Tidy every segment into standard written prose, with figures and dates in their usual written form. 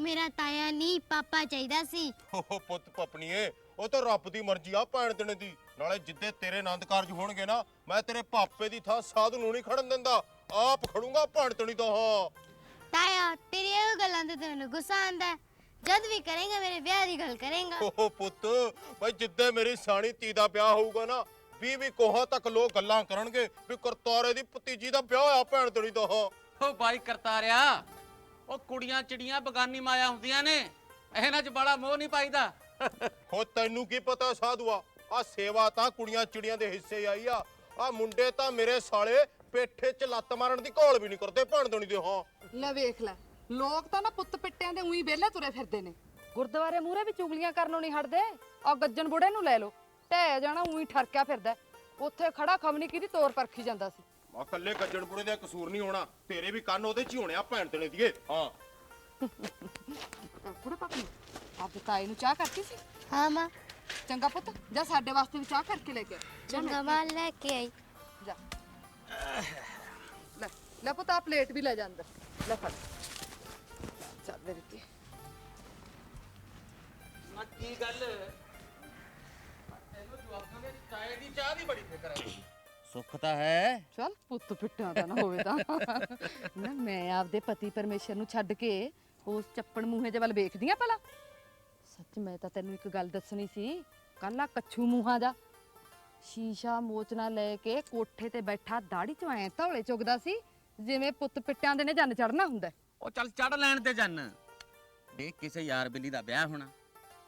मेरा ताया नहीं पापा चाहिदा सी। ਓ ਪੁੱਤ ਪਪਣੀਏ ਉਹ ਤਾਂ ਰੱਬ ਦੀ ਮਰਜ਼ੀ ਆ ਭੈਣ ਦੇਣੇ ਦੀ। ਨਾਲੇ ਜਿੱਦੇ ਤੇਰੇ ਆਨੰਦ ਕਾਰਜ ਹੋਣਗੇ ਨਾ ਮੈਂ ਤੇਰੇ ਪਾਪੇ ਦੀ ਥਾਂ ਸਾਧੂ ਨੂੰ ਨਹੀਂ ਖੜਨ ਦਿੰਦਾ, ਆਪ ਖੜੂੰਗਾ ਭੈਣ ਦੇਣੀ ਦਾ। ਹਾਂ ताया तेरी ਇਹ ਗੱਲਾਂ ਤੇ ਤੈਨੂੰ ਗੁੱਸਾ ਆਂਦਾ ਹੈ? ਜਦ ਵੀ ਕਰੇਗਾ ਮੇਰੇ ਵਿਆਹ ਦੀ ਗੱਲ ਕਰੇਗਾ। ਓ ਪੁੱਤ ਬਈ ਜਿੱਦੇ ਮੇਰੀ ਸਾਣੀ ਧੀ ਦਾ ਵਿਆਹ ਹੋਊਗਾ ਨਾ 20 ਕੋਹਾਂ ਤੱਕ ਲੋਕ ਗੱਲਾਂ ਕਰਨਗੇ ਵੀ ਕਰਤਾਰੇ ਦੀ ਭਤੀਜੀ ਦਾ ਵਿਆਹ ਹੋਇਆ ਭੈਣ ਦੇਣੀ ਦਾ। ਓ ਬਾਈ ਕਰਤਾਰਿਆ, ਉਹ ਕੁੜੀਆਂ ਚਿੜੀਆਂ ਬਗਾਨੀ ਮਾਇਆ ਹੁੰਦੀਆਂ ਨੇ, ਇਹਨਾਂ 'ਚ ਬੜਾ ਮੋਹ ਨਹੀਂ ਪਾਈਦਾ। ਹੋ ਤੈਨੂੰ ਕੀ ਪਤਾ ਸਾਧੂਆ, ਆ ਸੇਵਾ ਤਾਂ ਕੁੜੀਆਂ ਚਿੜੀਆਂ ਦੇ ਹਿੱਸੇ ਆਈ ਆ। ਆ ਮੁੰਡੇ ਤਾਂ ਮੇਰੇ ਸਾਲੇ ਪੇਠੇ 'ਚ ਲੱਤ ਮਾਰਨ ਦੀ ਘੋਲ ਵੀ ਨਹੀਂ ਕਰਦੇ ਭੈਣ ਦੇਣੀ ਦੇ। ਹਾਂ ਲੈ ਵੇਖ ਲੈ, ਲੋਕ ਤਾਂ ਨਾ ਪੁੱਤ ਪਿੱਟਿਆਂ ਦੇ ਉਹੀ ਵਿਹਲੇ ਤੁਰੇ ਫਿਰਦੇ ਨੇ, ਗੁਰਦੁਆਰੇ ਮੂਹਰੇ ਵੀ ਚੁਗਲੀਆਂ ਕਰਨੋਂ ਨਹੀਂ ਹਟਦੇ। ਆ ਗੱਜਣ ਬੁੜੇ ਨੂੰ ਲੈ ਲਓ, ਢਹਿ ਜਾਣਾ ਉਹੀ ਠਰਕਿਆ ਫਿਰਦਾ, ਉੱਥੇ ਖੜਾ ਖਮਣੀ ਕਿਹਦੀ ਤੋਰ ਪਰਖੀ ਜਾਂਦਾ ਸੀ। ਆ ਕੱਲੇ ਗੱਜਣ ਪੁੜੇ ਦਾ ਕਸੂਰ ਨਹੀਂ ਹੋਣਾ, ਤੇਰੇ ਵੀ ਕੰਨ ਉਹਦੇ 'ਚ ਹੀ ਹੋਣੇ ਆ ਭੈਣ ਦੇਣੇ ਦੀਏ। ਹਾਂ ਕੁੜੇ ਪਾਪੀ ਆਪ ਤਾਈ ਨੂੰ ਚਾਹ ਕਰਤੀ ਸੀ? हाँ माँ। ਚੰਗਾ ਪੁੱਤ ਜਾ ਸਾਡੇ ਵਾਸਤੇ ਵੀ ਚਾਹ ਕਰਕੇ ਲੈ ਕੇ ਆ। चंगा माल लेके आई। ਜਾ ਲੈ ਲੈ ਪੁੱਤ ਆ ਪਲੇਟ ਵੀ ਲੈ ਜਾ ਅੰਦਰ, ਲੈ ਫੜ ਚੱਲ ਦੇ ਦਿੱਤੀ। ਨਾ ਕੀ ਗੱਲ, ਤੈਨੂੰ ਜਵਾਕਾਂ ਦੇ ਚਾਏ ਦੀ ਚਾਹ ਦੀ ਬੜੀ ਫਿਕਰ ਹੈ। ਸੁੱਖ ਤਾਂ ਹੈ। ਚੱਲ ਪੁੱਤ ਪਿੱਟਿਆਂ ਦਾ ਨਾ ਹੋਵੇ ਤਾਂ ਨਾ ਮੈਂ ਆਪਦੇ ਪਤੀ ਪਰਮੇਸ਼ਰ ਨੂੰ ਛੱਡ ਕੇ ਉਸ ਚੱਪਣ ਮੂਹੇ ਦੇ ਵੱਲ ਵੇਖਦੀ ਆ ਭਲਾ। ਸੱਚ ਮੈਂ ਤਾਂ ਤੈਨੂੰ ਇੱਕ ਗੱਲ ਦੱਸਣੀ ਸੀ, ਕੱਲ ਆ ਕੱਛੂ ਮੂੰਹਾਂ ਦਾ ਸ਼ੀਸ਼ਾ ਮੋਚਨਾ ਲੈ ਕੇ ਕੋਠੇ ਤੇ ਬੈਠਾ ਦਾੜੀ ਚ ਐ ਧੌਲੇ ਚੁਗਦਾ ਸੀ ਜਿਵੇਂ ਪੁੱਤ ਪਿੱਟਿਆਂ ਦੇ ਨੇ ਜੰਨ ਚੜਨਾ ਹੁੰਦਾ। ਉਹ ਚੱਲ ਚੜ ਲੈਣ ਤੇ ਜੰਨ, ਇਹ ਕਿਸੇ ਯਾਰ ਬਿੱਲੀ ਦਾ ਵਿਆਹ ਹੋਣਾ।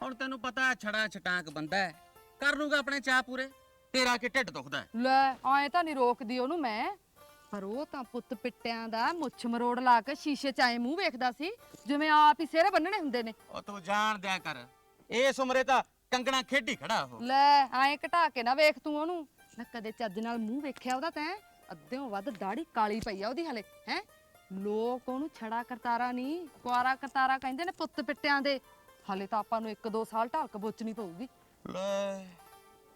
ਹੁਣ ਤੈਨੂੰ ਪਤਾ ਛੜਾ ਛਟਾਂਕ ਬੰਦਾ ਹੈ, ਕਰ ਲੂਗਾ ਆਪਣੇ ਚਾਹ ਪੂਰੇ, ਤੇਰਾ ਕਿ ਢਿੱਡ ਦੁਖਦਾ। ਲੈ ਐ ਤਾਂ ਨਹੀਂ ਰੋਕਦੀ ਉਹਨੂੰ ਮੈਂ, ਪਰ ਉਹ ਤਾਂ ਪੁੱਤ ਪਿੱਟਿਆਂ ਦਾ ਮੁੱਛ ਮਰੋੜ ਲਾ ਕੇ ਸ਼ੀਸ਼ੇ ਚ ਐ ਮੂੰਹ ਵੇਖਦਾ ਸੀ ਜਿਵੇਂ ਆਪ ਹੀ ਸਿਰੇ ਬੰਨਣੇ ਹੁੰਦੇ ਨੇ। ਉਹ ਤੂੰ ਜਾਣ ਦਿਆ ਕਰ, ਇਸ ਉਮਰੇ ਤਾਂ ਕੰਗਣਾ ਖੇਡੀ ਖੜਾ ਉਹ। ਲੈ ਐਂ ਘਟਾ ਕੇ ਨਾ ਵੇਖ ਤੂੰ ਉਹਨੂੰ, ਨਾ ਕਦੇ ਚੱਜ ਨਾਲ ਮੂੰਹ ਵੇਖਿਆ ਉਹਦਾ ਤੈਂ? ਅੱਧਿਓਂ ਵੱਧ ਦਾੜੀ ਕਾਲੀ ਪਈ ਆ ਉਹਦੀ ਹਲੇ ਹੈ। ਲੋਕ ਉਹਨੂੰ ਛੜਾ ਕਰਤਾਰਾ ਨਹੀਂ ਕੁਆਰਾ ਕਰਤਾਰਾ ਕਹਿੰਦੇ ਨੇ ਪੁੱਤ ਪਿੱਟਿਆਂ ਦੇ। ਹਲੇ ਤਾਂ ਆਪਾਂ ਨੂੰ 1-2 ਸਾਲ ਢਲਕ ਬੋਚਣੀ ਪਊਗੀ। ਲੈ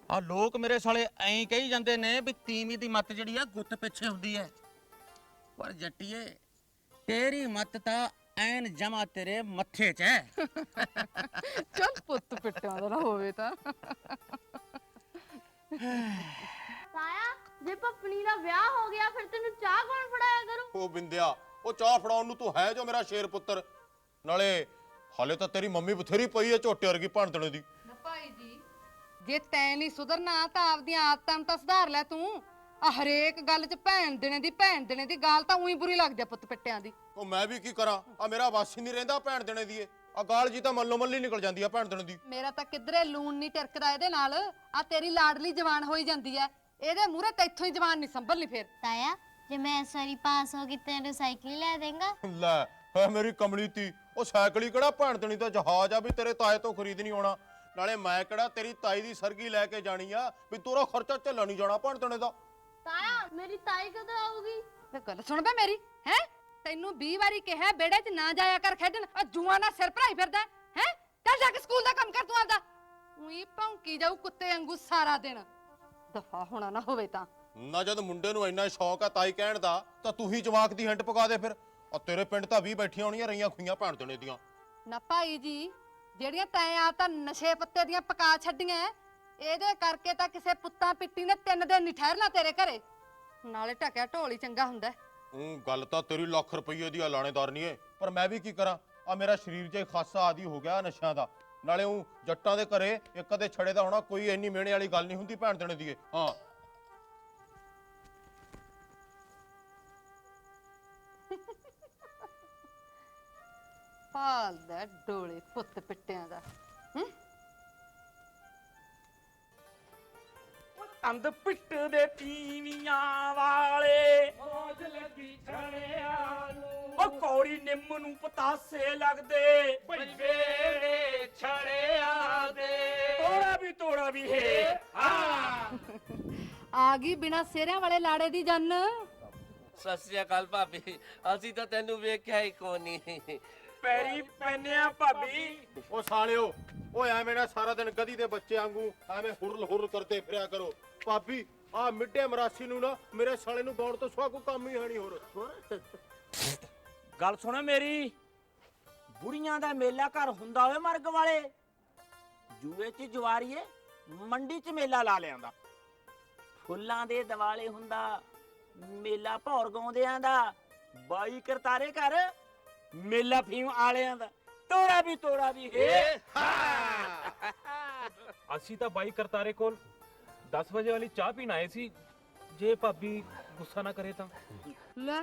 ਆ ਲੋਕ ਮੇਰੇ ਸਾਲੇ ਐਂ ਕਹੀ ਜਾਂਦੇ ਨੇ ਵੀ ਤੀਵੀਂ ਦੀ ਮੱਤ ਜਿਹੜੀ ਆ ਗੁੱਤ ਪਿੱਛੇ ਹੁੰਦੀ ਐ, ਪਰ ਜੱਟੀਏ ਤੇਰੀ ਮੱਤ ਤਾਂ ਐਨ ਜਮਾ ਤੇਰੇ ਮੱਥੇ 'ਚ ਐ। ਚੱਲ ਪੁੱਤ ਪਿੱਟਿਆਂ ਦਾ ਨਾ ਹੋਵੇ ਤਾਂ। ताया जे पपनी ਦਾ ਵਿਆਹ ਹੋ ਗਿਆ ਫਿਰ ਤੈਨੂੰ ਚਾਹ ਕੌਣ ਫੜਾਇਆ ਕਰੂ? ਉਹ ਬਿੰਦਿਆ ਉਹ ਚਾਹ ਫੜਾਉਣ ਨੂੰ ਤੂੰ ਹੈ ਜੋ ਮੇਰਾ ਸ਼ੇਰ ਪੁੱਤਰ। ਨਾਲੇ ਹਾਲੇ ਤਾਂ ਤੇਰੀ ਮੰਮੀ ਬਥੇਰੀ ਪਈ ਐ ਝੋਟੇ ਵਰਗੀ ਭੈਣ ਦੇਣੇ ਦੀ। ਨਾ ਭਾਈ ਜੀ ਜੇ ਤੈਂ ਨਹੀਂ ਸੁਧਰਨਾ ਤਾਂ ਆਪਦੀਆਂ ਆਦਤਾਂ ਨੂੰ ਤਾਂ ਸੁਧਾਰ ਲੈ ਤੂੰ। ਆ ਹਰੇਕ ਗੱਲ 'ਚ ਭੈਣ ਦੇਣੇ ਦੀ ਗੱਲ ਤਾਂ ਉਹੀ ਬੁਰੀ ਲੱਗਦੀ ਆ ਪੁੱਤ ਪਿੱਟਿਆਂ ਦੀ। ਉਹ ਮੈਂ ਵੀ ਕੀ ਕਰਾਂ, ਆ ਮੇਰਾ ਵਾਸੀ ਨਹੀਂ ਰਹਿੰਦਾ ਭੈਣ ਦੇਣੇ ਦੀ। ਆ ਗਾਲ ਜੀ ਤਾਂ ਮੱਲੋ ਮੱਲੀ ਨਿਕਲ ਜਾਂਦੀ ਆ ਭੈਣ ਦੇਣੇ ਦੀ। ਮੇਰਾ ਤਾਂ ਕਿਧਰੇ ਲੂਣ ਨਹੀਂ ਟਿਰਕਦਾ ਇਹਦੇ ਨਾਲ। ਆ ਤੇਰੀ ਲਾਡਲੀ ਜਵਾਨ ਹੋਈ ਜਾਂਦੀ ਐ, ਇਹਦੇ ਮੂਹਰੇ ਤੈਥੋਂ ਹੀ ਜਵਾਨ ਨਹੀਂ ਸੰਭਲਣੀ ਫੇਰ। ताया जे मैं इस बारी पास होगी तेरे साइकिल ले देगा? ਲੈ ਹੈ ਮੇਰੀ ਕਮਲੀ ਤੀ, ਉਹ ਸਾਈਕਲ ਹੀ ਕਿਹੜਾ ਭੈਣ ਦੇਣੀ ਦਾ ਜਹਾਜ਼ ਆ ਵੀ ਤੇਰੇ ਤਾਏ ਤੋਂ ਖਰੀਦ ਨਹੀਂ ਆਉਣਾ। ਨਾਲੇ ਮੈਂ ਕਿਹੜਾ ਤੇਰੀ ਤਾਈ ਦੀ ਸਰਗੀ ਲੈ ਕੇ ਜਾਣੀ ਆ ਵੀ ਤੇਰਾ ਖਰਚਾ ਝੱਲਾ ਨਹੀਂ ਜਾਣਾ ਭੈਣ ਦੇਣੇ ਦਾ। ताया मेरी ताई कਦੋਂ ਆਊਗੀ? ਤੇ ਗੱਲ ਸੁਣ ਬੇ ਮੇਰੀ ਹੈ, ਤੈਨੂੰ 20 ਵਾਰੀ ਕਿਹਾ ਬੇੜੇ 'ਚ ਨਾ ਜਾਇਆ ਕਰ ਖੇਡਣ। ਆ ਜੂਆਂ ਨਾਲ ਸਿਰ ਭਰਾਈ ਫਿਰਦਾ ਹੈ। ਚੱਲ ਜਾ ਕੇ ਸਕੂਲ ਦਾ ਕੰਮ ਕਰ ਤੂੰ ਆਪਦਾ। ਉਹੀ ਭੌਂਕੀ ਜਾਊ ਕੁੱਤੇ ਵਾਂਗੂ ਸਾਰਾ ਦਿਨ, ਦਫਾ ਹੋਣਾ ਨਾ ਹੋਵੇ ਤਾਂ। ਨਾ ਜਦ ਮੁੰਡੇ ਨੂੰ ਇੰਨਾ ਸ਼ੌਕ ਆ ਤਾਈ ਕਹਿਣ ਦਾ ਤਾਂ ਤੂੰ ਹੀ ਜਵਾਕ ਦੀ ਹਿੰਟ ਪਕਾ ਦੇ ਫਿਰ। ਆ ਤੇਰੇ ਪਿੰਡ ਤਾਂ 20 ਬੈਠੀਆਂ ਹੋਣੀਆਂ ਰਹੀਆਂ ਖੁਈਆਂ ਭੈਣ ਦੇਣੇ ਦੀਆਂ। ਨਾ ਭਾਈ ਜੀ ਜਿਹੜੀਆਂ ਤੈਂ ਆ ਤਾਂ ਨਸ਼ੇ ਪੱਤੇ ਦੀਆਂ ਪਕਾ ਛੱਡੀਆਂ, ਇਹਦੇ ਕਰਕੇ ਤਾਂ ਕਿਸੇ ਪੁੱਤਾਂ ਪਿੱਟੀ ਨੇ 3 ਦਿਨ ਨਹੀਂ ਠਹਿਰਨਾ ਤੇਰੇ ਘਰੇ। ਨਾਲੇ ਢਕਿਆ ਢੋਲੀ ਚੰਗਾ ਹੁੰਦਾ। ਗੱਲ ਤਾਂ ਤੇਰੀ ਲੱਖ ਰੁਪਈਏ ਦੀ ਆ ਲਾਣੇਦਾਰ ਨਹੀਂ ਏ, ਪਰ ਮੈਂ ਵੀ ਕੀ ਕਰਾਂ। ਆ ਮੇਰਾ ਸਰੀਰ ਜੇ ਖਾਸਾ ਆਦੀ ਹੋ ਗਿਆ ਨਸ਼ਿਆਂ ਦਾ। ਨਾਲੇ ਉਹ ਜੱਟਾਂ ਦੇ ਘਰੇ ਇੱਕ ਦੇ ਛੜੇ ਦਾ ਹੋਣਾ ਕੋਈ ਇੰਨੀ ਮਿਹਣੇ ਵਾਲੀ ਗੱਲ ਨਹੀਂ ਹੁੰਦੀ ਭੈਣ ਦੇਣੇ ਦੀ ਏ। ਹਾਂ ਭਾਲਦਾ ਡੋਲੇ ਪੁੱਤ ਪਿੱਟਿਆਂ ਦਾ। ਤੰਦ ਪਿੱਟ ਦੇ ਤੀਵੀਆਂ ਵਾਲੇ ਮੌਜ ਲੱਗੀ ਛੜਿਆਂ ਨੂੰ, ਉਹ ਕੌੜੀ ਨਿੰਮ ਨੂੰ ਪਤਾਸੇ ਲੱਗਦੇ ਵੇੜੇ ਛੜਿਆਂ ਦੇ। ਤੋੜਾ ਵੀ ਹੈ ਆ ਗਈ ਬਿਨਾ ਸਿਹਰਿਆਂ ਵਾਲੇ ਲਾੜੇ ਦੀ ਜੰਨ। ਸਤਿ ਸ੍ਰੀ ਅਕਾਲ ਭਾਬੀ, ਅਸੀਂ ਤਾਂ ਤੈਨੂੰ ਵੇਖਿਆ ਹੀ ਕੋਨੀ। ਪੈਰੀ ਪੈਨਿਆ ਭਾਬੀ। ਉਹ ਸਾਲਿਓ ਓਏ ਐਵੇਂ ਨਾ ਸਾਰਾ ਦਿਨ ਗਧੀ ਦੇ ਬੱਚੇ ਵਾਂਗੂ ਐਵੇਂ ਹੁਰਲ ਹੁਰਲ ਕਰਦੇ ਫਿਰਿਆ ਕਰੋ। ਭਾਬੀ ਆ ਮਿੱਡੇ ਮਰਾਸੀ ਨੂੰ ਨਾ ਮੇਰੇ ਸਾਲੇ ਨੂੰ ਦੌੜ ਤੋਂ ਸਿਵਾ ਕੋਈ ਕੰਮ ਹੀ ਹੈ ਨਹੀਂ ਹੋਰ। ਗੱਲ ਸੁਣ ਮੇਰੀ, ਬੁੜੀਆਂ ਦਾ ਮੇਲਾ ਘਰ ਹੁੰਦਾ ਓਏ ਮਰਗ ਵਾਲੇ। ਜੂਏ 'ਚ ਜਵਾਰੀਏ ਮੰਡੀ 'ਚ ਮੇਲਾ ਲਾ ਲਿਆਂਦਾ। ਫੁੱਲਾਂ ਦੇ ਦਿਵਾਲੇ ਹੁੰਦਾ ਮੇਲਾ ਭੌਰ ਗਾਉਂਦਿਆਂ ਦਾ। ਬਾਈ ਕਰਤਾਰੇ ਘਰ ਮੇਲਾ ਫੀਮ ਆਲਿਆਂ ਦਾ। ਤੋੜਾ ਵੀ ਹੇ। ਅਸੀਂ ਤਾਂ ਬਾਈ ਕਰਤਾਰੇ ਕੋਲ 10 ਵਜੇ ਵਾਲੀ ਚਾਹ ਪੀਣ ਆਏ ਸੀ, ਜੇ ਭਾਬੀ ਗੁੱਸਾ ਨਾ ਕਰੇ ਤਾਂ। ਲੈ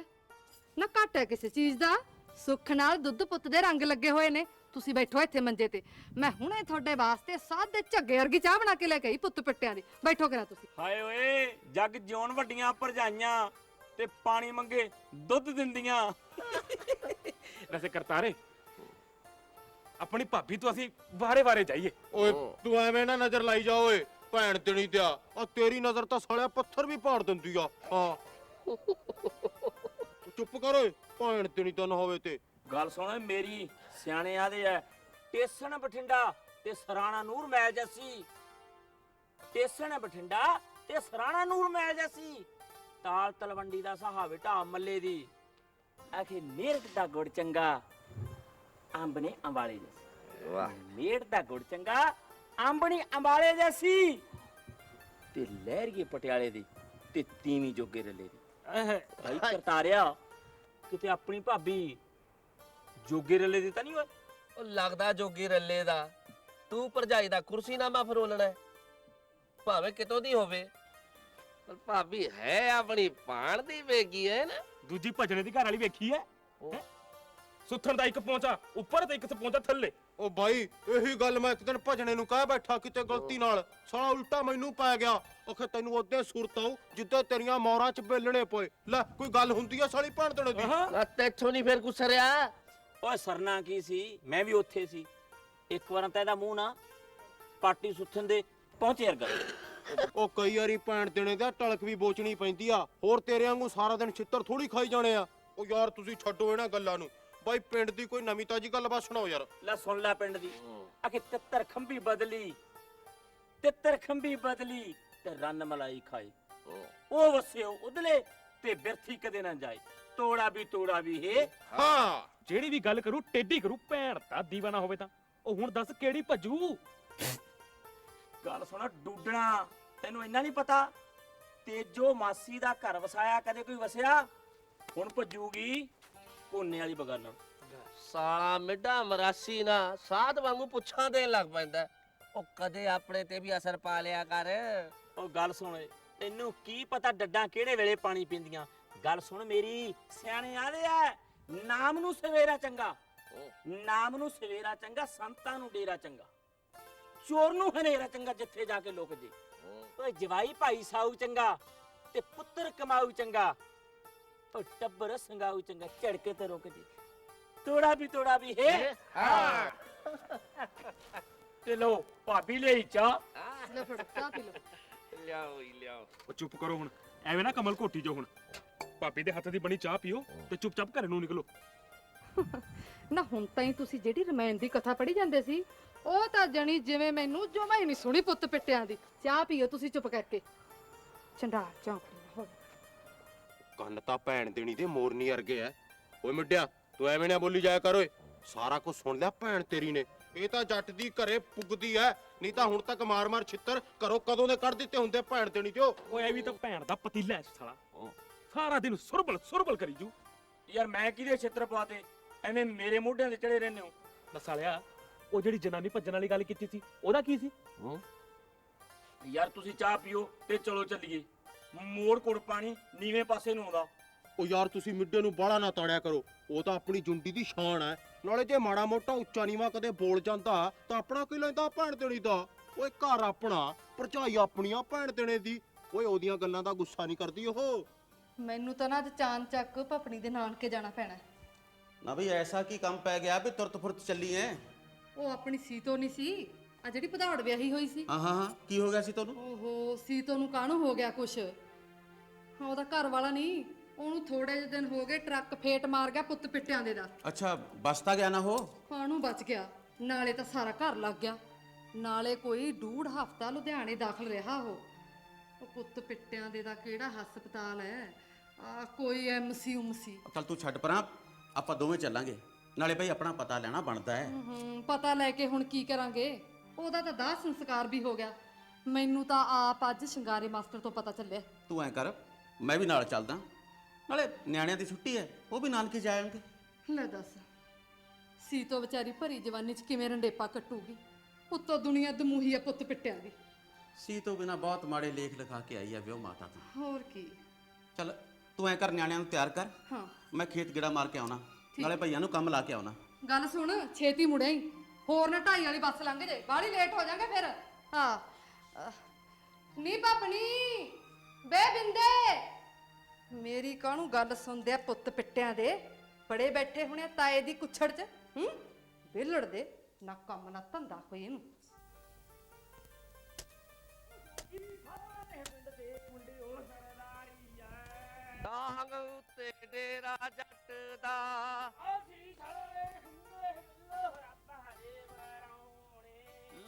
ਨਾ ਘੱਟ ਹੈ ਕਿਸੇ ਚੀਜ਼ ਦਾ। ਸੁੱਖ ਨਾਲ ਦੁੱਧ ਪੁੱਤ ਦੇ ਰੰਗ ਲੱਗੇ ਹੋਏ ਨੇ। ਤੁਸੀਂ ਬੈਠੋ ਇੱਥੇ ਮੰਜੇ ਤੇ, ਮੈਂ ਹੁਣੇ ਤੁਹਾਡੇ ਵਾਸਤੇ ਸਾਦੇ ਝੱਗੇ ਵਰਗੀ ਚਾਹ ਬਣਾ ਕੇ ਲੈ ਕੇ ਆਈ ਪੁੱਤ ਪਿੱਟਿਆਂ ਦੀ। ਬੈਠੋ ਕਰਾ ਤੁਸੀਂ। ਹਾਏ ਓਏ ਜੱਗ ਜਿਉਣ ਵੱਡੀਆਂ ਭਰਜਾਈਆਂ ਤੇ ਪਾਣੀ ਮੰਗੇ ਦੁੱਧ ਦਿੰਦੀਆਂ। ਵੈਸੇ ਕਰਤਾਰੇ, ਆਪਣੀ ਭਾਬੀ ਤੋਂ ਅਸੀਂ ਵਾਰੇ ਜਾਈਏ। ਓਏ ਤੂੰ ਐਵੇਂ ਨਾ ਨਜ਼ਰ ਲਾਈ ਜਾ ਓਏ, ਭੈਣ ਤੇਣੀ ਤੇ ਆ ਤੇਰੀ ਨਜ਼ਰ ਤਾਂ ਸਾਲਿਆ ਪੱਥਰ ਵੀ ਪਾੜ ਦਿੰਦੀ ਆ। ਹਾਂ ਚੁੱਪ ਕਰ ਓਏ, ਭੈਣ ਤੇਣੀ ਤਾਂ ਨਾ ਹੋਵੇ ਤੇ। ਗੱਲ ਸੁਣ ਮੇਰੀ, ਸਿਆਣੇ ਆਦੇ ਐ ਟੇਸਣ ਬਠਿੰਡਾ ਤੇ ਸਰਾਣਾ ਨੂਰ ਮੈਚ ਅਸੀਂ। ਟੇਸਣ ਬਠਿੰਡਾ ਤੇ ਸਰਾਣਾ ਨੂਰ ਮੈਚ ਅਸੀਂ। ਤਾਲ ਤਲਵੰਡੀ ਦਾ ਸਹਾਵੇ ਢਾ ਮੱਲੇ ਦੀ। ਆਖੇ ਮੇਰਠ ਦਾ ਗੁੜ ਚੰਗਾ ਅੰਬ ਨੇ ਅੰਬਾਲੇ ਜੈਸੀ। ਵਾਹ ਮੇਰਠ ਦਾ ਗੁੜ ਚੰਗਾ ਅੰਬ ਨੇ ਅੰਬਾਲੇ ਜੈਸੀ। ਤੇ ਲਹਿਰੀਏ ਪਟਿਆਲੇ ਦੀ ਤੇ ਤੀਵੀਂ ਜੋਗੇ ਰੱਲੇ ਦੀ। ਭਾਈ ਕਰਤਾਰਿਆ ਕਿਤੇ ਆਪਣੀ ਭਾਬੀ ਜੋਗੇ ਰੱਲੇ ਦੀ ਤਾਂ ਨਹੀਂ ਓਏ? ਉਹ ਲੱਗਦਾ ਜੋਗੀ ਰੱਲੇ ਦਾ। ਤੂੰ ਭਰਜਾਈ ਦਾ ਕੁਰਸੀਨਾਮਾ ਫਰੋਲਣਾ ਹੈ, ਭਾਵੇਂ ਕਿਤੋਂ ਦੀ ਹੋਵੇ। ਪਰ ਭਾਬੀ ਹੈ ਆਪਣੀ ਭਾਣ ਦੀ ਵੇਗੀ ਹੈ ਨਾ। ਦੂਜੀ ਭਜਣੇ ਦੀ ਘਰ ਵਾਲੀ ਵੇਖੀ ਐ। ਸੁੱਥਣ ਦਾ ਇੱਕ ਪਹੁੰਚਾ ਉੱਪਰ ਤੇ ਇੱਕ ਪਹੁੰਚਾ ਥੱਲੇ। ਉਹ ਬਾਈ ਇਹੀ ਗੱਲ ਮੈਂ ਇੱਕ ਦਿਨ ਭਜਣੇ ਨੂੰ ਕਹਿ ਬੈਠਾ ਕਿਤੇ ਗਲਤੀ ਨਾਲ, ਸਾਲਾ ਉਲਟਾ ਮੈਨੂੰ ਪੈ ਗਿਆ। ਆਖੇ ਤੈਨੂੰ ਉਹਦੇ ਸੁਰਤ ਆਉ ਜਿੱਦਾਂ ਤੇਰੀਆਂ ਮੌਰਾਂ 'ਚ ਬੇਲਣੇ ਪਏ। ਲੈ ਕੋਈ ਗੱਲ ਹੁੰਦੀ ਆ ਸਾਲੀ ਭੈਣ ਤੇਣੇ ਦੀ। ਨਾ ਤੈਥੋਂ ਨਹੀਂ ਫਿਰ ਗੁੱਸਰਿਆ। ਓਏ ਸਰਨਾ ਕੀ ਸੀ, ਮੈਂ ਵੀ ਉੱਥੇ ਸੀ। ਇੱਕ ਵਾਰ ਤਾਂ ਇਹਦਾ ਮੂੰਹ ਨਾ ਪਾਟੀ ਸੁੱਥਣ ਦੇ ਪਹੁੰਚੇ ਵਰਗਾ। ਉਹ ਕਈ ਵਾਰੀ ਭੈਣ ਤੇਣੇ ਦਾ ਟਲਕ ਵੀ ਬੋਚਣੀ ਪੈਂਦੀ ਆ। ਹੋਰ ਤੇਰੇ ਵਾਂਗੂ ਸਾਰਾ ਦਿਨ ਛਿੱਤਰ ਥੋੜੀ ਖਾਈ ਜਾਣੇ ਆ। ਉਹ ਯਾਰ ਤੁਸੀਂ ਛੱਡੋ ਇਹਨਾਂ ਗੱਲਾਂ ਨੂੰ। ਬਾਈ ਪਿੰਡ ਦੀ ਕੋਈ ਨਵੀਂ ਤਾਜੀ ਗੱਲ ਬਸ ਸੁਣਾਓ ਯਾਰ। ਲੈ ਸੁਣ ਲੈ ਪਿੰਡ ਦੀ। ਆਖੇ ਤਿੱਤਰ ਖੰਭੀ ਬਦਲੀ ਤੇ ਰੰਨ ਮਲਾਈ ਖਾਈ। ਉਹ ਵਸਿਓ ਉਦਲੇ ਤੇ ਬਿਰਥੀ ਕਦੇ ਨਾ ਜਾਏ। ਤੋੜਾ ਵੀ ਹੇ। ਹਾਂ ਜਿਹੜੀ ਵੀ ਗੱਲ ਕਰੂ ਟੇਢੀ ਕਰੂ, ਭੈਣ ਦਾ ਦੀਵਾਨਾ ਹੋਵੇ ਤਾਂ। ਉਹ ਹੁਣ ਦੱਸ ਕਿਹੜੀ ਭੱਜੂ? ਗੱਲ ਸੁਣਾ ਡੂਡਣਾ, ਤੈਨੂੰ ਇੰਨਾ ਨਹੀਂ ਪਤਾ? ਤੇਜੋ ਮਾਸੀ ਦਾ ਘਰ ਵਸਾਇਆ ਕਦੇ ਕੋਈ ਵਸਿਆ? ਹੁਣ ਭੱਜੂਗੀ ਕੋਨੇ ਵਾਲੀ ਬਗਾਨਾ। ਸਾਲਾ ਮਿੱਡਾ ਮਰਾਸੀ ਨਾ ਸਾਧ ਵਾਂਗੂ ਪੁੱਛਾਂ ਦੇਣ ਲੱਗ ਪੈਂਦਾ। ਉਹ ਕਦੇ ਆਪਣੇ ਤੇ ਵੀ ਅਸਰ ਪਾ ਲਿਆ ਕਰ। ਉਹ ਗੱਲ ਸੁਣ, ਤੈਨੂੰ ਕੀ ਪਤਾ ਡੱਡਾਂ ਕਿਹੜੇ ਵੇਲੇ ਪਾਣੀ ਪੀਂਦੀਆਂ। ਗੱਲ ਸੁਣ ਮੇਰੀ, ਸਿਆਣੇ ਆਦੇ ਆ ਨਾਮ ਨੂੰ ਸਵੇਰਾ ਚੰਗਾ, ਸੰਤਾਂ ਨੂੰ ਡੇਰਾ ਚੰਗਾ, ਚੋਰ ਨੂੰ ਹਨੇਰਾ ਚੰਗਾ ਜਿੱਥੇ ਜਾ ਕੇ ਲੁਕ ਜੇ। ਓਏ ਜਵਾਈ ਭਾਈ ਸਾਊ ਚੰਗਾ ਤੇ ਪੁੱਤਰ ਕਮਾਊ ਚੰਗਾ। ਓ ਟੱਬਰ ਸੰਗਾਊ ਚੰਗਾ, ਝੜਕੇ ਤੇ ਰੁਕ ਜੇ। ਤੋੜਾ ਵੀ ਹੈ। ਹਾਂ ਤੇ ਲੋ ਭਾਬੀ ਲਈ ਚਾਹ। ਲੈ ਫੜੋ ਚਾਹ ਪੀ ਲਓ। ਲਿਆਓ। ਉਹ ਚੁੱਪ ਕਰੋ ਹੁਣ, ਐਵੇਂ ਨਾ ਕਮਲ ਘੋਟੀ ਜੋ। ਹੁਣ ਭਾਬੀ ਦੇ ਹੱਥ ਦੀ ਬਣੀ ਚਾਹ ਪੀਓ ਤੇ ਚੁੱਪਚਾਪ ਘਰੇ ਨੂੰ ਨਿਕਲੋ। ਨਾ ਹੁਣ ਤਾਈਂ ਤੁਸੀਂ ਜਿਹੜੀ ਰਮਾਇਣ ਦੀ ਕਥਾ ਪੜ੍ਹੀ ਜਾਂਦੇ ਸੀ, ਉਹ ਤਾਂ ਜਣੀ ਜਿਵੇਂ ਮੈਨੂੰ ਜਮਾ ਹੀ ਨਹੀਂ ਸੁਣੀ ਪੁੱਤ ਪਿੱਟਿਆਂ ਦੀ। ਚਾਹ ਪੀਓ ਤੁਸੀਂ ਚੁੱਪ ਕਰਕੇ। ਚੰਡਾਲ ਚੌਂਕੜੀ ਨਾ ਹੋਵੇ। ਕੰਨ ਤਾਂ ਭੈਣ ਦੇਣੀ ਦੇ ਮੋਰਨੀ ਵਰਗੇ ਐ। ਓਏ ਮੁੰਡਿਆ ਤੂੰ ਐਵੇਂ ਨਾ ਬੋਲੀ ਜਾਇਆ ਕਰ ਓਏ। ਸਾਰਾ ਕੁਝ ਸੁਣ ਲਿਆ ਭੈਣ ਤੇਰੀ ਨੇ। ਇਹ ਤਾਂ ਜੱਟ ਦੀ ਘਰੇ ਪੁੱਗਦੀ ਐ, ਨਹੀਂ ਤਾਂ ਹੁਣ ਤੱਕ ਮਾਰ ਛਿੱਤਰ ਘਰੋਂ ਕਦੋਂ ਦੇ ਕੱਢ ਦਿੱਤੇ ਹੁੰਦੇ ਭੈਣ ਤੇਣੀ ਤੇ। ਓਏ ਐ ਵੀ ਤਾਂ ਭੈਣ ਦਾ ਪਤੀਲਾ ਐ ਸਾਲਾ। ਸਾਰਾ ਦਿਨ ਸੁਰਬਲ ਕਰੀ ਜੂ। ਯਾਰ ਮੈਂ ਕਿਹਦੇ ਛਿੱਤਰ ਪਵਾਤੇ? ਐਵੇਂ ਮੇਰੇ ਮੋਢਿਆਂ ਤੇ ਚੜੇ ਰਹਿੰਦੇ ਹੋ। ਨਸਾਲਿਆ, ਉਹ ਜਿਹੜੀ ਜਨਾਨੀ ਭੱਜਣ ਵਾਲੀ ਗੱਲ ਕੀਤੀ ਸੀ, ਉਹਦਾ ਕੀ ਸੀ? ਯਾਰ ਤੁਸੀਂ ਚਾਹ ਪੀਓ ਤੇ ਚਲੋ ਚੱਲੀਏ। ਮੋੜ ਕੋੜ ਪਾਣੀ ਨੀਵੇਂ ਪਾਸੇ ਨੂੰ ਆਉਂਦਾ। ਉਹ ਯਾਰ ਤੁਸੀਂ ਮਿੱਡੇ ਨੂੰ ਬਾਹਲਾ ਨਾ ਤਾੜਿਆ ਕਰੋ। ਉਹ ਤਾਂ ਆਪਣੀ ਜੁੰਡੀ ਦੀ ਸ਼ਾਨ ਐ। ਨਾਲੇ ਜੇ ਮਾੜਾ ਮੋਟਾ ਉੱਚਾ ਨੀਵਾਂ ਕਦੇ ਬੋਲ ਜਾਂਦਾ ਤਾਂ ਆਪਣਾ ਕੀ ਲੈਂਦਾ ਭੈਣ ਤੇਣੀ ਦਾ। ਓਏ ਘਰ ਆਪਣਾ, ਭਰਜਾਈ ਆਪਣੀਆਂ ਭੈਣ ਤੇਣੇ ਦੀ। ਓਏ ਉਹਦੀਆਂ ਗੱਲਾਂ ਦਾ ਗੁੱਸਾ ਨਹੀਂ ਕਰਦੀ ਉਹ। ਮੈਨੂੰ ਤਾਂ ਨਾ ਅੱਜ ਚਾਨ ਚੱਕ ਭਪਣੀ ਦੇ ਨਾਨਕੇ ਜਾਣਾ ਪੈਣਾ। ਨਾ ਬਈ ਐਸਾ ਕੀ ਕੰਮ ਪੈ ਗਿਆ ਵੀ ਤੁਰਤ ਫੁਰਤ ਚੱਲੀ ਐ? ਉਹ ਆਪਣੀ ਸੀਤੋ ਨਹੀਂ ਸੀ, ਆ ਜਿਹੜੀ ਭਦੌੜ ਵਿਆਹੀ ਹੋਈ ਸੀ। ਹਾਂ ਕੀ ਹੋ ਗਿਆ ਸੀ ਤੁਹਾਨੂੰ? ਓਹੋ ਸੀਤੋ ਨੂੰ ਕਾਹਨੂੰ ਹੋ ਗਿਆ ਕੁਛ? ਹਾਂ ਉਹਦਾ ਘਰ ਵਾਲਾ ਨਹੀਂ, ਉਹਨੂੰ ਥੋੜੇ ਜਿਹੇ ਦਿਨ ਹੋ ਗਏ ਟਰੱਕ ਫੇਟ ਮਾਰ ਗਿਆ ਪੁੱਤ ਪਿੱਟਿਆਂ ਦੇ ਦਾ। ਅੱਛਾ ਬਸਤਾ ਗਿਆ ਨਾ ਹੋ? ਕਾਹਨੂੰ ਬਚ ਗਿਆ? ਨਾਲੇ ਤਾਂ ਸਾਰਾ ਘਰ ਲੱਗ ਗਿਆ, ਨਾਲੇ ਕੋਈ ਡੂਢ ਹਫ਼ਤਾ ਲੁਧਿਆਣੇ ਦਾਖਲ ਰਿਹਾ ਉਹ ਪੁੱਤ ਪਿੱਟਿਆਂ ਦੇ ਦਾ ਕਿਹੜਾ ਹਸਪਤਾਲ ਹੈ? ਆ ਕੋਈ ਐਮਸੀ। ਚੱਲ ਤੂੰ ਛੱਡ ਪਰਾਂ, ਆਪਾਂ ਦੋਵੇਂ ਚੱਲਾਂਗੇ। ਨਾਲੇ ਭਾਈ ਆਪਣਾ ਪਤਾ ਲੈਣਾ ਬਣਦਾ ਹੈ। ਪਤਾ ਲੈ ਕੇ ਹੁਣ ਕੀ ਕਰਾਂਗੇ? ਉਹਦਾ ਤਾਂ ਦਾਹ ਸੰਸਕਾਰ ਵੀ ਹੋ ਗਿਆ। ਮੈਨੂੰ ਤਾਂ ਆਪ ਅੱਜ ਸ਼ਿੰਗਾਰੇ ਮਾਸਟਰ ਤੋਂ ਪਤਾ ਚੱਲਿਆ। ਤੂੰ ਐਂ ਕਰ, ਮੈਂ ਵੀ ਨਾਲ ਚੱਲਦਾ, ਨਾਲੇ ਨਿਆਣਿਆਂ ਦੀ ਛੁੱਟੀ ਹੈ, ਉਹ ਵੀ ਨਾਨਕੇ ਜਾਣਗੇ। ਲੈ ਦੱਸ, ਸੀਤੋ ਵਿਚਾਰੀ ਭਰੀ ਜਵਾਨੀ 'ਚ ਕਿਵੇਂ ਰੰਡੇਪਾ ਕੱਟੂਗੀ? ਉੱਤੋਂ ਦੁਨੀਆ ਦਮੂਹੀ ਆ ਪੁੱਤ ਪਿੱਟਿਆਂ ਦੀ। ਸੀ ਤੋਂ ਬਿਨਾ ਬਹੁਤ ਮਾੜੇ ਲੇਖ ਲਿਖਾ ਕੇ ਆਈ ਆ ਵਿਓ ਮਾਤਾ ਤਾਂ। ਹੋਰ ਕੀ। ਚੱਲ ਤੂੰ ਐਂ ਕਰ, ਨਿਆਣਿਆਂ ਨੂੰ ਤਿਆਰ ਕਰ, ਹਾਂ ਮੈਂ ਖੇਤ ਗੇੜਾ ਮਾਰ ਕੇ ਆਉਣਾ, ਨਾਲੇ ਭਈਆਂ ਨੂੰ ਕੰਮ ਲਾ ਕੇ ਆਉਣਾ। ਗੱਲ ਸੁਣ, ਛੇਤੀ ਮੁੜਿਆ ਹੀ, ਹੋਰ ਨਾ 2:30 ਵਾਲੀ ਬੱਸ ਲੰਘ ਜੇ, ਬਾਹਲੀ ਲੇਟ ਹੋ ਜਾਗੇ ਫਿਰ। ਹਾਂ ਨੀ ਪਾਪਣੀ ਬੇ ਬਿੰਦੇ, ਮੇਰੀ ਕਾਹਨੂੰ ਗੱਲ ਸੁਣਦੇ ਆ ਪੁੱਤ ਪਿੱਟਿਆਂ ਦੇ? ਬੜੇ ਬੈਠੇ ਹੁਣੇ ਤਾਏ ਦੀ ਕੁੱਛੜ 'ਚ, ਵਿਹਲੜ ਦੇ, ਨਾ ਕੰਮ ਨਾ ਧੰਦਾ ਕੋਈ ਇਹਨੂੰ। ਡਾਂਗ ਉੱਤੇ ਡੇਰਾ ਜੱਟ ਦਾ,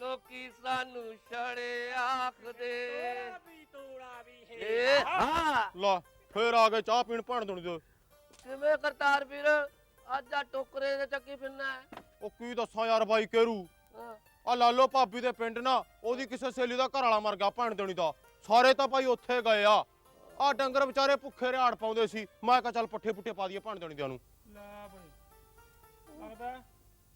ਲੋਕੀ ਸਾਨੂੰ ਛੜੇ ਆਖਦੇ। ਏ ਹਾਂ, ਲਾ ਫੇਰ ਆ ਗਏ ਚਾਹ ਪੀਣ ਭੈਣ ਦੇਣੀ ਦੇ। ਕਿਵੇਂ ਕਰਤਾਰ ਵੀਰ, ਅੱਜ ਆ ਟੋਕਰੇ ਦੇ ਚੱਕੀ ਫਿਰਨਾ ਹੈ? ਉਹ ਕੀ ਦੱਸਾਂ ਯਾਰ ਬਾਈ ਕੇਰੂ, ਹਾਂ। ਆ ਲਾਲੋ ਭਾਬੀ ਦੇ ਪਿੰਡ ਨਾ ਉਹਦੀ ਕਿਸੇ ਸਹੇਲੀ ਦਾ ਘਰ ਵਾਲਾ ਮਰ ਗਿਆ ਭੈਣ ਦੇਣੀ ਦਾ। ਸਾਰੇ ਤਾਂ ਭਾਈ ਉੱਥੇ ਗਏ ਆ, ਆ ਡੰਗਰ ਵਿਚਾਰੇ ਭੁੱਖੇ ਰਿਹਾੜ ਪਾਉਂਦੇ ਸੀ। ਮੈਂ ਕਿਹਾ ਚੱਲ ਪੱਠੇ ਪੁੱਠੇ ਪਾ ਦਈਏ ਭੈਣ ਦੇਣੀ ਦਿਆਂ ਨੂੰ। ਲੈ ਬਈ, ਲੱਗਦਾ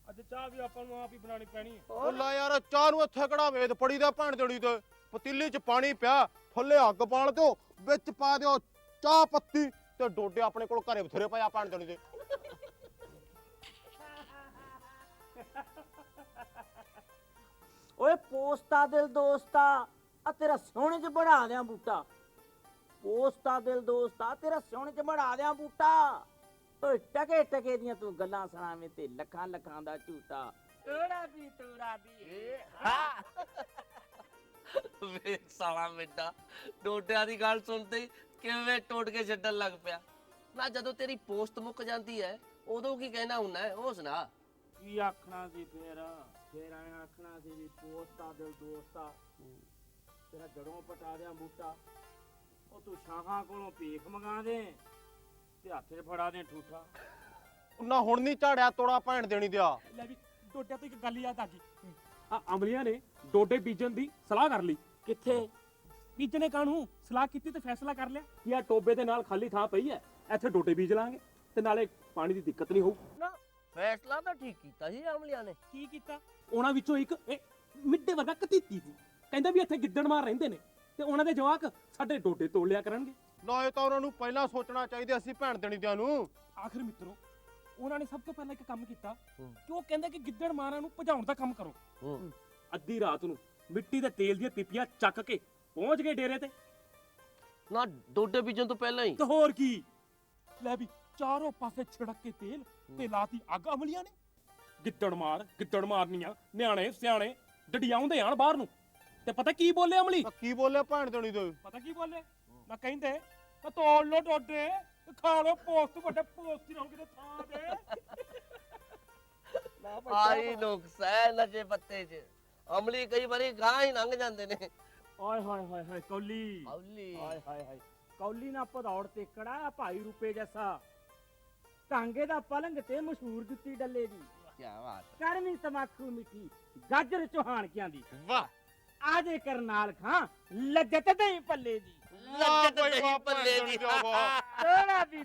ਅੱਜ ਚਾਹ ਵੀ ਆਪਾਂ ਨੂੰ ਆਪ ਹੀ ਬਣਾਉਣੀ ਪੈਣੀ ਹੈ। ਉਹ ਲੈ ਯਾਰ, ਚਾਹ ਨੂੰ ਇੱਥੇ ਕਿਹੜਾ ਵੇਦ ਪੜੀ ਦਾ ਭੈਣ ਦੇਣੀ ਤੇ? ਪਤੀਲੀ 'ਚ ਪਾਣੀ ਪਿਆ, ਥੱਲੇ ਅੱਗ ਬਾਲ ਦਿਓ, ਵਿੱਚ ਪਾ ਦਿਓ ਚਾਹ ਪੱਤੀ ਤੇ ਡੋਡੇ। ਆਪਣੇ ਕੋਲ ਘਰੇ ਬਥੇਰੇ ਪਏ ਆ ਭੈਣ ਦੇਣੀ ਦੇ। ਓਏ ਪੋਸਤਾ ਦਿਲ ਦੋਸਤਾ, ਆ ਤੇਰਾ ਸੋਹਣੇ 'ਚ ਬਣਾ ਦਿਆਂ ਬੂਟਾ। ਪੋਸਤਾ ਦਿਲ ਦੋਸਤਾ, ਤੇਰਾ ਸੋਹਣੇ 'ਚ ਬਣਾ ਦਿਆਂ ਬੂਟਾ। ਓਏ ਟਕੇ ਟਕੇ ਦੀਆਂ ਤੂੰ ਗੱਲਾਂ ਸੁਣਾਵੇਂ ਤੇ ਲੱਖਾਂ ਲੱਖਾਂ ਦਾ ਝੂਟਾ। ਤੋੜਾ ਵੀ ਹਾਂ। ਵੇਖ ਸਾਲਾ ਮਿੱਟਾ, ਡੋਡਿਆਂ ਦੀ ਗੱਲ ਸੁਣਦੇ ਹੀ ਕਿਵੇਂ ਟੋਟ ਕੇ ਛੱਡਣ ਲੱਗ ਪਿਆ। ਨਾ ਜਦੋਂ ਤੇਰੀ ਪੋਸਟ ਮੁੱਕ ਜਾਂਦੀ ਹੈ ਉਦੋਂ ਕੀ ਕਹਿਣਾ ਹੁੰਦਾ ਹੈ, ਉਹ ਸੁਣਾ। ਕੀ ਆਖਣਾ ਸੀ ਫੇਰ ਐਂ ਆਖਣਾ ਸੀ ਵੀ ਪੋਸਤਾ ਦਿਲ ਦੋਸਤਾ, ਤੇਰਾ ਜੜੋਂ ਪਟਾ ਦਿਆਂ ਬੂਟਾ। ਉਹ ਤੂੰ ਸ਼ਾਹਾਂ ਕੋਲੋਂ ਭੀਖ ਮੰਗਾ ਦੇ ਤੇ ਹੱਥ 'ਚ ਫੜਾ ਦੇ ਠੂਠਾ। ਨਾ ਹੁਣ ਨਹੀਂ ਝਾੜਿਆ ਤੋੜਾ ਭੈਣ ਦੇਣੀ ਦਿਆ। ਲੈ ਵੀ ਡੋਡਿਆਂ ਤੋਂ ਇੱਕ ਗੱਲ ਯਾਦ ਆ ਗਈ। ਆ ਅਮਲੀਆਂ ਨੇ ਡੋਡੇ ਬੀਜਣ ਦੀ ਸਲਾਹ ਕਰ ਲਈ। ਕਿੱਥੇ ਬੀਜਣੇ ਕਾਹਨੂੰ, ਸਲਾਹ ਕੀਤੀ ਤੇ ਫੈਸਲਾ ਕਰ ਲਿਆ ਕਿ ਆ ਟੋਬੇ ਦੇ ਨਾਲ ਖਾਲੀ ਥਾਂ ਪਈ ਹੈ, ਇੱਥੇ ਡੋਡੇ ਬੀਜ ਲਾਂਗੇ ਤੇ ਨਾਲੇ ਪਾਣੀ ਦੀ ਦਿੱਕਤ ਨਹੀਂ ਹੋਊ। ਨਾ ਫੈਸਲਾ ਤਾਂ ਠੀਕ ਕੀਤਾ ਸੀ ਅਮਲੀਆਂ ਨੇ। ਕੀ ਕੀਤਾ? ਉਹਨਾਂ ਵਿੱਚੋਂ ਇੱਕ ਮਿੱਡੇ ਵਰਗਾ ਕਤੀਤੀ ਸੀ, ਕਹਿੰਦਾ ਵੀ ਇੱਥੇ ਗਿੱਦੜ ਮਾਰ ਰਹਿੰਦੇ ਨੇ ਤੇ ਉਹਨਾਂ ਦੇ ਜਵਾਕ ਸਾਡੇ ਡੋਡੇ ਤੋੜ ਲਿਆ ਕਰਨਗੇ। ਨਾ ਇਹ ਤਾਂ ਉਹਨਾਂ ਨੂੰ ਪਹਿਲਾਂ ਸੋਚਣਾ ਚਾਹੀਦਾ ਸੀ ਭੈਣ ਦੇਣੀ ਦਿਆਂ ਨੂੰ। ਆਖਿਰ ਮਿੱਤਰੋ, ਉਹਨਾਂ ਨੇ ਸਭ ਤੋਂ ਪਹਿਲਾਂ ਇੱਕ ਕੰਮ ਕੀਤਾ ਕਿ ਉਹ ਕਹਿੰਦੇ ਕਿ ਗਿੱਦੜ ਮਾਰਾਂ ਨੂੰ ਭਜਾਉਣ ਦਾ ਕੰਮ ਕਰੋ। ਅੱਧੀ ਰਾਤ ਨੂੰ ਮਿੱਟੀ ਦੇ ਤੇਲ ਦੀਆਂ ਪੀਪੀਆਂ ਚੱਕ ਕੇ ਪਹੁੰਚ ਗਏ ਡੇਰੇ ਤੇ। ਨਾ ਡੋਡੇ ਬੀਜਣ ਤੋਂ ਪਹਿਲਾਂ ਹੀ। ਤੇ ਹੋਰ ਕੀ, ਲੈ ਵੀ ਚਾਰੋਂ ਪਾਸੇ ਛਿੜਕ ਕੇ ਤੇਲ ਤੇ ਲਾਤੀ ਅੱਗ ਅਮਲੀਆਂ ਨੇ। ਗਿੱਦੜ ਮਾਰਨੀਆਂ, ਨਿਆਣੇ ਸਿਆਣੇ ਡੜਿਆਉਂਦੇ ਆਣ ਬਾਹਰ ਨੂੰ। ਤੇ ਪਤਾ ਕੀ ਬੋਲੇ ਅਮਲੀ? ਕੀ ਬੋਲੇ ਭੈਣ ਦੇਣੀ ਦੇ? ਪਤਾ ਕੀ ਬੋਲੇ? ਨਾ ਕਹਿੰਦੇ ਤੋੜ ਲੋ ਡੋਡੇ, ਖਾ ਲੋ ਪੋਸਟ, ਵੱਡੇ ਪੋਸਟ ਹੀ ਰਹੋਗੇ ਤੇ ਥਾਂ ਦੇ। ਆਈ ਨੁਕਸ ਹੈ ਨਸ਼ੇ ਪੱਤੇ 'ਚ, ਅਮਲੀ ਕਈ ਵਾਰੀ ਗਾਂ ਹੀ ਲੰਘ ਜਾਂਦੇ ਨੇ। ਓਏ ਹੋਏ ਹੋਏ ਹੋਏ ਕੌਲੀ, ਅਮਲੀ ਹਾਏ ਹਾਏ ਹਾਏ ਕੌਲੀ ਨਾ ਭਦੌੜ ਤੇ ਕੜਾ ਭਾਈ ਰੂਪੇ ਜੈਸਾ, ਟਾਂਗੇ ਦਾ ਪਲੰਗ ਤੇ ਮਸ਼ਹੂਰ ਜੁੱਤੀ ਡੱਲੇ ਦੀ, ਕੀ ਬਾਤ। ਕਰਮੀ ਤਮਾਕੂ ਮਿੱਠੀ ਗਾਜਰ ਚੋਹਾਨਕਿਆਂ ਦੀ, ਵਾਹ, ਆਜੇ ਕਰਨਾਲ ਖਾਂ ਲੱਜਤ ਦਹੀਂ ਪੱਲੇ ਦੀ, ਲੱਜਤ ਨਹੀਂ ਪੱਲੇ ਦੀ।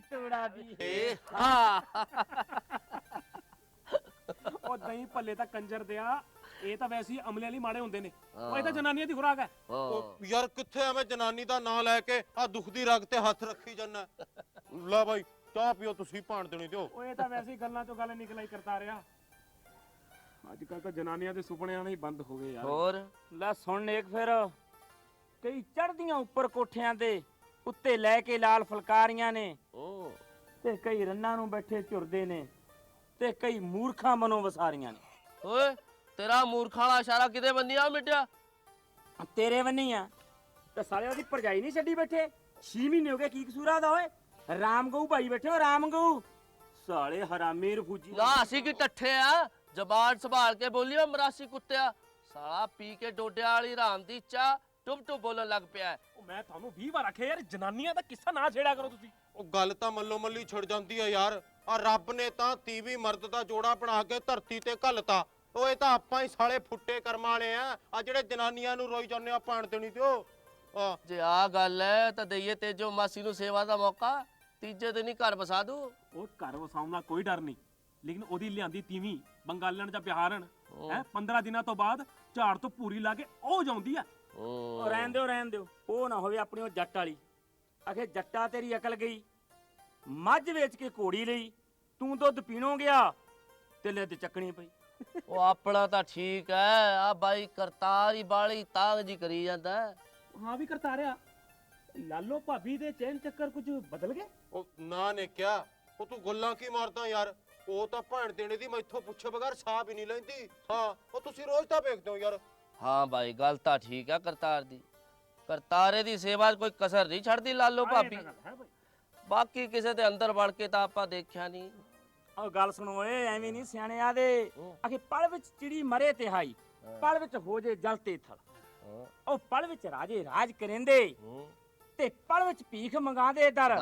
ਤੋੜਾ ਵੀ ਏ ਹਾਂ, ਉਹ ਦਹੀਂ ਭੱਲੇ ਤਾਂ ਕੰਜਰ ਦਿਆ, ਇਹ ਤਾਂ ਵੈਸੇ ਹੀ ਅਮਲਿਆਂ ਲਈ ਮਾੜੇ ਹੁੰਦੇ ਨੇ। ਉਹ ਇਹ ਤਾਂ ਜਨਾਨੀਆਂ ਦੀ ਖੁਰਾਕ ਹੈ। ਉਹ ਯਾਰ ਕਿੱਥੇ ਐਵੇਂ ਜਨਾਨੀ ਦਾ ਨਾਂ ਲੈ ਕੇ ਆ ਦੁੱਖ ਦੀ ਰਗ ਤੇ ਹੱਥ ਰੱਖੀ ਜਾਂਦਾ। ਲੈ ਬਾਈ ਚਾਹ ਪੀਓ ਤੁਸੀਂ ਭੈਣ ਦੇਣੀ ਦਿਓ। ਉਹ ਇਹ ਤਾਂ ਵੈਸੇ ਹੀ ਗੱਲਾਂ ਚੋਂ ਗੱਲ ਨਿਕਲ ਹੀ ਕਰਤਾ ਰਿਹਾ। ਅੱਜ ਕੱਲ ਤਾਂ ਜਨਾਨੀਆਂ ਦੇ ਸੁਪਨੇ ਆਣੇ ਹੀ ਬੰਦ ਹੋ ਗਏ ਯਾਰ। ਹੋਰ ਲੈ ਸੁਣ ਇੱਕ ਫਿਰ, ਕਈ ਚੜਦੀਆਂ ਉੱਪਰ ਕੋਠਿਆਂ ਦੇ ਉੱਤੇ ਲੈ ਕੇ ਲਾਲ ਫੁਲਕਾਰੀਆਂ ਨੇ, ਓ ਤੇ ਕਈ ਰੰਨਾਂ ਨੂੰ ਬੈਠੇ ਝੁਰਦੇ ਨੇ, ਤੇ ਕਈ ਮੂਰਖਾਂ ਮਨੋਂ ਵਸਾਰੀਆਂ ਨੇ। ਓਏ ਤੇਰਾ ਮੂਰਖਾਂ ਵਾਲਾ ਇਸ਼ਾਰਾ ਕਿਤੇ ਬੰਨਿਆ ਮਿਟਿਆ? ਤੇਰੇ ਬੰਨੀ ਆ ਤੇ ਸਾਲੇ ਉਹਦੀ ਭਰਜਾਈ ਨਹੀਂ ਛੱਡੀ ਬੈਠੇ। 6 ਮਹੀਨੇ ਹੋ ਗਏ, ਕੀ ਕਸੂਰਾ ਦਾ ਓਏ? ਰਾਮ ਗਊ ਭਾਈ ਬੈਠੇ ਹੋ, ਰਾਮ ਗਊ ਸਾਲੇ ਹਰਾਮੀ ਰਫੂਜੀ। ਨਾ ਅਸੀਂ ਕੀ ਟੱਠੇ ਆ, ਜ਼ਬਾਨ ਸੰਭਾਲ ਕੇ ਬੋਲਿਓ ਮਰਾਸੀ ਕੁੱਤਿਆ। ਸਾਲਾ ਪੀ ਕੇ ਡੋਡਿਆਂ ਵਾਲੀ ਰਾਮ ਦੀ ਚਾਹ ਟੁੱਪ ਟੁੱਪ ਬੋਲਣ ਲੱਗ ਪਿਆ। ਉਹ ਮੈਂ ਤੁਹਾਨੂੰ 20 ਵਾਰ ਆਖਿਆ ਯਾਰ, ਜਨਾਨੀਆਂ ਦਾ ਕਿੱਸਾ ਨਾ ਛੇੜਿਆ ਕਰੋ ਤੁਸੀਂ। ਉਹ ਗੱਲ ਤਾਂ ਮੱਲੋ ਮੱਲੀ ਛਿੜ ਜਾਂਦੀ ਆ ਯਾਰ। ਆ ਰੱਬ ਨੇ ਤਾਂ ਤੀਵੀਂ ਮਰਦ ਦਾ ਜੋੜਾ ਬਣਾ ਕੇ ਧਰਤੀ ਤੇ ਘੱਲਤਾ। ਉਹ ਇਹ ਤਾਂ ਆਪਾਂ ਹੀ ਸਾਲੇ ਫੁੱਟੇ ਕਰਮਾਂ ਵਾਲੇ ਆ ਜਿਹੜੇ ਜਨਾਨੀਆਂ ਨੂੰ ਰੋਈ ਜਾਂਦੇ ਆ ਭਾਣ ਦੇਣੀ ਤੇ ਉਹ ਜੇ ਆ ਗੱਲ ਹੈ ਤਾਂ ਦਈਏ ਤੇਜੋ ਮਾਸੀ ਨੂੰ ਸੇਵਾ ਦਾ ਮੌਕਾ, ਤੀਜੇ ਦਿਨ ਹੀ ਘਰ ਵਸਾ ਦੂ। ਉਹ ਘਰ ਵਸਾਉਣ ਦਾ ਕੋਈ ਡਰ ਨਹੀਂ, ਲੇਕਿਨ ਉਹਦੀ ਲਿਆਂਦੀ ਤੀਵੀਂ ਬੰਗਾਲਣ ਜਾਂ ਬਿਹਾਰਨ ਹੈ 15 ਦਿਨਾਂ ਤੋਂ ਬਾਅਦ ਝਾੜ ਤੋਂ ਪੂਰੀ ਲਾ ਕੇ ਉਹ ਜਾਂਦੀ ਆ। ਉਹ ਰਹਿਣ ਦਿਓ ਉਹ ਨਾ ਹੋਵੇ ਆਪਣੀ ਉਹ ਜੱਟ ਵਾਲੀ। ਆਖੇ ਜੱਟਾ ਤੇਰੀ ਅਕਲ ਗਈ, ਮੱਝ ਵੇਚ ਕੇ ਘੋੜੀ ਲਈ, ਤੂੰ ਦੁੱਧ ਪੀਣੋਂ ਗਿਆ ਤੇ ਲਿੱਦ ਚੱਕਣੀ ਪਈ। ਉਹ ਆਪਣਾ ਤਾਂ ਠੀਕ ਹੈ, ਆ ਬਾਈ ਕਰਤਾਰ ਹੀ ਬਾਲੀ ਤਾਂਗ ਜੀ ਕਰੀ ਜਾਂਦਾ। ਹਾਂ ਵੀ ਕਰਤਾ ਰਿਆ ਲਾਲੋ ਭਾਬੀ ਦੇ ਚੈਨ ਚੱਕਰ ਕੁਝ ਬਦਲ ਗਏ? ਉਹ ਨਾ ਨੇ ਕਿਹਾ ਉਹ ਤੂੰ ਗੱਲਾਂ ਕੀ ਮਾਰਦਾ ਯਾਰ? ਉਹ ਤਾਂ ਭਾਣ ਦੇਣੇ ਦੀ ਮੈਥੋਂ ਪੁੱਛੇ ਬਗੈਰ ਸਾਹ ਵੀ ਨਹੀਂ ਲੈਂਦੀ। ਹਾਂ ਉਹ ਤੁਸੀਂ ਰੋਜ਼ ਤਾਂ ਵੇਖਦੇ ਹੋ ਯਾਰ। ਹਾਂ ਬਾਈ ਗੱਲ ਤਾਂ ਠੀਕ ਆ ਕਰਤਾਰ ਦੀ, ਕਰਤਾਰੇ ਦੀ ਸੇਵਾ 'ਚ ਕੋਈ ਕਸਰ ਨਹੀਂ ਛੱਡਦੀ ਲਾਲੋ ਭਾਬੀ। ਬਾਕੀ ਕਿਸੇ ਦੇ ਅੰਦਰ ਵੜ ਕੇ ਤਾਂ ਆਪਾਂ ਦੇਖਿਆ ਨਹੀਂ। ਉਹ ਗੱਲ ਸੁਣੋ ਓਏ, ਐਵੇਂ ਨਹੀਂ ਸਿਆਣੇ ਆਦੇ। ਆਖੇ ਪਲ ਵਿੱਚ ਚਿੜੀ ਮਰੇ ਤੇ ਹਾਈ, ਪਲ ਵਿੱਚ ਹੋ ਜੇ ਜਲ ਤੇ ਥਲ। ਉਹ ਪਲ ਵਿੱਚ ਰਾਜੇ ਰਾਜ ਕਰੇਂਦੇ ਤੇ ਪਲ ਵਿੱਚ ਭੀਖ ਮੰਗਾਦੇ ਦਰ।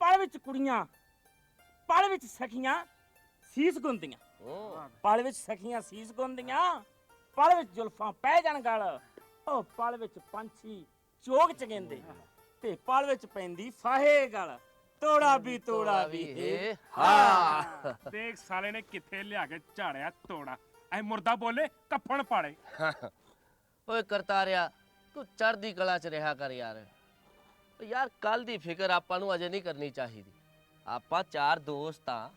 ਪਲ ਵਿੱਚ ਕੁੜੀਆਂ, ਪਲ ਵਿੱਚ ਸਖੀਆਂ ਸੀਸ ਗੁੰਦੀਆਂ। ਪਲ ਵਿੱਚ ਸਖੀਆਂ ਸੀਸ ਗੁੰਦੀਆਂ, ਪਲ ਵਿੱਚ ਜ਼ੁਲਫਾਂ ਪੈ ਜਾਣ ਗਲ। ਉਹ ਪਲ ਵਿੱਚ ਪੰਛੀ ਚੋਗ ਚਗੇਂਦੇ ਤੇ ਪਲ ਵਿੱਚ ਪੈਂਦੀ ਫਾਹੇ ਗਲ। ਤੋੜਾ ਵੀ ਏ ਹਾਂ ਦੇਖ ਸਾਲੇ ਨੇ ਕਿੱਥੇ ਲਿਆ ਕੇ ਝਾੜਿਆ ਤੋੜਾ। ਐ ਮੁਰਦਾ ਬੋਲੇ ਕੱਫਣ ਪਾੜੇ। ਓਏ ਕਰਤਾਰਿਆ ਤੂੰ ਚੜ੍ਹਦੀ ਕਲਾ 'ਚ ਰਿਹਾ ਕਰ ਯਾਰ। ਯਾਰ ਕੱਲ ਦੀ ਫਿਕਰ ਆਪਾਂ ਨੂੰ ਅਜੇ ਨਹੀਂ ਕਰਨੀ ਚਾਹੀਦੀ। ਆਪਾਂ ਚਾਰ ਦੋਸਤ ਆ,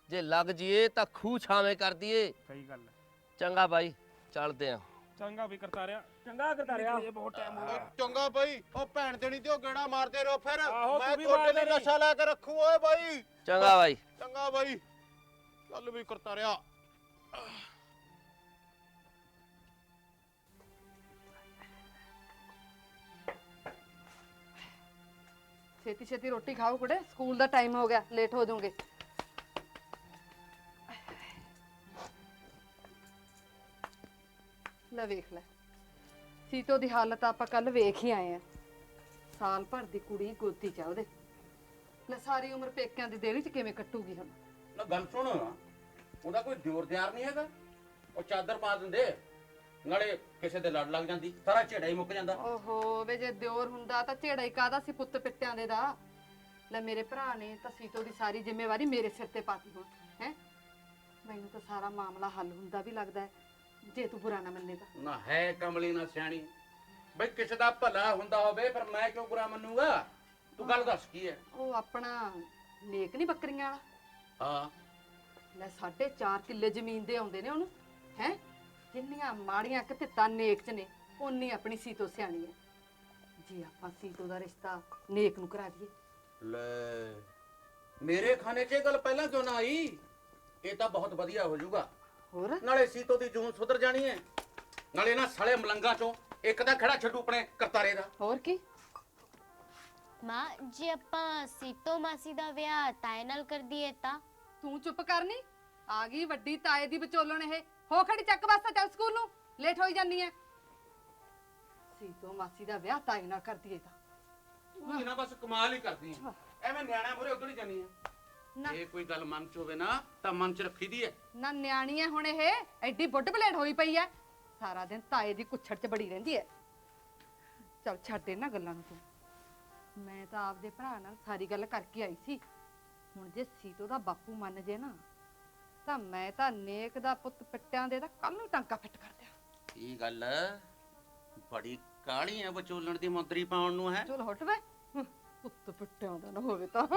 ਜੇ ਲੱਗ ਜੀਏ ਤਾਂ ਖੂਹ ਛਾਵੇਂ ਕਰ ਦਈਏ। ਸਹੀ ਗੱਲ ਹੈ। ਚੰਗਾ ਬਾਈ ਚੱਲਦੇ ਆ। ਚੰਗਾ ਵੀ ਕਰਤਾ ਰਿਆ। ਚੰਗਾ ਕਰਤਾ ਰਿਹਾ। ਬਹੁਤ ਟਾਈਮ ਹੋ ਗਿਆ। ਚੰਗਾ ਬਾਈ ਉਹ ਭੈਣ ਦੇਣੀ ਤੇ ਉਹ ਗੇੜਾ ਮਾਰਦੇ ਰਹੋ ਫਿਰ। ਆਹੋ, ਮੈਂ ਤੂੰ ਵੀ ਤੁਹਾਡੇ ਮਾਰਦੇ ਲਈ ਨਸ਼ਾ ਲੈ ਕੇ ਰੱਖੂ ਓਏ ਬਾਈ। ਚੰਗਾ ਬਾਈ। ਚੰਗਾ ਬਾਈ ਚੱਲ ਵੀ ਕਰਤਾ ਰਿਹਾ। ਛੇਤੀ ਛੇਤੀ ਰੋਟੀ ਖਾਓ ਕੁੜੇ, ਸਕੂਲ ਦਾ ਟਾਈਮ ਹੋ ਗਿਆ, ਲੇਟ ਹੋ ਜਾਓਗੇ। ਲੈ ਵੇਖ ਲੈ, ਸੀਤੋ ਦੀ ਹਾਲਤ ਆਪਾਂ ਕੱਲ ਵੇਖ ਹੀ ਆਏ ਆ। ਸਾਲ ਭਰ ਦੀ ਕੁੜੀ ਗੋਦੀ ਚ ਆ ਉਹਦੇ। ਲੈ ਸਾਰੀ ਉਮਰ ਪੇਕਿਆਂ ਦੀ ਦੇਹਲੀ ਚ ਕਿਵੇਂ ਕੱਟੂਗੀ ਹੁਣ? ਨਾ ਗੱਲ ਸੁਣ, ਉਹਦਾ ਕੋਈ ਜ਼ੋਰ ਜ਼ਾਰ ਨਹੀਂ ਹੈਗਾ। ਉਹ ਚਾਦਰ ਪਾ ਦਿੰਦੇ, ਨਾਲੇ ਕਿਸੇ ਦੇ ਲੜ ਲੱਗ ਜਾਂਦੀ, ਸਾਰਾ ਝੇੜਾ ਹੀ ਮੁੱਕ ਜਾਂਦਾ। ਓਹੋ ਵੇ ਜੇ ਦਿਓਰ ਹੁੰਦਾ ਤਾਂ ਝੇੜਾ ਹੀ ਕਾਹਦਾ ਸੀ ਪੁੱਤ ਪਿੱਟਿਆਂ ਦੇ ਦਾ। ਲੈ ਮੇਰੇ ਭਰਾ ਨੇ ਤਾਂ ਸੀਤੋ ਦੀ ਸਾਰੀ ਜ਼ਿੰਮੇਵਾਰੀ ਮੇਰੇ ਸਿਰ ਤੇ ਪਾਤੀ ਹੁਣ ਹੈ। ਮੈਨੂੰ ਤਾਂ ਸਾਰਾ ਮਾਮਲਾ ਹੱਲ ਹੁੰਦਾ ਵੀ ਲੱਗਦਾ ਹੈ ਜੇ ਤੂੰ ਬੁਰਾ ਨਾ ਮੰਨੇ ਤਾਂ। ਨਾ ਹੈ ਕਮਲੀ ਨਾ ਸਿਆਣੀ, ਬਈ ਕਿਸੇ ਦਾ ਭਲਾ ਹੁੰਦਾ ਹੋਵੇ ਫਿਰ ਮੈਂ ਕਿਉਂ ਬੁਰਾ ਮੰਨੂਗਾ? ਤੂੰ ਗੱਲ ਦੱਸ ਕੀ ਹੈ? ਉਹ ਆਪਣਾ ਨੇਕ ਨਹੀਂ ਬੱਕਰੀਆਂ ਵਾਲਾ। ਹਾਂ ਲੈ 4.5 ਕਿੱਲੇ ਜ਼ਮੀਨ ਦੇ ਆਉਂਦੇ ਨੇ ਉਹਨੂੰ ਹੈ। ਜਿੰਨੀਆਂ ਮਾੜੀਆਂ ਕਿਤੇ ਤਾਂ ਨੇਕ ਚ ਨੇ, ਓਨੀ ਆਪਣੀ ਸੀਤੋ ਸਿਆਣੀ ਹੈ। ਜੀ ਆਪਾਂ ਸੀਤੋ ਦਾ ਰਿਸ਼ਤਾ ਨੇਕ ਨੂੰ ਕਰਾ ਦਈਏ। ਲੈ ਮੇਰੇ ਖਾਨੇ 'ਚ ਇਹ ਗੱਲ ਪਹਿਲਾਂ ਕਿਉਂ ਨਾ ਆਈ? ਇਹ ਤਾਂ ਬਹੁਤ ਵਧੀਆ ਹੋ ਜਾਊਗਾ। ਹੋਰ ਨਾਲੇ ਸੀਤੋ ਦੀ ਜੂਨ ਸੁਧਰ ਜਾਣੀ ਹੈ, ਨਾਲੇ ਨਾ ਸਾਲੇ ਮਲੰਗਾ ਚੋਂ ਇੱਕ ਦਾ ਖੜਾ ਛੱਡੂ ਆਪਣੇ ਕਰਤਾਰੇ ਦਾ। ਹੋਰ ਕੀ? ਮਾਂ ਜੇ ਆਪਾਂ ਸੀਤੋ ਮਾਸੀ ਦਾ ਵਿਆਹ ਤਾਏ ਨਾਲ ਕਰ ਦਈਏ ਤਾਂ? ਤੂੰ ਚੁੱਪ ਕਰਨੀ, ਆ ਗਈ ਵੱਡੀ ਤਾਏ ਦੀ ਵਿਚੋਲਣ ਇਹ। ਹੋ ਖੜੀ ਚੱਕ ਵਾਸਤਾ, ਚੱਲ ਸਕੂਲ ਨੂੰ, ਲੇਟ ਹੋਈ ਜਾਨੀ ਐ। ਸੀਤੋ ਮਾਸੀ ਦਾ ਵਿਆਹ ਤਾਏ ਨਾਲ ਕਰ ਦਈਏ ਤਾਂ? ਤੂੰ ਇਹਨਾਂ ਬਸ ਕਮਾਲ ਹੀ ਕਰਦੀ ਹੈ, ਐਵੇਂ ਨਿਆਣਾ ਮੂਰੇ ਉਧਰ ਹੀ ਜਾਨੀ ਹੈ। ਨਾ ਇਹ ਕੋਈ ਗੱਲ ਮਨ 'ਚ ਹੋਵੇ ਨਾ ਤਾਂ ਮਨ 'ਚ ਰੱਖੀ ਦੀ ਹੈ। ਨਾ ਨਿਆਣੀ ਐ ਹੁਣ ਇਹ, ਐਡੀ ਬੁੱਢ ਬਲੇਡ ਹੋਈ ਪਈ ਐ। ਸਾਰਾ ਦਿਨ ਤਾਏ ਦੀ ਕੁੱਛੜ 'ਚ ਬੜੀ ਰਹਿੰਦੀ ਐ। ਚੱਲ ਛੱਡ ਇਹਨਾਂ ਗੱਲਾਂ ਨੂੰ ਤੂੰ। ਮੈਂ ਤਾਂ ਆਪਦੇ ਭਰਾ ਨਾਲ ਸਾਰੀ ਗੱਲ ਕਰਕੇ ਆਈ ਸੀ। ਹੁਣ ਜੇ ਸੀਤੋ ਦਾ ਬਾਪੂ ਮੰਨ ਜੇ ਨਾ ਤਾਂ ਮੈਂ ਤਾਂ ਨੇਕ ਦਾ ਪੁੱਤ ਪਿੱਟਿਆਂ ਦੇ ਤਾਂ ਕੱਲ ਨੂੰ ਟਾਂਕਾ ਫਿੱਟ ਕਰ ਦਿਆਂ। ਇਹ ਗੱਲ ਬੜੀ ਕਾਲੀ ਹੈ ਵਿਚੋਲਣ ਦੀ ਮੰਤਰੀ ਪਾਉਣ ਨੂੰ ਹੈ। ਚਲ ਹਟ ਵੇ, ਪੁੱਤ ਪਿੱਟਿਆਂ ਦਾ ਨਾ ਹੋਵੇ ਤਾਂ।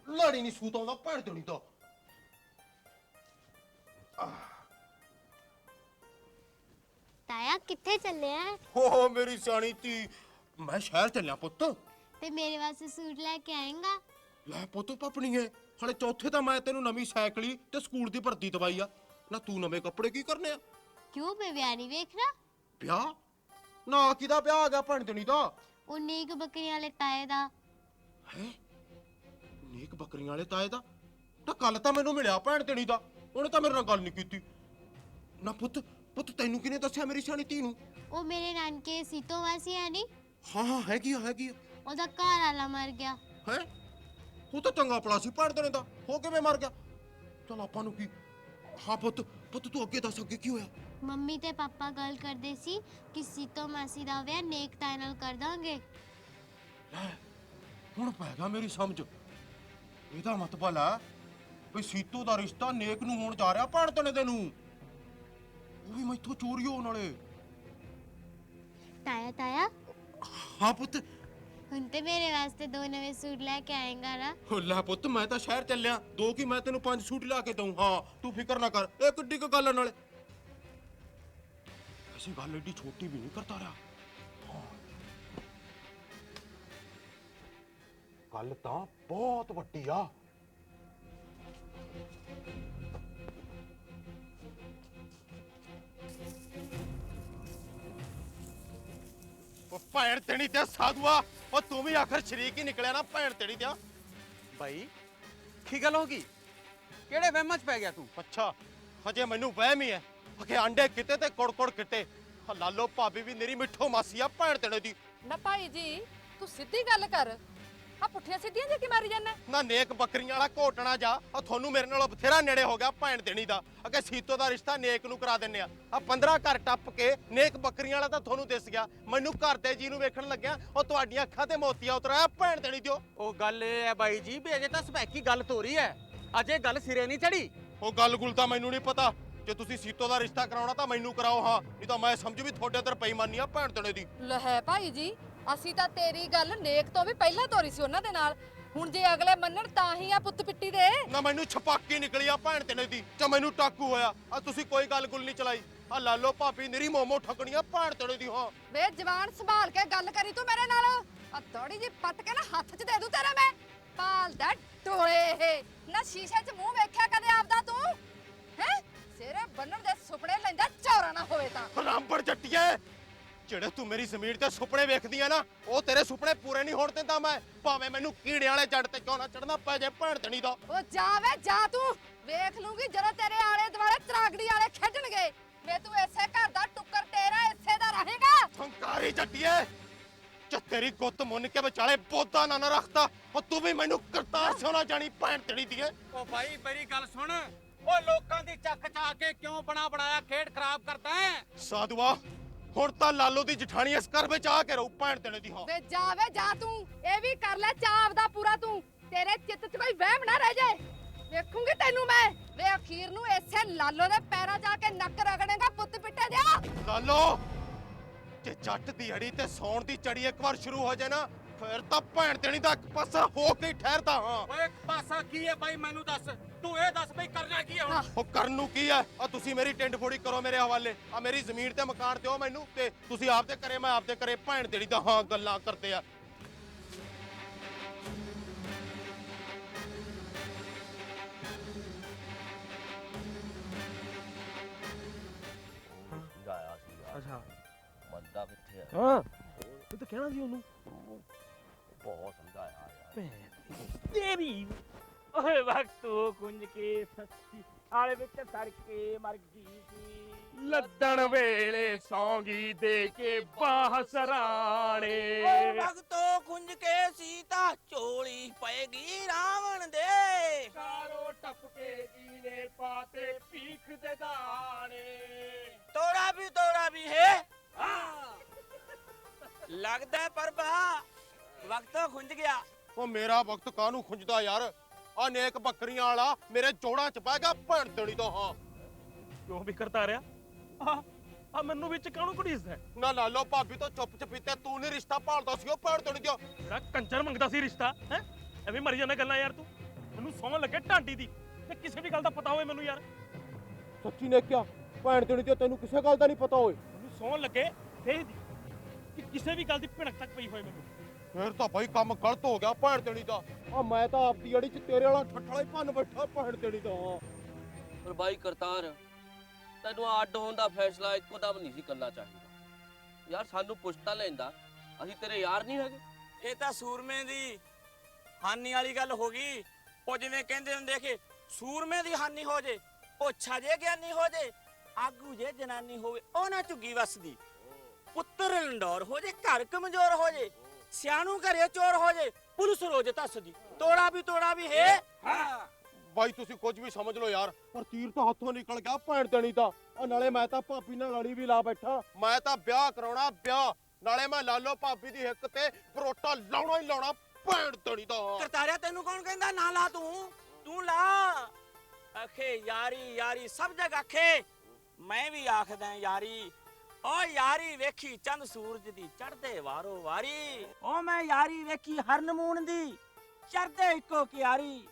ਲੜੀ ਨਹੀਂ ਸੂਤ ਆਉਂਦਾ ਭੈਣ ਦੇਣੀ ਤਾਂ। ਤਾਇਆ ਕਿੱਥੇ ਚੱਲੇ ਆ? ਹੋ ਮੇਰੀ ਸਿਆਣੀ ਧੀ, ਮੈਂ ਸ਼ਹਿਰ ਚੱਲਿਆ ਪੁੱਤ। ਤੇ ਮੇਰੇ ਵਾਸਤੇ ਸੂਟ ਲੈ ਕੇ ਆਏਗਾ? ਲੈ ਪੁੱਤ ਪਾਪਣੀਏ, ਹਲੇ ਚੌਥੇ ਤਾਂ ਮੈਂ ਤੈਨੂੰ ਨਵੀਂ ਸਾਈਕਲੀ ਤੇ ਸਕੂਲ ਦੀ ਭਰਤੀ ਦਵਾਈ ਆ ਨਾ। ਤੂੰ ਨਵੇਂ ਕੱਪੜੇ ਕੀ ਕਰਨੇ ਆ? ਕਿਉਂ ਮੈਂ ਵਿਆਹ ਨਹੀਂ ਵੇਖਣਾ? ਵਿਆਹ? ਨਾ ਕਿਹਦਾ ਵਿਆਹ ਆ ਗਿਆ ਭੈਣ ਦੇਣੀ ਦਾ? ਉਹ ਨੀਕ ਬੱਕਰੀਆਂ ਵਾਲੇ ਤਾਏ ਦਾ। ਹੈ ਨੇਕ ਬੱਕਰੀਆਂ ਵਾਲੇ ਤਾਏ ਦਾ? ਤਾਂ ਕੱਲ ਤਾਂ ਮੈਨੂੰ ਮਿਲਿਆ ਭੈਣ ਦੇਣੀ ਦਾ, ਉਹਨੇ ਤਾਂ ਮੇਰੇ ਨਾਲ ਗੱਲ ਨਹੀਂ ਕੀਤੀ ਨਾ। ਪੁੱਤ ਤੈਨੂੰ ਕਿਹਨੇ ਦੱਸਿਆ ਮੇਰੀ ਸਿਆਣੀ ਧੀ ਨੂੰ? ਉਹ ਮੇਰੇ ਨਾਨਕੇ ਸੀਤੋ ਮਾਸੀ ਹੈ ਨੀ? ਹਾਂ ਹੈਗੀ ਆ। ਉਹਦਾ ਘਰ ਵਾਲਾ ਮਰ ਗਿਆ। ਹੈ ਉਹ ਤਾਂ ਚੰਗਾ ਪਲਾ ਸੀ ਭੈਣ ਤੇਰੇ ਦਾ, ਹੋ ਕਿਵੇਂ ਮਰ ਗਿਆ? ਚਲ ਆਪਾਂ ਨੂੰ ਕੀ। ਹਾਂ ਪੁੱਤ ਪੁੱਤ ਤੂੰ ਅੱਗੇ ਦੱਸ, ਅੱਗੇ ਕੀ ਹੋਇਆ? ਮੰਮੀ ਤੇ ਪਾਪਾ ਗੱਲ ਕਰਦੇ ਸੀ ਕਿ ਸੀਤੋ ਮਾਸੀ ਦਾ ਵਿਆਹ ਨੇਕਤਾ ਨਾਲ ਕਰ ਦਾਂਗੇ। ਲੈ ਹੁਣ ਪੈ ਗਿਆ ਮੇਰੀ ਸਮਝ। ਇਹਦਾ ਮਤਲਬ ਹੈ ਵੀ ਸੀਤੋ ਦਾ ਰਿਸ਼ਤਾ ਨੇਕ ਨੂੰ ਹੋਣ ਜਾ ਰਿਹਾ ਭੈਣ ਤੇਰੇ ਦੇ ਨੂੰ, ਉਹ ਵੀ ਮੈਥੋਂ ਚੋਰੀ ਹੋਣ ਵਾਲੇ। ਤਾਇਆ ਤਾਇਆ ਹਾਂ ਪੁੱਤ। ਹੁਣ ਤੇ ਮੇਰੇ ਵਾਸਤੇ 2 ਨਵੇਂ ਸੂਟ ਲੈ ਕੇ ਆਏਗਾ ਨਾ? ਹੋ ਲੈ ਪੁੱਤ, ਮੈਂ ਤਾਂ ਸ਼ਹਿਰ ਚੱਲਿਆ, 2 ਕੀ ਮੈਂ ਤੈਨੂੰ 5 ਸੂਟ ਲਿਆ ਕੇ ਦਊਂ। ਹਾਂ ਤੂੰ ਫਿਕਰ ਨਾ ਕਰ, ਇਹ ਕਿੱਡੀ ਕੁ ਗੱਲ ਆ ਨਾਲੇ। ਐਸੀ ਗੱਲ ਏਡੀ ਛੋਟੀ ਵੀ ਨਹੀਂ ਕਰਤਾ ਰਿਹਾ। ਹਾਂ ਗੱਲ ਤਾਂ ਬਹੁਤ ਵੱਡੀ ਆ। ਉਹ ਭੈਣ ਤੇਣੀ ਤੇ ਸਾਧੂਆ, ਉਹ ਤੂੰ ਵੀ ਆਖਰ ਸ਼ਰੀਕ ਹੀ ਨਿਕਲਿਆ ਨਾ ਭੈਣ ਤੇਣੀ ਤੇ। ਬਾਈ ਕੀ ਗੱਲ ਹੋ ਗਈ? ਕਿਹੜੇ ਵਹਿਮਾਂ 'ਚ ਪੈ ਗਿਆ ਤੂੰ? ਅੱਛਾ ਹਜੇ ਮੈਨੂੰ ਵਹਿਮ ਹੀ ਹੈ ਕਿ ਅੰਡੇ ਕਿਤੇ ਤੇ ਕੁੜ ਕਿਤੇ। ਲਾਲੋ ਭਾਬੀ ਵੀ ਮੇਰੀ ਮਿੱਠੋ ਮਾਸੀ ਆ ਭੈਣ ਤੇਣੇ ਦੀ। ਨਾ ਭਾਈ ਜੀ ਤੂੰ ਸਿੱਧੀ ਗੱਲ ਕਰ, ਆ ਪੁੱਠੀਆਂ ਸਿੱਧੀਆਂ ਜੇ ਕੀ ਮਾਰੀ ਜਾਂਦਾ? ਨਾ ਨੇਕ ਬੱਕਰੀਆਂ ਵਾਲਾ ਘੋਟਣਾ ਜਾ, ਆ ਤੁਹਾਨੂੰ ਮੇਰੇ ਨਾਲੋਂ ਬਥੇਰਾ ਨੇੜੇ ਹੋ ਗਿਆ ਭੈਣ ਤੇਣੀ ਦਾ। ਅਗੇ ਸੀਤੋ ਦਾ ਰਿਸ਼ਤਾ ਨੇਕ ਨੂੰ ਕਰਾ ਦਿੰਨੇ ਆ। 15 ਘਰ ਟੱਪ ਕੇ ਨੇਕ ਬੱਕਰੀਆਂ ਵਾਲਾ ਤਾਂ ਤੁਹਾਨੂੰ ਦਿਸ ਗਿਆ, ਮੈਨੂੰ ਘਰ ਦੇ ਜੀ ਨੂੰ ਵੇਖਣ ਲੱਗਿਆ ਉਹ ਤੁਹਾਡੀਆਂ ਅੱਖਾਂ ਤੇ ਮੋਤੀਆ ਉਤਰਿਆ ਭੈਣ ਤੇਣੀ ਦਿਓ। ਉਹ ਗੱਲ ਇਹ ਹੈ ਬਾਈ ਜੀ ਵੀ ਅਜੇ ਤਾਂ ਸਭੈਕੀ ਗੱਲ ਤੋਰੀ ਹੈ, ਅਜੇ ਗੱਲ ਸਿਰੇ ਨਹੀਂ ਚੜੀ। ਉਹ ਗੱਲ ਗੁਲ ਤਾਂ ਮੈਨੂੰ ਨਹੀਂ ਪਤਾ। ਜੇ ਤੁਸੀਂ ਸੀਤੋ ਦਾ ਰਿਸ਼ਤਾ ਕਰਾਉਣਾ ਤਾਂ ਮੈਨੂੰ ਕਰਾਓ, ਹਾਂ ਨਹੀਂ ਤਾਂ ਮੈਂ ਸਮਝ ਵੀ ਤੁਹਾਡੇ ਅੰਦਰ ਬੇਈਮਾਨੀ ਆ ਭੈਣ ਤੇਣੇ ਦੀ। ਲੈ ਹੈ ਭਾਈ ਜੀ, ਅਸੀਂ ਤਾਂ ਤੇਰੀ ਗੱਲ ਨੇਕ ਤੋਂ ਵੀ ਪਹਿਲਾਂ ਤੋਰੀ ਸੀ ਉਹਨਾਂ ਦੇ ਨਾਲ। ਹੁਣ ਜੇ ਅਗਲੇ ਮੰਨਣ ਤਾਂ ਹੀ ਆ ਪੁੱਤ ਪਿੱਟੀ ਦੇ। ਨਾ ਮੈਨੂੰ ਛਪਾਕੀ ਨਿਕਲੀ ਆ ਭੈਣ ਤੇਣੇ ਦੀ, ਚ ਮੈਨੂੰ ਟਾਕੂ ਹੋਇਆ। ਆ ਤੁਸੀਂ ਕੋਈ ਗੱਲ ਗੁਲ ਨਹੀਂ ਚਲਾਈ। ਆ ਲਾਲੋ ਭਾਬੀ ਨਿਰੀ ਮੋਮੋ ਠੱਕਣੀਆਂ ਭੈਣ ਤੇਣੇ ਦੀ। ਹਾਂ ਵੇ ਜਵਾਨ ਸੰਭਾਲ ਕੇ ਗੱਲ ਕਰੀ ਤੂੰ ਮੇਰੇ ਨਾਲ। ਆ ਥੋੜੀ ਜੀ ਪੱਟ ਕੇ ਨਾ ਹੱਥ 'ਚ ਦੇ ਦੂੰ ਤੇਰੇ ਮੈਂ। ਪਾਲਦਾ ਟੋਲੇ ਇਹ ਨਾ, ਸ਼ੀਸ਼ੇ 'ਚ ਮੂੰਹ ਵੇਖਿਆ ਕਦੇ ਆਪਦਾ ਤੂੰ? ਹੈ ਸਿਰੇ ਬੰਨਣ ਦੇ ਸੁਪਨੇ ਲੈਂਦਾ, ਚੌਰਾ ਨਾ ਹੋਵੇ ਤਾਂ। ਰਾਮਪੜ ਜੱਟੀਏ, ਜਿਹੜੇ ਤੂੰ ਮੇਰੀ ਜ਼ਮੀਨ ਤੇ ਸੁਪਨੇ ਵੇਖਦੀ ਆ ਨਾ, ਉਹ ਤੇਰੇ ਸੁਪਨੇ ਪੂਰੇ ਨਹੀਂ ਹੋਣ ਦਿੰਦਾ ਮੈਂ, ਭਾਵੇਂ ਮੈਨੂੰ ਕੀੜੇ ਵਾਲੇ ਜੜ ਤੇ ਕਿਉਂ ਨਾ ਚੜਨਾ ਪੈ ਜਾਏ ਭੈਣ ਤੇਣੀ ਦਾ। ਉਹ ਜਾ ਵੇ ਜਾ, ਤੂੰ ਵੇਖ ਲੂੰਗੀ ਜਦੋਂ ਤੇਰੇ ਆਲੇ ਦੁਆਲੇ ਤਰਾਗੜੀ ਵਾਲੇ ਖੇਡਣਗੇ। ਵੇ ਤੂੰ ਇਸੇ ਘਰ ਦਾ ਟੁੱਕਰ ਤੇਰਾ ਇਸੇ ਦਾ ਰਹੇਗਾ। ਹੰਕਾਰੀ ਜੱਟੀਏ, ਜੇ ਤੇਰੀ ਗੁੱਤ ਮੁੰਨ ਕੇ ਵਿਚਾਲੇ ਬੋਦਾ ਨਾ ਰੱਖਦਾ, ਉਹ ਤੂੰ ਵੀ ਮੈਨੂੰ ਕਰਤਾਰ ਸੋਨਾ ਜਾਣੀ ਭੈਣ ਤੇਣੀ ਦੀ। ਉਹ ਬਾਈ ਮੇਰੀ ਗੱਲ ਸੁਣ, ਉਹ ਲੋਕਾਂ ਦੀ ਚੱਕ ਚਾ ਕੇ ਕਿਉਂ ਬਣਾਇਆ ਖੇਡ ਖਰਾਬ ਕਰਦਾ ਹੈ? ਸਾਧੂਆ ਹੁਣ ਤਾਂ ਲਾਲੋ ਦੀ ਜਠਾਣੀ ਇਸ ਘਰ ਵਿੱਚ ਆ ਕੇ ਰਹੂ ਭੈਣ ਤੇਣੇ ਦੀ। ਹਾਂ ਵੇ ਜਾ ਵੇ ਜਾ, ਤੂੰ ਇਹ ਵੀ ਕਰ ਲੈ ਚਾਅ ਆਪਦਾ ਪੂਰਾ। ਤੂੰ ਤੇਰੇ ਚਿੱਤ 'ਚ ਕੋਈ ਵਹਿਮ ਨਾ ਰਹਿ ਜਾਏ, ਵੇਖੂੰਗੀ ਤੈਨੂੰ ਮੈਂ। ਵੇ ਅਖੀਰ ਨੂੰ ਇਸੇ ਲਾਲੋ ਦੇ ਪੈਰਾਂ ਜਾ ਕੇ ਨੱਕ ਰਗੜੇਗਾ ਪੁੱਤ ਪਿੱਟੇ ਦਿਆ। ਲਾਲੋ ਜੇ ਜੱਟ ਦੀ ਅੜੀ ਤੇ ਸੌਣ ਦੀ ਚੜੀ ਇੱਕ ਵਾਰ ਸ਼ੁਰੂ ਹੋ ਜਾਏ ਨਾ, ਫਿਰ ਤਾਂ ਭੈਣ ਤੇਣੀ ਦਾ ਇੱਕ ਪਾਸਾ ਹੋ ਕੇ ਹੀ ਠਹਿਰਦਾ। ਹਾਂ ਓਏ ਪਾਸਾ ਕੀ ਹੈ ਬਾਈ ਮੈਨੂੰ ਦੱਸ, ਤੂੰ ਇਹ ਦੱਸ ਬਈ ਕਰਨਾ ਕੀ ਹੈ ਹੁਣ? ਉਹ ਕਰਨ ਨੂੰ ਕੀ ਹੈ? ਆ ਤੁਸੀਂ ਮੇਰੀ ਟਿੰਡ ਫੋੜੀ ਕਰੋ ਮੇਰੇ ਹਵਾਲੇ, ਆ ਮੇਰੀ ਜ਼ਮੀਨ ਤੇ ਮਕਾਨ ਦਿਓ ਮੈਨੂੰ, ਤੇ ਤੁਸੀਂ ਆਪਦੇ ਘਰੇ ਮੈਂ ਆਪਦੇ ਘਰੇ ਭੈਣ ਤੇਰੀ ਦਾ ਹਾਂ ਗੱਲਾਂ ਕਰਦੇ ਆ। ਸਮਝਾਇਆ ਸੀ। ਅੱਛਾ ਮੰਨਦਾ ਕਿੱਥੇ ਆ? ਹਾਂ ਤੂੰ ਤਾਂ ਕਹਿਣਾ ਸੀ ਉਹਨੂੰ। ਬਹੁਤ ਸਮਝਾਇਆ ਯਾਰ। ਤੇਰੀ ਓਏ ਵਕਤੋ ਕੁੰਜ ਕੇ ਸੱਚੀ ਆਲੇ ਵਿੱਚ ਤੜਕੇ ਮਰ ਗਈ ਸੀ। ਲੱਦਣ ਵੇਲੇ ਸੌਂਗੀ ਦੇ ਕੇ ਬਾਹ ਸਰਾਣੇ। ਓਏ ਵਕਤੋ ਕੁੰਜ ਕੇ ਸੀਤਾ ਝੋਲੀ ਪਏਗੀ ਰਾਵਣ ਦੇ। ਕਾਰੋ ਟੱਪ ਕੇ ਜੀਨੇ ਪਾਤੇ ਪੀਖ ਦੇ ਦਾਣੇ। ਤੋੜਾ ਵੀ ਹੈ। ਹਾਂ ਲੱਗਦਾ ਪਰਬਾ ਵਕਤੋਂ ਖੁੰਝ ਗਿਆ। ਉਹ ਮੇਰਾ ਵਕਤ ਕਾਹਨੂੰ ਖੁੰਝਦਾ ਯਾਰ, ਆ ਨੇਕ ਬੱਕਰੀਆਂ ਵਾਲਾ ਮੇਰੇ ਜੋੜਾਂ ਚ ਪੈ ਗਿਆ ਭੈਣ ਤੇਰੀ ਦਾ। ਹਾਂ ਕਿਉਂ ਵੀ ਕਰਤਾ ਰਿਹਾ? ਆ ਮੈਨੂੰ ਵਿੱਚ ਕਾਹਨੂੰ ਘੜੀਸਦਾ? ਨਾ ਲਾਲੋ ਭਾਬੀ ਤੋਂ ਚੁੱਪ ਚਪੀਤੇ ਤੂੰ ਨਹੀਂ ਰਿਸ਼ਤਾ ਭਾਲਦਾ ਸੀ ਉਹ ਭੈਣ ਤੇਰੀ ਦਾ। ਜਿਹੜਾ ਕੰਜਰ ਮੰਗਦਾ ਸੀ ਰਿਸ਼ਤਾ ਹੈ, ਐਵੇਂ ਮਰੀ ਜਾਂਦਾ ਗੱਲਾਂ ਯਾਰ। ਤੂੰ ਮੈਨੂੰ ਸੌਂ ਲੱਗੇ ਢਾਂਡੀ ਦੀ, ਤੇ ਕਿਸੇ ਵੀ ਗੱਲ ਦਾ ਪਤਾ ਹੋਵੇ ਮੈਨੂੰ ਯਾਰ। ਸੱਚੀ ਨੇ ਕਿਹਾ ਭੈਣ ਤੇਰੀ ਤੇ ਤੈਨੂੰ ਕਿਸੇ ਗੱਲ ਦਾ ਨਹੀਂ ਪਤਾ ਹੋਏ? ਮੈਨੂੰ ਸੌਂ ਲੱਗੇ ਫੇਰ ਦੀ ਕਿ ਕਿਸੇ ਵੀ ਗੱਲ ਦੀ ਭਿਣਕ ਤੱਕ ਪਈ ਹੋਏ ਮੈਨੂੰ। ਫੇਰ ਤਾਂ ਭਾਈ ਕੰਮ ਗਲਤ ਹੋ ਗਿਆ ਭੈਣ ਤੇਰੀ ਦਾ। ਆ ਮੈਂ ਤਾਂ ਆਪਦੀ ਅੜੀ ਚ ਤੇਰੇ ਵਾਲਾ ਠੱਠਾ ਹੀ ਭੰਨ ਬੈਠਾ ਭੈਣ ਤੇਰੀ ਦਾ। ਪਰ ਬਾਈ ਕਰਤਾਰ, ਤੈਨੂੰ ਅੱਡ ਹੋਣ ਦਾ ਫੈਸਲਾ ਇੱਕੋ ਦਮ ਨਹੀਂ ਸੀ ਕਰਨਾ ਚਾਹੀਦਾ ਯਾਰ। ਸਾਨੂੰ ਪੁੱਛ ਤਾਂ ਲੈਂਦਾ, ਅਸੀਂ ਤੇਰੇ ਯਾਰ ਨਹੀਂ ਹੈਗੇ? ਇਹ ਤਾਂ ਸੂਰਮੇ ਦੀ ਹਾਨੀ ਵਾਲੀ ਗੱਲ ਹੋ ਗਈ। ਉਹ ਜਿਵੇਂ ਕਹਿੰਦੇ ਹੁੰਦੇ ਕਿ ਸੂਰਮੇ ਦੀ ਹਾਨੀ ਹੋ ਜੇ, ਪੁੱਛਾ ਜੇ ਗਿਆਨੀ ਹੋ ਜੇ, ਆਗੂ ਜੇ ਜਨਾਨੀ ਹੋਵੇ ਉਹ ਨਾ ਝੁੱਗੀ ਵਸਦੀ। ਪੁੱਤਰ ਲੰਡੌਰ ਹੋ ਜੇ, ਘਰ ਕਮਜ਼ੋਰ ਹੋ ਜੇ, ਸਿਆਣੂ ਘਰੇ ਚੋਰ ਹੋ ਜੇ ਪੁਲਿਸ ਰੋਜ਼ ਦੱਸਦੀ ਤੋੜਾ ਵੀ ਹੈ ਹਾਂ ਬਾਈ ਤੁਸੀਂ ਕੁਝ ਵੀ ਸਮਝ ਲਓ ਯਾਰ, ਪਰ ਤੀਰ ਤਾਂ ਹੱਥੋਂ ਨਿਕਲ ਗਿਆ ਭੈਣ ਦੇਣੀ ਤਾਂ। ਉਹ ਨਾਲੇ ਮੈਂ ਤਾਂ ਭਾਬੀ ਨਾਲ ਗਾੜੀ ਵੀ ਲਾ ਬੈਠਾ, ਮੈਂ ਤਾਂ ਵਿਆਹ ਕਰਾਉਣਾ ਵਿਆਹ, ਨਾਲੇ ਮੈਂ ਲਾਲੋ ਭਾਬੀ ਦੀ ਹਿੱਕ ਤੇ ਪਰੋਟਾ ਲਾਉਣਾ ਹੀ ਲਾਉਣਾ ਭੈਣ ਦੇਣੀ ਦਾ। ਕਰਤਾਰਿਆ ਤੈਨੂੰ ਕੌਣ ਕਹਿੰਦਾ ਨਾ ਲਾ, ਤੂੰ ਲਾ। ਆਖੇ ਯਾਰੀ ਸਭ ਜਗ ਆਖੇ, ਮੈਂ ਵੀ ਆਖਦਾ ਯਾਰੀ। ਓ ਯਾਰੀ ਵੇਖੀ ਚੰਦ ਸੂਰਜ ਦੀ ਚੜ੍ਹਦੇ ਵਾਰੋ ਵਾਰੀ, ਓ ਮੈਂ ਯਾਰੀ ਵੇਖੀ ਹਰਨਮੂਨ ਦੀ ਚੜ੍ਹਦੇ ਇੱਕੋ ਕਿਆਰੀ।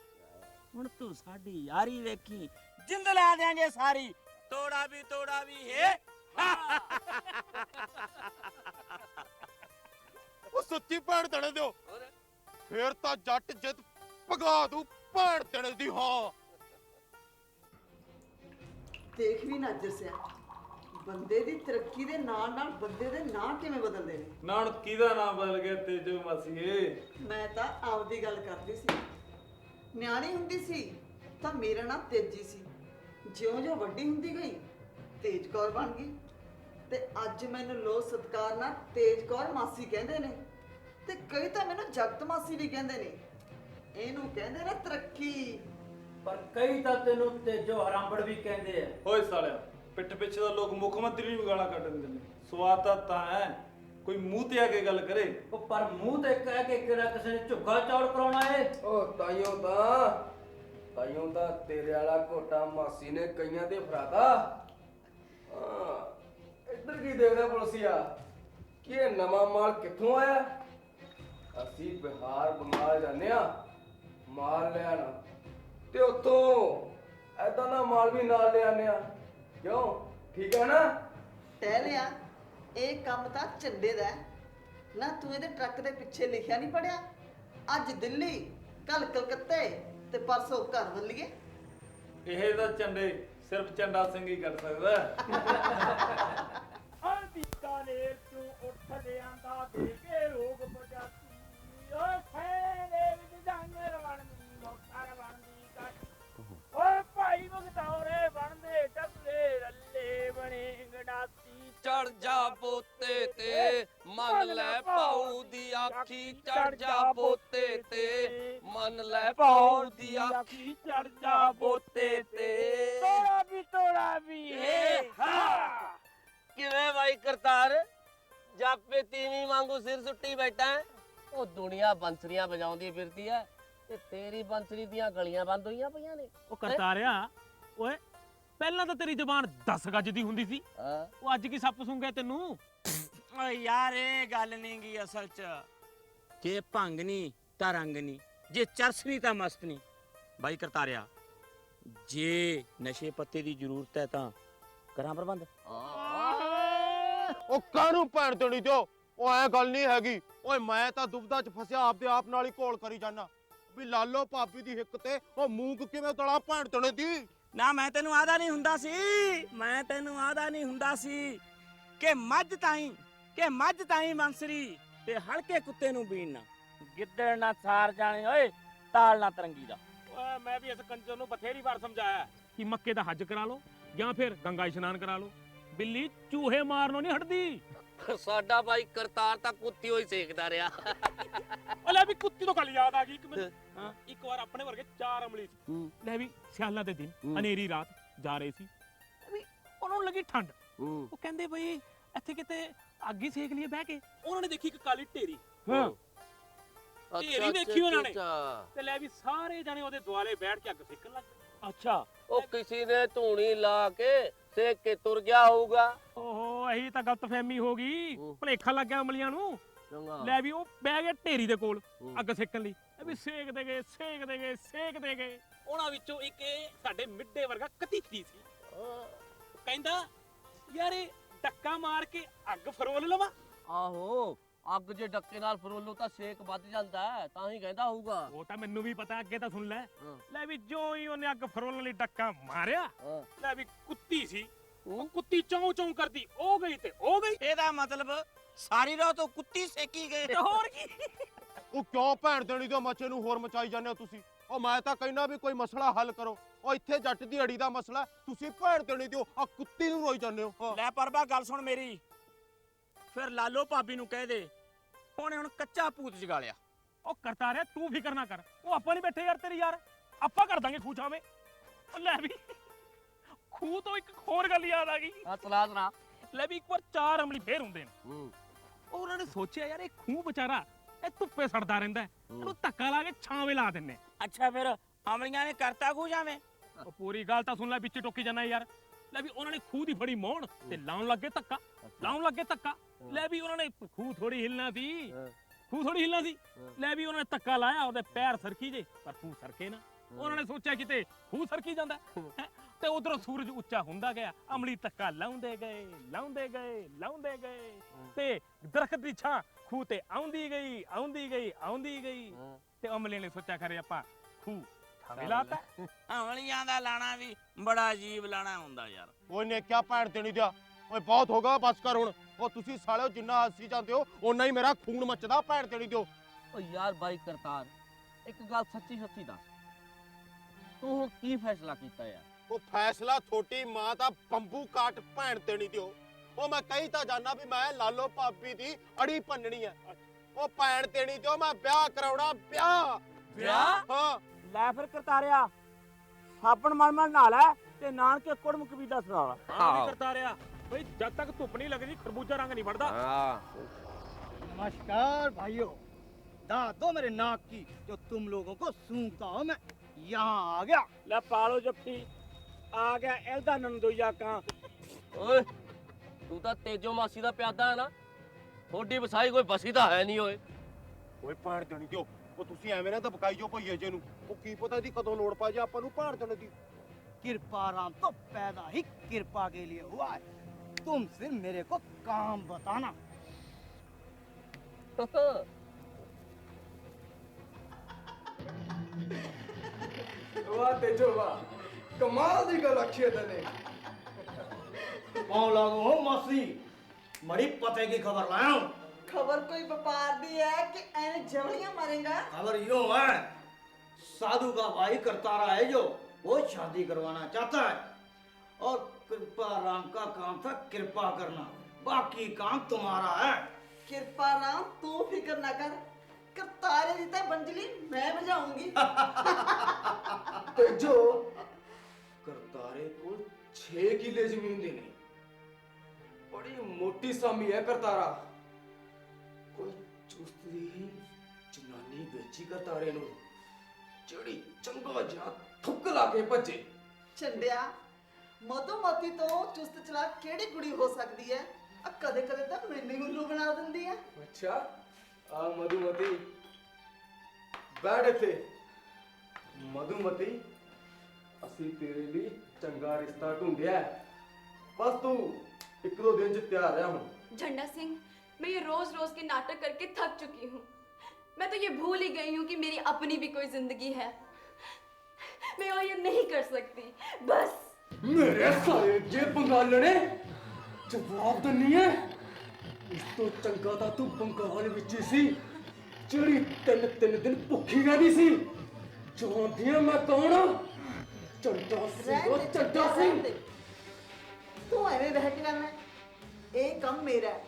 ਹੁਣ ਤੂੰ ਸਾਡੀ ਯਾਰੀ ਵੇਖੀ ਜਿੰਦ ਲਾ ਦਿਆਂਗੇ ਸਾਰੀ, ਤੋੜਾ ਵੀ ਹੈ ਉਹ ਸੱਚੀ ਭੈਣ ਦੇਣੇ ਦਿਓ, ਫੇਰ ਤਾਂ ਜੱਟ ਜਿੱਤ ਭਗਾ ਦੂ ਭੈਣ ਦੇਣੇ ਦੀ। ਹਾਂ ਦੇਖ ਵੀ ਨਾ ਜਸਿਆ, ਬੰਦੇ ਦੀ ਤਰੱਕੀ ਦੇ ਨਾਲ ਨਾਲ ਬੰਦੇ ਦੇ ਨਾਂ ਕਿਵੇਂ ਬਦਲਦੇ ਨੇ। ਨਾਨ ਕਿਹਦਾ ਨਾਮ ਬਦਲ ਗਿਆ ਤੇਜੋ ਮਾਸੀਏ? ਮੈਂ ਤਾਂ ਆਪਦੀ ਗੱਲ ਕਰਦੀ ਸੀ। ਨਿਆਣੀ ਹੁੰਦੀ ਸੀ ਤਾਂ ਮੇਰਾ ਨਾਂ ਤੇਜੀ ਸੀ, ਜਿਉਂ-ਜਿਉਂ ਵੱਡੀ ਹੁੰਦੀ ਗਈ ਤੇਜ ਕੌਰ ਬਣ ਗਈ, ਤੇ ਅੱਜ ਮੈਨੂੰ ਲੋਕ ਸਤਿਕਾਰ ਨਾਲ ਤੇਜ ਕੌਰ ਮਾਸੀ ਕਹਿੰਦੇ ਨੇ, ਤੇ ਕਈ ਤਾਂ ਮੈਨੂੰ ਜਗਤ ਮਾਸੀ ਵੀ ਕਹਿੰਦੇ ਨੇ। ਇਹਨੂੰ ਕਹਿੰਦੇ ਨੇ ਤਰੱਕੀ। ਪਰ ਕਈ ਤਾਂ ਤੈਨੂੰ ਤੇਜੋ ਹਰਾਂਬੜ ਵੀ ਕਹਿੰਦੇ ਆ। ਓਏ ਸਾਲਿਆ, ਪਿੱਠ ਪਿੱਛੇ ਦਾ ਲੋਕ ਮੁੱਖ ਮੰਤਰੀ ਨੂੰ ਗਾਲਾਂ ਕੱਢ ਦਿੰਦੇ ਨੇ। ਸਵਾਦ ਤਾਂ ਹੈ ਕੋਈ ਮੂੰਹ ਤੇ ਆ ਕੇ ਗੱਲ ਕਰੇ। ਉਹ ਪਰ ਮੂੰਹ ਤੇ ਕਹਿ ਕੇ ਕਿਹੜਾ ਕਿਸੇ ਨੇ ਝੁੱਗਾ ਚੌੜ ਕਰਾਉਣਾ ਏ। ਉਹ ਤਾਈਓ ਤਾਂ ਤੇਰੇ ਵਾਲਾ ਘੋਟਾ ਮਾਸੀ ਨੇ ਕਈਆਂ ਦੇ ਫਰਾਤਾ। ਇੱਧਰ ਕੀ ਦੇਖਦਾ ਪੁਲਸੀਆ, ਕਿ ਇਹ ਨਵਾਂ ਮਾਲ ਕਿੱਥੋਂ ਆਇਆ? ਅਸੀਂ ਬਿਹਾਰ ਬੰਗਾਲ ਜਾਂਦੇ ਆ ਮਾਲ ਲੈਣ, ਤੇ ਉੱਥੋਂ ਐਦਾਂ ਦਾ ਮਾਲ ਵੀ ਨਾਲ ਲੈ ਆਨੇ ਆ। ਕਿਉਂ ਠੀਕ ਹੈ ਨਾ? ਟਹਿ ਲਿਆ, ਇਹ ਕੰਮ ਤਾਂ ਝੰਡੇ ਦਾ ਹੈ ਨਾ। ਤੂੰ ਇਹਦੇ ਟਰੱਕ ਦੇ ਪਿੱਛੇ ਲਿਖਿਆ ਨਹੀਂ ਪੜਿਆ, ਅੱਜ ਦਿੱਲੀ ਕੱਲ ਕਲਕੱਤੇ ਤੇ ਪਰਸੋਂ ਘਰ ਵੱਲੀਏ। ਇਹ ਤਾਂ ਝੰਡੇ ਸਿਰਫ ਝੰਡਾ ਸਿੰਘ ਹੀ ਕੱਢ ਸਕਦਾ। ਬੀਕਾਨੇਰ ਤੋਂ ਉੱਠ ਲਿਆਂਦਾ ਦੇ ਕੇ ਰੋਗ ਬਜਾਤੀ, ਓ ਖੈਰੇ ਵਿੱਚ ਜਾਨਰ ਬਣਦੀ ਮੋਟਰ ਬਣਦੀ ਕੱਟ, ਓ ਭਾਈ ਮੁਗਤੌਰੇ ਬਣਦੇ ਡੱਬਲੇ ਰੱਲੇ ਬਣੇ ਗੜਾਤੀ। ਚੜ ਜਾ ਬੋਤੇ ਤੇ ਮੰਨ ਲੈ ਪਾਉ ਦੀ ਆਖੀ, ਚੜ ਜਾ ਬੋਤੇ ਤੇ ਮੰਨ ਲੈ ਪਾਉ ਦੀ ਆਖੀ, ਚੜ ਜਾ ਬੋਤੇ ਤੇ ਤੋੜਾ ਵੀ ਹੈ ਹਾਂ। ਕਿਵੇਂ ਬਾਈ ਕਰਤਾਰ, ਜਾਪੇ ਤੀਵੀਂ ਵਾਂਗੂ ਸਿਰ ਸੁੱਟੀ ਬੈਠਾ ਹੈ? ਉਹ ਦੁਨੀਆ ਬੰਸਰੀਆਂ ਵਜਾਉਂਦੀ ਫਿਰਦੀ ਹੈ ਤੇ ਤੇਰੀ ਬੰਸਰੀ ਦੀਆਂ ਗਲੀਆਂ ਬੰਦ ਹੋਈਆਂ ਪਈਆਂ ਨੇ। ਉਹ ਕਰਤਾਰਿਆ, ਓਏ ਪਹਿਲਾਂ ਤਾਂ ਤੇਰੀ ਜ਼ੁਬਾਨ 10 ਗੱਜ ਦੀ ਹੁੰਦੀ ਸੀ, ਹਾਂ ਉਹ ਅੱਜ ਕੀ ਸੱਪ ਸੁੰਘਿਆ ਤੈਨੂੰ? ਓਏ ਯਾਰ ਇਹ ਗੱਲ ਨਹੀਂ ਗੀ ਅਸਲ 'ਚ, ਜੇ ਭੰਗ ਨਹੀਂ ਤਾਂ ਰੰਗ ਨਹੀਂ, ਜੇ ਚਰਸ ਨਹੀਂ ਤਾਂ ਮਸਤ ਨਹੀਂ। ਬਾਈ ਕਰਤਾਰਿਆ, ਜੇ ਨਸ਼ੇ ਪੱਤੇ ਦੀ ਜ਼ਰੂਰਤ ਹੈ ਤਾਂ ਕਰਾਂ ਪ੍ਰਬੰਧ। ਉਹ ਕਾਹਨੂੰ ਭੈਣ ਦੇਣੀ ਦਿਓ, ਉਹ ਐ ਗੱਲ ਨਹੀਂ ਹੈਗੀ। ਓਏ ਮੈਂ ਤਾਂ ਦੁਬਦਾ 'ਚ ਫਸਿਆ ਆਪਦੇ ਆਪ ਨਾਲ ਹੀ ਘੋਲ ਕਰੀ ਜਾਣਾ ਵੀ ਲਾਲੋ ਭਾਬੀ ਦੀ ਹਿੱਕ ਤੇ ਉਹ ਮੂੰਗ ਕਿਵੇਂ ਤਲਾ ਭੈਣ ਦੇਣੇ ਦੀ। ਨਾ ਮੈਂ ਤੈਨੂੰ ਆਦਾ ਨਹੀਂ ਹੁੰਦਾ ਸੀ ਕਿ ਮੱਝ ਤਾਈ ਬੰਸਰੀ ਤੇ ਹਲਕੇ ਕੁੱਤੇ ਨੂੰ ਬੀਣਨਾ, ਗਿੱਦੜ ਨਾ ਸਾਰ ਜਾਣੇ ਓਏ ਤਾਲ ਨਾ ਤਰੰਗੀ ਦਾ। ਓਏ ਮੈਂ ਵੀ ਇਸ ਕੰਜਰ ਨੂੰ ਬਥੇਰੀ ਵਾਰ ਸਮਝਾਇਆ ਕਿ ਮੱਕੇ ਦਾ ਹੱਜ ਕਰਾ ਲਓ ਜਾਂ ਫਿਰ ਗੰਗਾ ਇਸ਼ਨਾਨ ਕਰਾ ਲਓ, ਬਿੱਲੀ ਚੂਹੇ ਮਾਰਨੋਂ ਨਹੀਂ ਹਟਦੀ। ਸਾਡਾ ਬਾਈ ਕਰਤਾਰ ਤਾਂ ਕੁੱਤੀ ਹੋਈ ਸੇਕਦਾ ਰਿਹਾ। ਉਹ ਲੈ ਵੀ ਕੁੱਤੀ ਤੋਂ ਗੱਲ ਯਾਦ ਆ ਗਈ ਇੱਕ ਵਾਰ ਆਪਣੇ ਵਰਗੇ 4 ਅਮਲੀ ਸੀ, ਲੈ ਵੀ ਸਿਆਲਾਂ ਦੇ ਦਿਨ ਹਨੇਰੀ ਰਾਤ ਜਾ ਰਹੇ ਸੀ, ਵੀ ਉਹਨਾਂ ਨੂੰ ਲੱਗੀ ਠੰਡ। ਉਹ ਕਹਿੰਦੇ ਬਈ ਇੱਥੇ ਕਿਤੇ ਅੱਗ ਹੀ ਸੇਕ ਲਈਏ ਬਹਿ ਕੇ। ਉਹਨਾਂ ਨੇ ਦੇਖੀ ਇੱਕ ਕਾਲੀ ਢੇਰੀ, ਢੇਰੀ ਦੇਖੀ ਉਹਨਾਂ ਨੇ, ਤੇ ਲੈ ਵੀ ਸਾਰੇ ਜਣੇ ਉਹਦੇ ਦੁਆਲੇ ਬੈਠ ਕੇ ਅੱਗ ਸੇਕਣ ਲੱਗ ਗਏ। ਅੱਛਾ, ਉਹ ਕਿਸੇ ਨੇ ਧੂਣੀ ਲਾ ਕੇ ਸੇਕ ਕੇ ਤੁਰ ਗਿਆ ਹੋਊਗਾ। ਓਹੋ ਇਹੀ ਤਾਂ ਗਲਤਫਹਿਮੀ ਹੋ ਗਈ, ਭੁਲੇਖਾ ਲੱਗ ਗਿਆ ਅਮਲੀਆਂ ਨੂੰ। ਲੈ ਵੀ ਉਹ ਬਹਿ ਗਏ ਢੇਰੀ ਦੇ ਕੋਲ ਅੱਗ ਸੇਕਣ ਲਈ, ਵੀ ਸੇਕਦੇ ਗਏ। ਉਹਨਾਂ ਵਿੱਚੋਂ ਇੱਕ ਸਾਡੇ ਮਿੱਡੇ ਵਰਗਾ ਕਤੀਤੀ ਸੀ, ਕਹਿੰਦਾ ਯਾਰ ਇਹ ਡੱਕਾ ਮਾਰ ਕੇ ਅੱਗ ਫਰੋਲ ਲਵਾਂ। ਆਹੋ, ਅੱਗ ਜੇ ਡੱਕੇ ਨਾਲ ਫਰੋਲੋ ਤਾਂ ਸੇਕ ਵੱਧ ਜਾਂਦਾ ਹੈ, ਤਾਂ ਹੀ ਕਹਿੰਦਾ ਹੋਊਗਾ। ਉਹ ਤਾਂ ਮੈਨੂੰ ਵੀ ਪਤਾ, ਅੱਗੇ ਤਾਂ ਸੁਣ ਲੈ। ਲੈ ਵੀ ਜੋ ਹੀ ਉਹਨੇ ਅੱਗ ਫਰੋਲਣ ਲਈ ਡੱਕਾ ਮਾਰਿਆ, ਲੈ ਵੀ ਕੁੱਤੀ ਸੀ, ਉਹ ਕੁੱਤੀ ਚੌਂ ਚੌਂ ਕਰਦੀ ਉਹ ਗਈ ਤੇ ਉਹ ਗਈ। ਇਹਦਾ ਮਤਲਬ ਸਾਰੀ ਰਾਤ ਉਹ ਕੁੱਤੀ ਸੇਕੀ ਗਏ। ਹੋਰ ਕੀ। ਉਹ ਕਿਉਂ ਭੈਣ ਦੇਣੀ ਦਿਓ ਮੱਛੇ ਨੂੰ ਹੋਰ ਮਚਾਈ ਜਾਂਦੇ ਹੋ ਤੁਸੀਂ? ਉਹ ਮੈਂ ਤਾਂ ਕਹਿਣਾ ਵੀ ਕੋਈ ਮਸਲਾ ਹੱਲ ਕਰੋ। ਉਹ ਇੱਥੇ ਜੱਟ ਦੀ ਅੜੀ ਦਾ ਮਸਲਾ, ਤੁਸੀਂ ਭੈਣ ਦੇਣੀ ਦਿਓ ਆ ਕੁੱਤੀ ਨੂੰ ਰੋਈ ਜਾਂਦੇ ਹੋ। ਲੈ ਪਰਬਾ ਗੱਲ ਸੁਣ ਮੇਰੀ, ਫਿਰ ਲਾਲੋ ਭਾਬੀ ਨੂੰ ਕਹਿ ਦੇ ਉਹਨੇ ਹੁਣ ਕੱਚਾ ਭੂਤ ਜਗਾ ਲਿਆ। ਉਹ ਕਰਤਾ ਰਿਹਾ, ਤੂੰ ਫਿਕਰ ਨਾ ਕਰ, ਉਹ ਆਪਾਂ ਨਹੀਂ ਬੈਠੇ ਯਾਰ ਤੇਰੀ ਯਾਰ, ਆਪਾਂ ਕਰ ਦਾਂਗੇ ਖੂਹ ਛਾਵੇਂ। ਉਹ ਲੈ ਵੀ ਖੂਹ ਤੋਂ ਇੱਕ ਹੋਰ ਗੱਲ ਯਾਦ ਆ ਗਈ। ਆ ਚਲਾ ਚਲਾ। ਲੈ ਵੀ ਇੱਕ ਵਾਰ 4 ਅਮਲੀ ਫੇਰ ਹੁੰਦੇ ਨੇ। ਉਹ ਉਹਨਾਂ ਨੇ ਸੋਚਿਆ ਯਾਰ ਇਹ ਖੂਹ ਵਿਚਾਰਾ ਇਹ ਧੁੱਪੇ ਸੜਦਾ ਰਹਿੰਦਾ, ਇਹਨੂੰ ਧੱਕਾ ਲਾ ਕੇ ਛਾਵੇਂ ਲਾ ਦਿੰਨੇ। ਅੱਛਾ ਫਿਰ ਅਮਲੀਆਂ ਨੇ ਕਰਤਾ ਖੂਹ ਜਾਵੇਂ? ਉਹ ਪੂਰੀ ਗੱਲ ਤਾਂ ਸੁਣ ਲੈ, ਵਿੱਚ ਟੋਕੀ ਜਾਣਾ ਯਾਰ। ਲੈ ਵੀ ਉਹਨਾਂ ਨੇ ਖੂਹ ਦੀ ਫੜੀ ਮੋਹਣ ਤੇ ਲਾਉਣ ਲੱਗੇ ਧੱਕਾ, ਲਾਉਣ ਲੱਗੇ ਧੱਕਾ। ਲੈ ਵੀ ਉਹਨਾਂ ਨੇ ਖੂਹ ਥੋੜੀ ਹਿਲਣਾ ਸੀ, ਖੂਹ ਥੋੜੀ ਹਿਲਣਾ ਸੀ। ਲੈ ਵੀ ਉਹਨਾਂ ਨੇ ਧੱਕਾ ਲਾਇਆ, ਉਹਦੇ ਪੈਰ ਸਰਕੀ ਜੇ ਪਰ ਖੂਹ ਸਰਕੇ ਨਾ। ਉਹਨਾਂ ਨੇ ਸੋਚਿਆ ਕਿਤੇ ਖੂਹ ਸਰਕੀ ਜਾਂਦਾ ਹੈਂ। ਤੇ ਉਧਰੋਂ ਸੂਰਜ ਉੱਚਾ ਹੁੰਦਾ ਗਿਆ, ਅਮਲੀ ਧੱਕਾ ਲਾਉਂਦੇ ਗਏ, ਲਾਉਂਦੇ ਗਏ, ਲਾਉਂਦੇ ਗਏ ਤੇ ਦਰਖਤ ਦੀ ਛਾਂ ਖੂਹ ਤੇ ਆਉਂਦੀ ਗਈ, ਆਉਂਦੀ ਗਈ, ਆਉਂਦੀ ਗਈ। ਤੇ ਅਮਲੀ ਨੇ ਸੋਚਿਆ ਕਰੇ ਆਪਾਂ ਖੂਹ ਛਾਵੇਂ ਲਾਤਾ। ਅਮਲੀਆਂ ਦਾ ਲਾਣਾ ਵੀ ਬੜਾ ਅਜੀਬ ਲਾਣਾ ਹੁੰਦਾ ਯਾਰ। ਉਹਨੇ ਕਿਆ ਭੈਣ ਤੇ ਨਹੀਂ ਦਿਆ। ਓਏ ਬਹੁਤ ਹੋ ਗਿਆ, ਬਸ ਕਰ ਹੁਣ। ਉਹ ਤੁਸੀਂ ਸਾਲਿਓ ਜਿੰਨਾ ਹੱਸੀ ਜਾਂਦੇ ਹੋ ਓਨਾ ਹੀ ਮੇਰਾ ਖੂਨ ਮੱਚਦਾ। ਭੈਣ ਤੇ ਨਹੀਂ ਦਿਓ। ਓ ਯਾਰ ਬਾਈ ਕਰਤਾਰ, ਇੱਕ ਗੱਲ ਸੱਚੀ ਸੱਚੀ ਦੱਸ, ਤੂੰ ਹੁਣ ਕੀ ਫੈਸਲਾ ਕੀਤਾ ਯਾਰ? ਉਹ ਫੈਸਲਾ ਛੋਟੀ ਮਾਂ ਦਾ ਬੰਬੂ ਕਾਟ ਭੈਣ ਤੇ ਨਹੀਂ ਦਿਓ। ਉਹ ਮੈਂ ਕਹੀ ਤਾਂ ਜਾਨਾ ਵੀ ਮੈਂ ਲਾਲੋ ਭਾਬੀ ਦੀ ਅੜੀ ਭੰਨਣੀ ਹੈ। ਉਹ ਭੈਣ ਤੇ ਨਹੀਂ ਦਿਓ, ਮੈਂ ਵਿਆਹ ਕਰਾਉਣਾ। ਵਿਆਹ ਵਿਆਹ? ਹਾਂ। ਲੈ ਫਿਰ ਕਰਤਾਰਿਆ, ਸਾਬਣ ਮਲ ਮਲ ਨਹਾ ਲੈ ਤੇ ਨਾਨਕੇ ਕੁੜਮ ਕਬੀਲਾ ਸੁਣਾ ਲਾ। ਹਾਂ ਵੀ ਕਰਤਾ ਰਿਹਾ ਬਈ, ਜਦ ਤੱਕ ਧੁੱਪ ਨਹੀਂ ਲੱਗਦੀ ਖਰਬੂਜਾ ਰੰਗ ਨਹੀਂ ਫੜਦਾ। नमस्कार भाइयों, दाद दो मेरे नाक की जो तुम लोगों को सूंघता हूँ मैं। यहाँ आ गया। ਲੈ ਪਾਲੋ ਜੱਫੀ, ਆ ਗਿਆ ਇਹਦਾ ਨੰਦੋਈਆ ਕਾਂ। ਓਏ ਤੂੰ ਤਾਂ ਤੇਜੋ ਮਾਸੀ ਦਾ ਪਿਆਦਾ ਹੈ ਨਾ, ਥੋੜੀ ਵਸਾਈ ਕੋਈ ਬਸੀ ਤਾਂ ਹੈ ਨਹੀਂ ਓਏ। ਓਏ ਭੈਣ ਤੇ ਨਹੀਂ ਦਿਓ। ਉਹ ਤੁਸੀਂ ਐਵੇਂ ਨਾ ਦਬਕਾਈ ਜੋ ਭਈਏ ਜੇ ਨੂੰ। ਉਹ ਕੀ ਪਤਾ ਇਹਦੀ ਕਦੋਂ ਲੋੜ ਪਾ ਜਾ ਆਪਾਂ ਨੂੰ ਭੈਣ ਦੇਣ ਦੀ। कृपा राम तो पैदा ही कृपा के लिए हुआ है। तुम सिर्फ मेरे को काम बताना। वाह तेजो वाह, कमाल दी गल आखी है तने। पाँव लागो हो मासी, बड़ी पते की खबर लाया हूँ। खबर कोई व्यापार दी है कि ऐने जवलियां मारेगा? खबर यूं है, साधु का भाई करतारा है जो, वो शादी करवाना चाहता है और कृपा राम का काम था कृपा करना, बाकी काम तुम्हारा है। कृपा राम तू फिक्र ना कर, करतारे दी ते बंजली मैं बजाऊंगी। तेजो करतारे को 6 किले जमीन देनी, बड़ी मोटी सामी है करतारा। कोई चुस्ती जनानी बेची करतारे नु, ਜਿਹੜੀ ਚੰਗਾ ਜਿਹਾ ਥੁੱਕ ਲਾ ਕੇ ਭੱਜੇ। ਚੰਡਿਆ, ਮਧੂਮਤੀ ਤੋਂ ਚੁਸਤ ਚਲਾਕ ਕਿਹੜੀ ਕੁੜੀ ਹੋ ਸਕਦੀ ਹੈ? ਆ ਕਦੇ ਕਦੇ ਤਾਂ ਮੈਨੂੰ ਹੀ ਉੱਲੂ ਬਣਾ ਦਿੰਦੀ ਹੈ। ਅੱਛਾ ਆ ਮਧੂਮਤੀ, ਬੈਠ ਇੱਥੇ। ਮਧੂਮਤੀ, ਅਸੀਂ ਤੇਰੇ ਲਈ ਚੰਗਾ ਰਿਸ਼ਤਾ ਢੂੰਡਿਆ ਹੈ, ਬਸ ਤੂੰ 1-2 ਦਿਨ ਚ ਤਿਆਰ ਰਹਿ ਹੁਣ। झंडा सिंह, मैं ये रोज रोज के नाटक करके थक चुकी हूँ। मैं तो ये भूल ही गई हूँ कि मेरी अपनी भी कोई जिंदगी है। मैं और ये नहीं कर सकती, बस। मेरे साले जे बंगालने जवाब दनी है। इस तो चंगा ता तू बंगाल विच सी, ਜਿਹੜੀ 3 दिन ਭੁੱਖੀ ਰਹਿੰਦੀ ਸੀ। ਜਾਣਦੀ ਆ ਮੈਂ ਕੌਣ ਆ? ਚੰਡਾ ਸਿੰਘ, ਉਹ ਚੰਡਾ ਸਿੰਘ। ਤੂੰ ਐਵੇਂ ਬਹਿ ਕੇ ਕਰਨਾ, ਇਹ ਕੰਮ ਮੇਰਾ ਹੈ।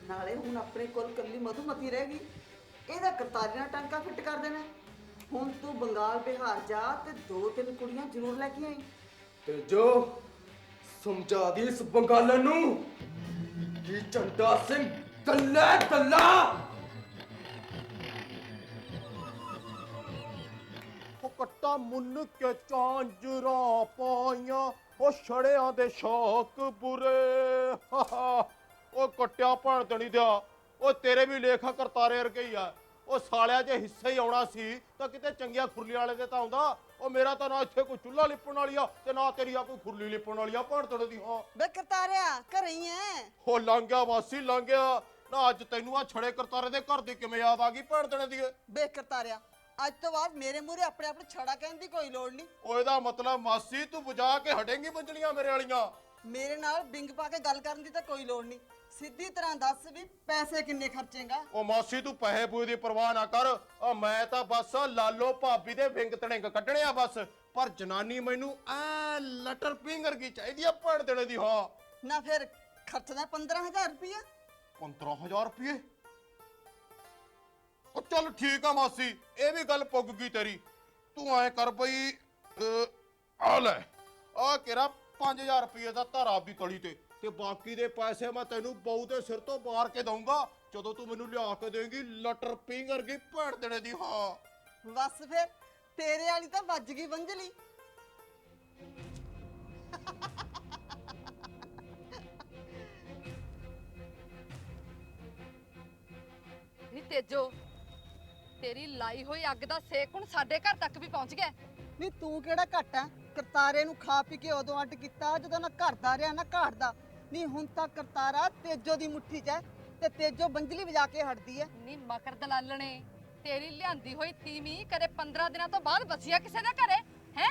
ਨਾਲੇ ਹੁਣ ਆਪਣੇ ਕੋਲ ਕੱਲੀ ਮਧੂਮਤੀ ਰਹਿ ਗਈ, ਇਹਦਾ ਕਰਤਾਰੀ ਨਾਲ ਟਾਂਕਾ ਫਿੱਟ ਕਰ ਦੇਣਾ। ਹੁਣ ਤੂੰ ਬੰਗਾਲ ਬਿਹਾਰ ਜਾ ਤੇ 2-3 ਕੁੜੀਆਂ ਜ਼ਰੂਰ ਲੈ ਕੇ ਆਈ। ਤੇ ਜੋ ਸਮਝਾ ਦੀ ਇਸ ਬੰਗਾਲਨ ਨੂੰ ਕਿ ਚੰਡਾ ਸਿੰਘ ਕੱਲਾ ਕੱਲਾ। ਉਹ ਕੱਟਾ ਮੁੰਨ ਕੇ ਚਾਂਜਰਾਂ ਪਾਈਆਂ, ਉਹ ਛੜਿਆਂ ਦੇ ਸ਼ੌਕ ਬੁਰੇ। ਉਹ ਕੱਟਿਆ ਭੈਣ ਤੇ ਨਹੀਂ ਦਿਆ। ਉਹ ਤੇਰੇ ਵੀ ਲੇਖਾ ਕਰਤਾਰੇ ਵਰਗੇ ਹੀ ਆ। ਉਹ ਸਾਲਿਆ ਜੇ ਹਿੱਸੇ ਹੀ ਆਉਣਾ ਸੀ ਤਾਂ ਕਿਤੇ ਚੰਗੀਆਂ ਖੁਰਲੀ ਵਾਲੇ ਦੇ ਤਾਂ ਆਉਂਦਾ। ਉਹ ਮੇਰਾ ਤਾਂ ਨਾ ਇੱਥੇ ਕੋਈ ਚੁੱਲ੍ਹਾ ਲਿਪਣ ਵਾਲੀ ਆ ਤੇ ਨਾ ਤੇਰੀ ਆ ਕੋਈ ਖੁਰਲੀ ਲਿਪਣ ਵਾਲੀ ਆ ਭੈਣ ਤੇਰੇ ਦੀ। ਹਾਂ ਬੇ ਕਰਤਾਰਿਆ, ਘਰੇ ਹੀ ਐ? ਉਹ ਲੰਘ ਗਿਆ ਮਾਸੀ, ਲੰਘ ਗਿਆ ਨਾ। ਅੱਜ ਤੈਨੂੰ ਆ ਛੜੇ ਕਰਤਾਰੇ ਦੇ ਘਰ ਦੀ ਕਿਵੇਂ ਯਾਦ ਆ ਗਈ ਭੈਣ ਤੇਰੇ ਦੀ? ਬੇ ਕਰਤਾਰਿਆ, ਅੱਜ ਤੋਂ ਬਾਅਦ ਮੇਰੇ ਮੂਹਰੇ ਆਪਣੇ ਆਪ ਨੂੰ ਛੜਾ ਕਹਿਣ ਦੀ ਕੋਈ ਲੋੜ ਨਹੀਂ। ਉਹ ਇਹਦਾ ਮਤਲਬ ਮਾਸੀ ਤੂੰ ਬੁਝਾ ਕੇ ਹਟੇਂਗੀ ਬੰਜਲੀਆਂ ਮੇਰੇ ਵਾਲੀਆਂ। ਮੇਰੇ ਨਾਲ ਬਿੰਗ ਪਾ ਕੇ ਗੱਲ ਕਰਨ ਦੀ ਤਾਂ ਕੋਈ ਲੋੜ ਨਹੀਂ। ਸਿੱਧੀ ਤਰ੍ਹਾਂ ਦੱਸ ਵੀ ਪੈਸੇ ਕਿੰਨੇ ਖਰਚੇਗਾ? ਉਹ ਮਾਸੀ ਤੂੰ ਪੈਸੇ ਪੂਏ ਦੀ ਪਰਵਾਹ ਨਾ ਕਰ। ਉਹ ਮੈਂ ਤਾਂ ਬਸ ਲਾਲੋ ਭਾਬੀ ਦੇ ਵਿੰਗ ਤੜਿੰਗ ਕੱਢਣੇ ਆ ਬਸ। ਪਰ ਜਨਾਨੀ ਮੈਨੂੰ ਐ ਲਟਰ ਪਿੰਗਰ ਕੀ ਚਾਹੀਦੀ ਆ ਭੈਣ ਤੇਰੇ ਦੀ। ਹਾਂ ਨਾ ਫਿਰ ਖਰਚਦਾ 15,000 ਰੁਪਇਆ। 15,000 ਰੁਪਏ? ਚੱਲ ਠੀਕ ਆ ਮਾਸੀ, ਇਹ ਵੀ ਗੱਲ ਪੁੱਗ ਗਈ ਤੇਰੀ। ਤੂੰ ਐ ਕਰ ਬਈ, ਆ ਲੈ ਆ ਕਿਹੜਾ 5000 ਰੁਪਏ ਦਾ ਧਾਰਾ ਆਪਦੀ ਤਲੀ ਤੇ ਬਾਕੀ ਦੇ ਪੈਸੇ ਮੈਂ ਤੈਨੂੰ ਬਹੂ ਦੇ ਸਿਰ ਤੋਂ ਮਾਰ ਕੇ ਦਊਂਗਾ ਜਦੋਂ ਤੂੰ ਮੈਨੂੰ ਲਿਆ ਕੇ ਦੇਂਗੀ ਲਟਰ ਪਿੰਗਰ ਕੀ ਭੈਣ ਦੇਣੇ ਦੀ। ਹਾਂ ਬਸ ਫਿਰ ਤੇਰੇ ਵਾਲੀ ਤਾਂ ਵੱਜ ਗਈ ਬੰਜਲੀ। ਨੀ ਤੇਜੋ, ਤੇਰੀ ਲਾਈ ਹੋਈ ਅੱਗ ਦਾ ਸੇਕ ਹੁਣ ਸਾਡੇ ਘਰ ਤੱਕ ਵੀ ਪਹੁੰਚ ਗਿਆ। ਨਹੀਂ ਤੂੰ ਕਿਹੜਾ ਘੱਟ ਆ? ਕਰਤਾਰੇ ਨੂੰ ਖਾ ਪੀ ਕੇ ਉਦੋਂ ਅੱਡ ਕੀਤਾ ਜਦੋਂ ਨਾ ਘਰ ਦਾ ਰਿਹਾ ਨਾ ਘਾਟ ਦਾ। ਨਹੀਂ ਹੁਣ ਤਾਂ ਕਰਤਾਰਾ ਤੇਜੋ ਦੀ ਮੁੱਠੀ 'ਚ ਹੈ ਤੇ ਤੇਜੋ ਬੰਜਲੀ ਵਜਾ ਕੇ ਹਟਦੀ ਹੈ। ਨੀ ਮਕਰ ਦਲਾਲਣੇ, ਤੇਰੀ ਲਿਆਂਦੀ ਹੋਈ ਤੀਵੀਂ ਕਦੇ 15 ਦਿਨਾਂ ਤੋਂ ਬਾਅਦ ਬਚਿਆ ਕਿਸੇ ਦੇ ਘਰੇ ਹੈ?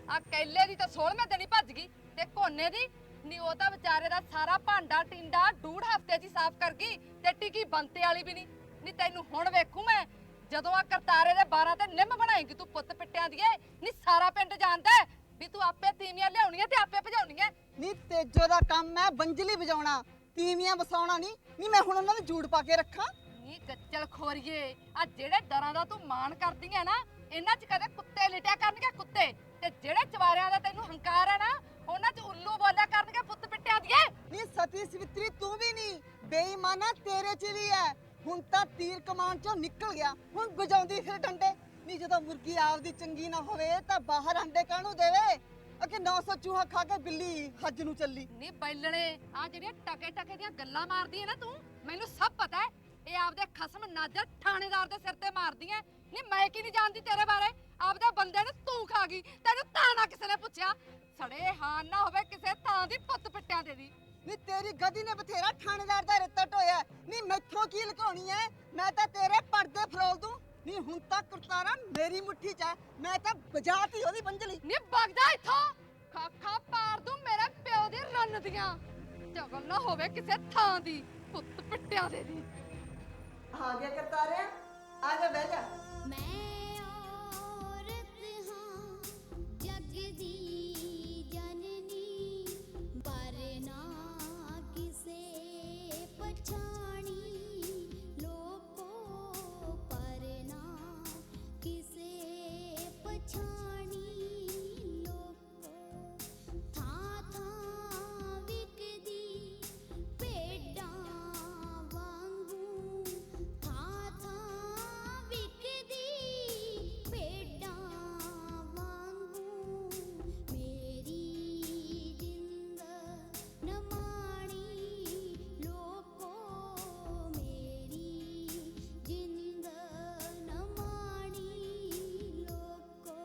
ਆ ਕੈਲੇ ਦੀ ਤਾਂ 16ਵੇਂ ਦਿਨ ਹੀ ਭੱਜ ਗਈ ਤੇ ਕੋਨੇ ਦੀ ਨੀ ਉਹ ਤਾਂ ਵਿਚਾਰੇ ਦਾ ਸਾਰਾ ਭਾਂਡਾ ਟਿੰਡਾ ਡੂਢ ਹਫ਼ਤੇ 'ਚ ਹੀ ਸਾਫ਼ ਕਰ ਗਈ ਤੇ ਟਿੱਕੀ ਬੰਤੇ ਵਾਲੀ ਵੀ ਨਹੀਂ। ਨੀ ਤੈਨੂੰ ਹੁਣ ਵੇਖੂ ਮੈਂ ਜਦੋਂ ਆ ਕਰਤਾਰੇ ਦੇ 12 ਤੇ ਨਿੰਮ ਬਣਾਏਗੀ ਤੂੰ ਪੁੱਤ ਪਿੱਟਿਆਂ ਦੀਏ। ਨੀ ਸਾਰਾ ਪਿੰਡ ਜਾਣਦਾ ਵੀ ਤੂੰ ਆਪੇ ਤੀਵੀਆਂ ਲਿਆਉਣੀਆਂ ਤੇ ਆਪੇ ਭਜਾਉਣੀਆਂ। ਨਹੀਂ ਤੇਜੋ ਦਾ ਕੰਮ ਹੈ ਬੰਜਲੀ ਵਜਾਉਣਾ, ਤੀਵੀਆਂ ਵਸਾਉਣਾ ਨਹੀਂ। ਨਹੀਂ ਮੈਂ ਹੁਣ ਉਹਨਾਂ ਨੂੰ ਜੂੜ ਪਾ ਕੇ ਰੱਖਾਂ? ਨੀ ਗੱਚਲ ਖੋਰੀਏ, ਆ ਜਿਹੜੇ ਡਰਾਂ ਦਾ ਤੂੰ ਮਾਣ ਕਰਦੀ ਐ ਨਾ, ਇਹਨਾਂ 'ਚ ਕਦੇ ਕੁੱਤੇ ਲਿਟਿਆ ਕਰਨਗੇ ਕੁੱਤੇ, ਤੇ ਜਿਹੜੇ ਚਵਾਰਿਆਂ ਦਾ ਤੈਨੂੰ ਹੰਕਾਰ ਹੈ ਨਾ ਉਹਨਾਂ 'ਚ ਉੱਲੂ ਬੋਲਿਆ ਕਰਨਗੇ ਪੁੱਤ ਪਿੱਟਿਆਂ ਦੀਏ। ਨਹੀਂ ਸਤੀ ਸਵਿਤਰੀ ਤੂੰ ਵੀ ਨਹੀਂ, ਬੇਈਮਾਨਾ ਤੇਰੇ 'ਚ ਵੀ ਹੈ। ਹੁਣ ਤਾਂ ਤੀਰ ਕਮਾਨ 'ਚੋਂ ਨਿਕਲ ਗਿਆ, ਹੁਣ ਗੁਜਾਉਂਦੀ ਫਿਰ ਡੰਡੇ। ਨਹੀਂ ਜਦੋਂ ਮੁਰਗੀ ਆਪਦੀ ਚੰਗੀ ਨਾ ਹੋਵੇ ਤਾਂ ਬਾਹਰ ਅੰਡੇ ਕਾਹਨੂੰ ਦੇਵੇ? ਅਕੇ 900 ਚੂਹਾ ਖਾ ਕੇ ਬਿੱਲੀ ਹੱਜ ਨੂੰ ਚੱਲੀ। ਨੀ ਬੈਲਣੇ, ਆ ਜਿਹੜੀਆਂ ਟਕੇ ਟਕੇ ਦੀਆਂ ਗੱਲਾਂ ਮਾਰਦੀ ਐ ਨਾ ਤੂੰ, ਮੈਨੂੰ ਸਭ ਪਤਾ ਹੈ। ਇਹ ਆਪਦੇ ਖਸਮ ਨਾਜਰ ਥਾਣੇਦਾਰ ਦੇ ਸਿਰ ਤੇ ਮਾਰਦੀ ਐ। ਨੀ ਮੈਂ ਕੀ ਨਹੀਂ ਜਾਣਦੀ ਤੇਰੇ ਬਾਰੇ? ਆਪਦੇ ਬੰਦੇ ਨੂੰ ਤੂੰ ਖਾ ਗਈ, ਤੈਨੂੰ ਤਾਂ ਨਾ ਕਿਸੇ ਨੇ ਪੁੱਛਿਆ। ਸੜੇ ਹਾਂ ਨਾ ਹੋਵੇ ਕਿਸੇ ਥਾਂ ਦੀ ਪੁੱਤ ਪਿੱਟਿਆਂ ਦੇ ਦੀ। ਨੀ ਤੇਰੀ ਗਦੀ ਨੇ ਬਥੇਰਾ ਥਾਣੇਦਾਰ ਦਾ ਰੱਤਾ ਢੋਇਆ। ਨੀ ਮੈਥੋਂ ਕੀ ਲੁਕਾਉਣੀ ਐ? ਮੈਂ ਤਾਂ ਤੇਰੇ ਪਰਦੇ ਫਰੋਲ ਦੂੰ। ਨੀ ਹੁਣ ਤਾਂ ਕਰਤਾਰਾ ਮੇਰੀ ਮੁੱਠੀ 'ਚ ਹੈ, ਮੈਂ ਤਾਂ ਬਜਾਤੀ ਉਹਦੀ ਬੰਜਲੀ। ਨੀ ਵਗ ਜਾ ਇੱਥੋਂ, ਖਾਖਾ ਪਾਰ ਦੂੰ ਮੇਰੇ ਪਿਓ ਦੀ ਰੰਨ ਦੀਆਂ। ਚਗਲ ਨਾ ਹੋਵੇ ਕਿਸੇ ਥਾਂ ਦੀ ਪੁੱਤ ਪਿੱਟਿਆਂ ਦੇ ਦੀ। ਆ ਗਿਆ ਕਰਤਾਰਿਆ, ਆ ਜਾ ਬਹਿ ਜਾ। ਮੈਂ ਔਰਤ ਹਾਂ ਜਗ ਦੀ ਜਨਨੀ, ਪਰ ਨਾ ਕਿਸੇ ਪਛਾਣੀ ਲੋਕੋ, ਪਰ ਨਾ ਕਿਸੇ ਪਛਾਣੀ ਲੋਕੋ। ਥਾਂ ਥਾਂ ਵਿਕਦੀ ਭੇਡਾਂ ਵਾਂਗੂ, ਥਾਂ ਥਾਂ ਵਿਕਦੀ ਭੇਡਾਂ ਵਾਂਗੂ। ਮੇਰੀ ਜਿੰਦ ਨਾ ਮਾਣੀ ਲੋਕੋ, ਮੇਰੀ ਜਿੰਦ ਨਾ ਮਾਣੀ ਲੋਕੋ।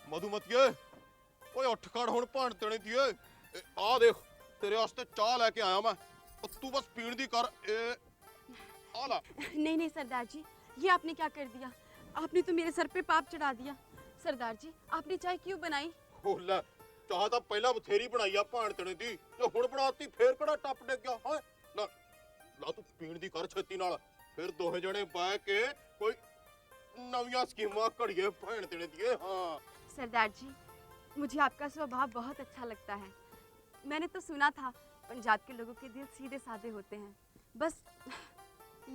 ਮਧੂਮਤੀਏ, ਓਏ ਉੱਠ ਖੜ ਹੁਣ ਭੈਣ ਦੇਣੇ ਦੀ। ਆ ਦੇਖ ਤੇਰੇ ਵਾਸਤੇ ਚਾਹ ਲੈ ਕੇ ਆਇਆ ਮੈਂ, ਤੂੰ ਬਸ ਪੀਣ ਦੀ ਕਰ। ਆ ਲੈ। नहीं नहीं सरदार जी, ये आपने क्या कर दिया? आपने तो मेरे सर पे पाप चढ़ा दिया। सरदार जी, आपने चाय क्यों बनाई? ਹੋ ਲੈ, ਚਾਹ ਤਾਂ ਪਹਿਲਾਂ ਬਥੇਰੀ ਬਣਾਈ ਆ ਭੈਣ ਦੇਣੇ ਦੀ, ਜੇ ਹੁਣ ਬਣਾਤੀ ਫੇਰ ਕਿਹੜਾ ਟੱਪ ਡਿੱਗ ਗਿਆ ਹੈ? ਨਾ ਲਾ ਤੂੰ ਪੀਣ ਦੀ ਕਰ ਛੇਤੀ ਨਾਲ, ਫਿਰ ਦੋਹੇ ਜਣੇ ਬਹਿ ਕੇ ਕੋਈ ਨਵੀਆਂ ਸਕੀਮਾਂ ਘੜੀਏ ਭੈਣ ਦੇਣੇ ਦੀ। ਹਾਂ सरदार जी, मुझे आपका स्वभाव बहुत अच्छा लगता है। मैंने तो सुना था पंजाब के लोगों के दिल सीधे साधे होते हैं, बस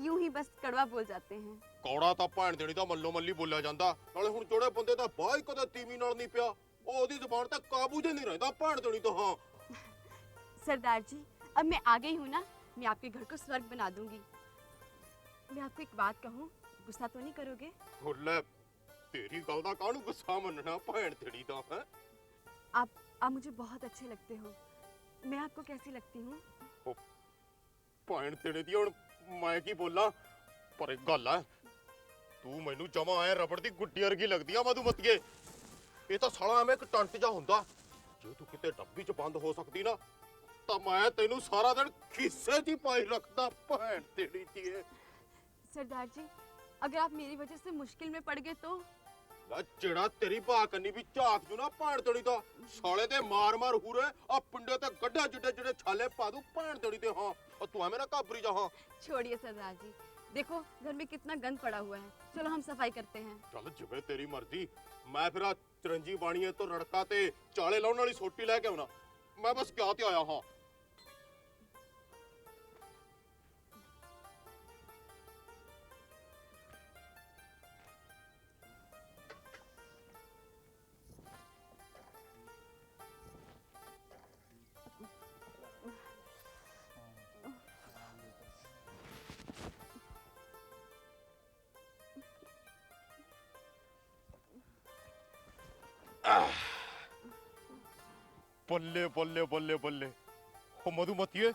यूं ही बस कड़वा बोल जाते हैं। ਕੌੜਾ ਤਾਂ ਭੈਣ ਦੇਣੀ ਦਾ ਮੱਲੋ ਮੱਲੀ ਬੋਲਿਆ ਜਾਂਦਾ, ਨਾਲੇ ਹੁਣ ਜਿਹੜੇ ਬੰਦੇ ਦਾ ਬਾਹ ਹੀ ਕਦੇ ਤੀਵੀਂ ਨਾਲ ਨਹੀਂ ਪਿਆ, ਉਹ ਉਹਦੀ ਜ਼ੁਬਾਨ ਤੇ ਕਾਬੂ ਜੇ ਨਹੀਂ ਰਹਿੰਦਾ ਭੈਣ ਦੇਣੀ ਤੋਂ। ਹਾਂ सरदार जी, अब मैं आ गई हूँ ना, मैं आपके घर को स्वर्ग बना दूंगी। मैं आपको एक बात कहूँ, गुस्सा तो नहीं करोगे? ਹੋ ਲੈ, ਤੇਰੀ ਗੱਲ ਦਾ ਕਾਹਨੂੰ ਗੁੱਸਾ ਮੰਨਣਾ ਭੈਣ ਦੇਣੀ ਦਾ ਹੈ? आप मुझे बहुत अच्छे लगते हो। मैं आपको कैसी लगती हूँ? ਭੈਣ ਦੇਣੀ ਦੀ ਹੁਣ ਮੈਂ ਕੀ ਬੋਲਾਂ, ਪਰ ਇੱਕ ਗੱਲ ਹੈ, ਤੂੰ ਮੈਨੂੰ ਜਮਾ ਐ ਰਬੜ ਦੀ ਗੁੱਡੀ ਵਰਗੀ ਲੱਗਦੀ ਆ ਮਧੂਮਤੀਏ। ਇਹ ਤਾਂ ਸਾਲਾ ਐਵੇਂ ਇੱਕ ਟੰਟ ਜਾ ਹੁੰਦਾ, ਜੇ ਤੂੰ ਕਿਤੇ ਡੱਬੀ 'ਚ ਬੰਦ ਹੋ ਸਕਦੀ ਨਾ ਤਾਂ ਮੈਂ ਤੈਨੂੰ ਸਾਰਾ ਦਿਨ ਖੀਸੇ 'ਚ ਹੀ ਪਾਈ ਰੱਖਦਾ ਭੈਣ ਦੇਣੀ ਦੀ। सरदार जी, अगर आप मेरी वजह से मुश्किल में पड़ गए तो? ਲੈ ਜਿਹੜਾ ਤੇਰੀ ਭਾ ਕੰਨੀ ਵੀ ਝਾਕ ਜੂ ਨਾ ਭੈਣ ਦੇਣੀ ਦਾ, ਸਾਲੇ ਤੇ ਮਾਰ ਮਾਰ ਹੂਰੇ ਆ ਪਿੰਡੇ ਤੇ ਗੱਡਾ ਜਿੱਡੇ ਜਿਹੜੇ ਛਾਲੇ ਪਾ ਦੂ ਭੈਣ ਦੇਣੀ ਤੇ। ਹਾਂ ਤੂੰ ਐਵੇਂ ਨਾ ਘਾਬਰੀ ਜਾ। ਹਾਂ छोड़िए सरदार जी, देखो घर में कितना गंद पड़ा हुआ है, चलो हम सफाई करते हैं। ਚੱਲ ਜਿਵੇਂ ਤੇਰੀ ਮਰਜ਼ੀ। ਮੈਂ ਫਿਰ ਆ ਚਰੰਜੀ ਬਾਣੀਏ ਤੋਂ ਰੜਕਾ ਤੇ ਚਾਲੇ ਲਾਉਣ ਵਾਲੀ ਸੋਟੀ ਲੈ ਕੇ ਆਉਣਾ। ਮੈਂ ਬਸ ਕਿਹਾ ਤੇ ਆਇਆ ਹਾਂ। ਬੱਲੇ ਬੱਲੇ ਬੱਲੇ ਬੱਲੇ ਉਹ ਮਧੂਮਤੀਏ,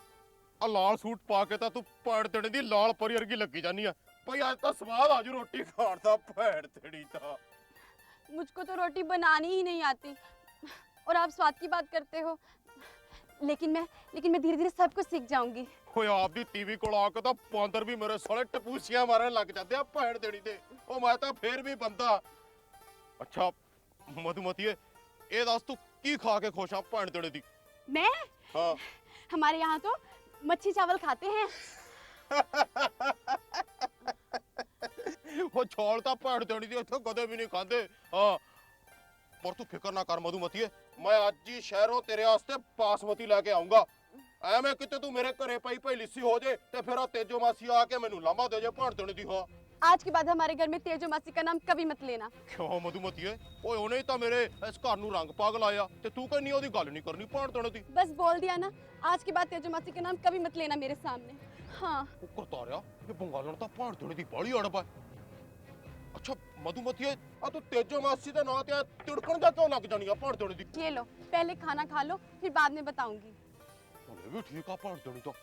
ਆ ਲਾਲ ਸੂਟ ਪਾ ਕੇ ਤਾਂ ਤੂੰ ਭੈਣ ਤੇੜੀ ਦੀ ਲਾਲ ਪਰੀ ਵਰਗੀ ਲੱਗੀ ਜਾਨੀ ਆ। ਭਾਈ ਅੱਜ ਤਾਂ ਸਵਾਦ ਆਜੂ ਰੋਟੀ ਖਾਣ ਦਾ ਭੈਣ ਤੇੜੀ ਦਾ। मुझको तो रोटी बनानी ही नहीं आती और आप स्वाद की बात करते हो। लेकिन मैं धीरे धीरे सब कुछ सीख जाऊंगी। ਓਏ ਆਪਦੀ ਟੀਵੀ ਕੋਲ ਆ ਕੇ ਤਾਂ ਬਾਂਦਰ ਵੀ ਮੇਰੇ ਸਾਲੇ ਟਪੂਸੀਆਂ ਮਾਰਨ ਲੱਗ ਜਾਂਦੇ ਆ ਭੈਣ ਤੇੜੀ ਦੇ। ਉਹ ਮੈਂ ਤਾਂ ਫੇਰ ਵੀ ਬੰਦਾ। ਅੱਛਾ ਮਧੂਮਤੀਏ, ਇਹ ਦੱਸ ਤੂੰ ਕੀ ਖਾ ਕੇ ਖੁਸ਼ ਆ ਭੈਣ ਤੇੜੇ ਦੀ? मैं हाँ। हमारे यहाँ तो मच्छी चावल खाते हैं। ਉਹ ਛੋਲ ਤਾਂ ਭੈਣ ਤੇੜੀ ਦੀ ਉੱਥੇ ਕਦੇ ਵੀ ਨਹੀਂ ਖਾਂਦੇ। ਹਾਂ ਪਰ ਤੂੰ ਫਿਕਰ ਨਾ ਕਰ ਮਧੂਮਤੀਏ, ਮੈਂ ਅੱਜ ਹੀ ਸ਼ਹਿਰੋਂ ਤੇਰੇ ਵਾਸਤੇ ਬਾਸਮਤੀ ਲੈ ਕੇ ਆਉਂਗਾ। ਐਵੇਂ ਕਿਤੇ ਤੂੰ ਮੇਰੇ ਘਰੇ ਪਈ ਪਈ ਲਿੱਸੀ ਹੋ ਜੇ ਤੇ ਫਿਰ ਆ ਤੇਜੋ ਮਾਸੀ ਆ ਕੇ ਮੈਨੂੰ ਲਾਂਭਾ ਦੇ ਜੇ ਭੈਣ ਤੇੜੀ ਦੀ। ਹਾਂ आज के बाद हमारे घर में तेजो मासी का नाम कभी मत लेना। ਕਿਉਂ ਮਧੂਮਤੀਏ? ਓਏ ਉਹਨੇ ਤਾਂ ਮੇਰੇ ਇਸ ਘਰ ਨੂੰ ਰੰਗ ਪਾਗਲ ਆਇਆ ਤੇ ਤੂੰ ਕਹਿੰਨੀ ਉਹਦੀ ਗੱਲ ਨਹੀਂ ਕਰਨੀ ਭੈਣ ਤੇੜੇ ਦੀ। बस बोल दिया ना, आज के बाद तेजो मासी का नाम कभी मत लेना मेरे सामने। हाँ। ਉਹ ਕਰਤਾਰਿਆ, ਇਹ ਬੰਗਾਲਣ ਤਾਂ ਭੈਣ ਤੇੜੇ ਦੀ ਬਾਹਲੀ ਅੜਬ ਹੈ। ਅੱਛਾ ਮਧੂਮਤੀਏ, ਆ ਤੂੰ ਤੇਜੋ ਮਾਸੀ ਦੇ ਨਾਂ ਤੇ ਤਿੜਕਣ ਦਾ ਕਿਉਂ ਲੱਗ ਜਾਣੀ ਆ ਭੈਣ ਤੇੜੇ ਦੀ? ये लो, पहले खाना खा लो, फिर बाद में बताऊंगी। ਇਹ ਵੀ ਠੀਕ ਆ ਭੈਣ ਤੇੜੀ ਤਾਂ।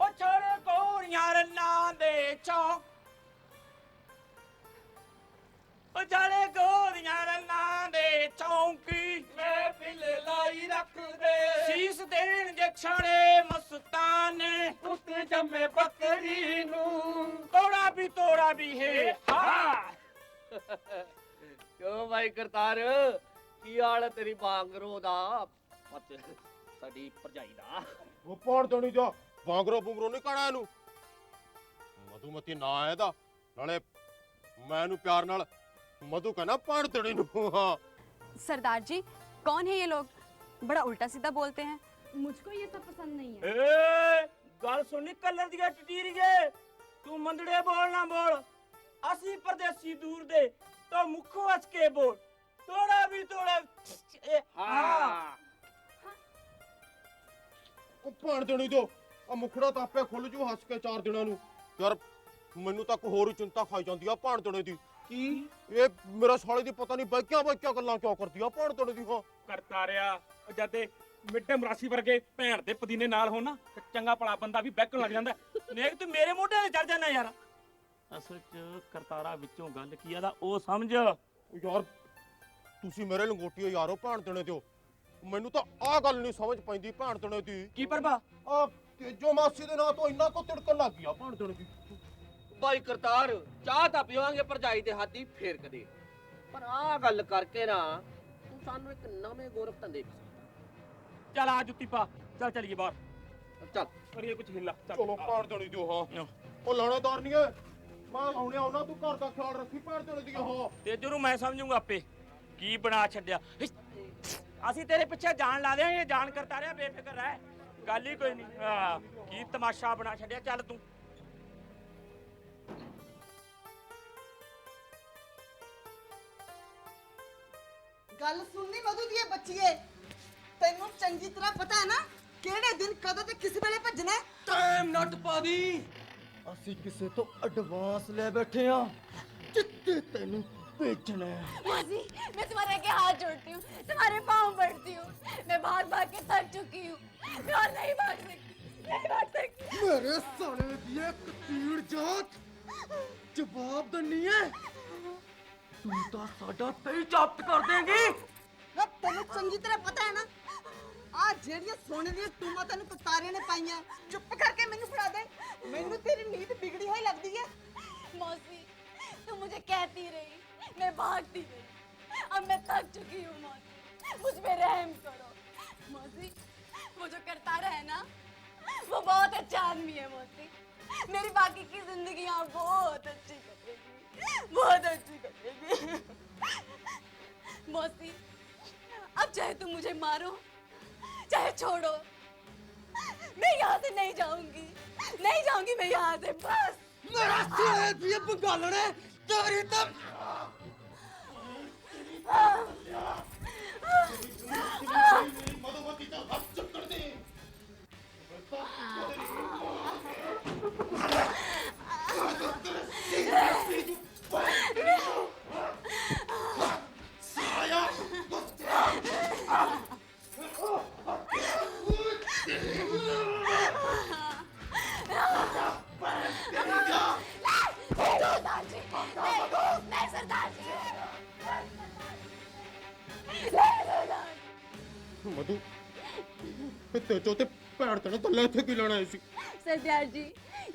ਉਹ ਛੋੜੇ ਕੋਰੀਆਂ ਰੰਨਾਂ ਦੇ ਚੌਂਕ, ਉਹ ਛੋੜੇ ਕੋਰੀਆਂ ਰੰਨਾਂ ਦੇ ਚੌਂਕੀ ਮੈਂ ਪਿਲ ਲਾਈ ਰੱਖਦੇ ਸੀਸ ਦੇਣ ਜੇ ਛੜੇ ਮਸਤਾਨੇ ਉੱਤੇ ਜੰਮੇ ਬੱਕਰੀ ਨੂੰ ਤੋੜਾ ਵੀ ਹੈ। ਹਾਂ ਕਿਉਂ ਭਾਈ ਕਰਤਾਰ, ਕੀ ਹਾਲ ਹੈ ਤੇਰੀ ਬਾਂਗਰੋ ਦਾ? ਪਤ ਸਾਡੀ ਭਰਜਾਈ ਦਾ। ਉਹ ਭੈਣ ਤੇੜੀ ਦਾ ਬਾਂਗਰੋ ਬੁੰਗਰੋ ਨਹੀਂ ਕਹਣਾ ਇਹਨੂੰ। ਮਧੂਮਤੀ ਨਾਂ ਹੈ ਇਹਦਾ, ਨਾਲੇ ਮੈਂ ਇਹਨੂੰ ਪਿਆਰ ਨਾਲ ਮਧੂ ਕਹਿਣਾ ਭੈਣ ਤੇੜੀ ਨੂੰ। ਹਾਂ सरदार जी, कौन है ये लोग? बड़ा उल्टा सीधा बोलते हैं। मुझको ये सब पसंद नहीं है। ਏ ਗੱਲ ਸੁਣੀ ਕਲਰ ਦੀਆਂ ਟਟੀਰੀਏ, ਤੂੰ ਮੰਦੜੇ ਬੋਲ ਨਾ ਬੋਲ। ਅਸੀਂ ਪਰਦੇਸੀ ਦੂਰ ਦੇ ਤਾਂ ਮੁੱਖੋਂ ਹੱਸ ਕੇ ਬੋਲ। ਤੋੜਾ ਵੀ ਤੋੜਾ। ਹਾਂ ਉਹ ਭੈਣ ਤੇੜੀ ਦੋ, ਆ ਮੁਖੜਾ ਤਾਂ ਆਪੇ ਖੁੱਲ ਜੂ ਹੱਸ ਕੇ 4 ਦਿਨਾਂ ਨੂੰ। ਯਾਰ ਮੈਨੂੰ ਤਾਂ ਕੋਈ ਹੋਰ ਹੀ ਚਿੰਤਾ ਖਾਈ ਜਾਂਦੀ ਆ ਭੈਣ ਤੇੜੇ ਦੀ। ਕੀ ਇਹ ਮੇਰਾ ਸਾਲੇ ਦੀ ਪਤਾ ਨਹੀਂ ਬਾਈਕਿਆਂ ਗੱਲਾਂ ਕਿਉਂ ਕਰਦੀ ਆ ਭੈਣ ਤੇੜੇ ਦੀ। ਹਾਂ ਕਰਤਾ ਰਿਆ ਜਦ ਤੇ ਮਿੱਟੇ ਮਰਾਸੀ ਵਰਗੇ ਭੈਣ ਦੇ ਪਦੀਨੇ ਨਾਲ ਹੋਣ ਨਾ ਤੇ ਚੰਗਾ ਭਲਾ ਬੰਦਾ ਵੀ ਬਹਿਕਣ ਲੱਗ ਜਾਂਦਾ। ਨੇਕ ਤੂੰ ਮੇਰੇ ਮੋਢੇ ਤੇ ਚੜ ਜਾਣਾ ਯਾਰ। ਅਸਲ 'ਚ ਕਰਤਾਰਾ ਵਿੱਚੋਂ ਗੱਲ ਕੀ ਆਦਾ ਉਹ ਸਮਝ। ਯਾਰ ਤੁਸੀਂ ਮੇਰੇ ਲੰਗੋਟੀਓ ਯਾਰੋ ਭੈਣ ਤੇੜੇ ਦਿਓ। ਮੈਨੂੰ ਤਾਂ ਆਹ ਗੱਲ ਨਹੀਂ ਸਮਝ ਪੈਂਦੀ ਭੈਣ ਤੇੜੇ ਦੀ। ਕੀ ਪਰਬਾ? ਆ ਤੇਜੋ ਮਾਸੀ ਦੇ ਨਾਂ ਤੋਂ ਇੰਨਾ ਕੋ ਤਿੜਕਣ ਲੱਗ ਗਿਆ ਭੈਣ ਤੇੜੇ ਦੀ। ਭਾਈ ਕਰਤਾਰ, ਚਾਹ ਤਾਂ ਪੀਵਾਂਗੇ ਭਰਜਾਈ ਦੇ ਹੱਥ ਦੀ ਫੇਰ ਕਦੇ, ਪਰ ਆਹ ਗੱਲ ਕਰਕੇ ਨਾ ਤੂੰ ਸਾਨੂੰ ਇੱਕ ਨਵੇਂ ਗੌਰਵ ਤਾਂ ਦੇਖ ਸਕਦਾ। ਚੱਲ ਆ ਜੁੱਤੀ ਪਾ, ਚੱਲ ਚਲੀਏ ਬਾਹਰ। ਚੱਲ ਕਰੀਏ ਕੁਝ ਹਿੱਲਾ। ਚਲੋ ਭੈਣ ਤੇੜੀ ਦਿਓ। ਹਾਂ ਉਹ ਲਾਣੇਦਾਰ ਨਹੀਂ ਏ, ਮੈਂ ਆਉਣੇ ਆਉਣਾ, ਤੂੰ ਘਰ ਦਾ ਖਿਆਲ ਰੱਖੀ ਭੈਣ ਤੇੜੇ ਦੀ। ਹਾਂ ਤੇਜੂ ਨੂੰ ਮੈਂ ਸਮਝੂਗਾ ਆਪੇ ਕੀ ਬਣਾ ਛੱਡਿਆ। ਅਸੀਂ ਤੇਰੇ ਪਿੱਛੇ ਜਾਣ ਲਾ ਦਿਆਂਗੇ, ਜਾਣ ਕਰਤਾ ਰਿਹਾ, ਬੇਫਿਕਰ ਰਹਿ, ਗੱਲ ਹੀ ਕੋਈ ਨਹੀਂ। ਹਾਂ ਕੀ ਤਮਾਸ਼ਾ ਬਣਾ ਛੱਡਿਆ। ਚੱਲ ਤੂੰ ਗੱਲ ਸੁਣਨੀ ਮਧੂ ਦੀ ਬੱਚੀਏ, ਤੈਨੂੰ ਚੰਗੀ ਤਰ੍ਹਾਂ ਪਤਾ ਹੈ ਨਾ ਕਿਹੜੇ ਦਿਨ ਕਦੋਂ ਤੇ ਕਿਸ ਵੇਲੇ ਭੱਜਣਾ। ਟਾਈਮ ਨੱਟ ਪਾ ਦੀ। ਅਸੀਂ ਕਿਸੇ ਤੋਂ ਐਡਵਾਂਸ ਲੈ ਬੈਠੇ ਆ ਜਿੱਤੇ ਤੈਨੂੰ बेचना है। मासी, मैं तुम्हारे आगे हाथ जोड़ती हूँ, तुम्हारे पाँव पड़ती हूँ। मैं भाग भाग के थक चुकी हूँ, मैं और नहीं भाग सकती, नहीं भाग सकती। मेरे साले दी एक तीर जात जवाब दनी है, तू तो साडा तई जब्त कर देगी। ना तेनू चंगी तरह पता है ना आ ਆ ਜਿਹੜੀਆਂ ਸੋਨੇ ਦੀਆਂ ਟੂਮਾਂ ਤੈਨੂੰ ਕੁਤਾਰਿਆਂ ਨੇ ਪਾਈਆਂ, ਚੁੱਪ ਕਰਕੇ ਮੈਨੂੰ ਫੜਾ ਦੇ। ਮੈਨੂੰ ਤੇਰੀ ਨੀਂਦ ਬਿਗੜੀ ਹੋਈ लगती है। मौसी, तुम मुझे कहती रही, मैं भागती गई। अब मैं थक चुकी हूँ मौसी, मुझ पे रहम करो। मौसी, वो जो करतार है ना, वो बहुत अच्छा आदमी है मौसी। मेरी बाकी की जिंदगी यहाँ बहुत अच्छी कटेगी, बहुत अच्छी कटेगी। मौसी, अब चाहे तुम मुझे मारो, चाहे छोड़ो, मैं यहाँ से नहीं जाऊंगी, नहीं जाऊंगी मैं यहाँ से, बस। मेरा सिर ये बगालने तेरी तब मधुमती तो हाथ चक्कर दे। मधु तेजो ते पैर तेने तल्ले थे की लेना ऐसी। सरदार जी,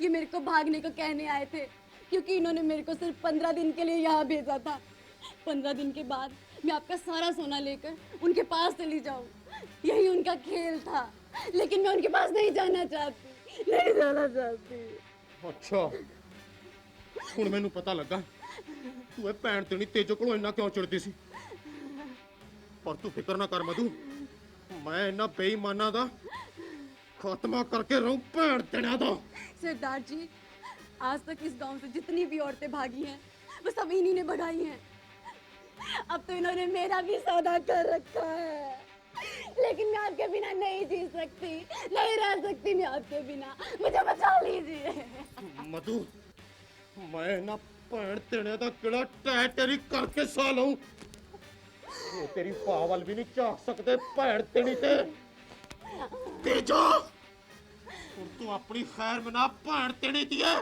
ये मेरे को भागने को कहने आए थे, क्योंकि इन्होंने मेरे को सिर्फ 15 दिन के लिए यहाँ भेजा था। 15 दिन के बाद मैं आपका सारा सोना लेकर उनके पास चली जाऊँ, यही उनका खेल था। लेकिन मैं उनके पास नहीं जाना चाहती, नहीं जाना चाहती। अच्छा हुण मैनू पता लगा तू भैन तेनी तेजो को इन्ना क्यों चिड़दी सी। पर तू फिक्र ना कर मधु, मैं इन्ना बेईमाना दा खात्मा करके रहूं भैन तेना दा। सरदार जी, आज तक इस गांव से जितनी भी औरतें भागी हैं, वो सब इन्हीं ने भगाई हैं। अब तो इन्होंने मेरा भी सौदा कर रखा है, लेकिन मैं आपके बिना नहीं जी सकती, नहीं रह सकती मैं आपके बिना, मुझे बचा लीजिए। मधु मैं ना भैन तेने दा किड़ा टै तेरी करके सा लऊं। ये तेरी पावल भी नहीं झाक सकते भैन तेनी ते। तेजो हुण तू अपनी खैर मना भैन तेनी दी है,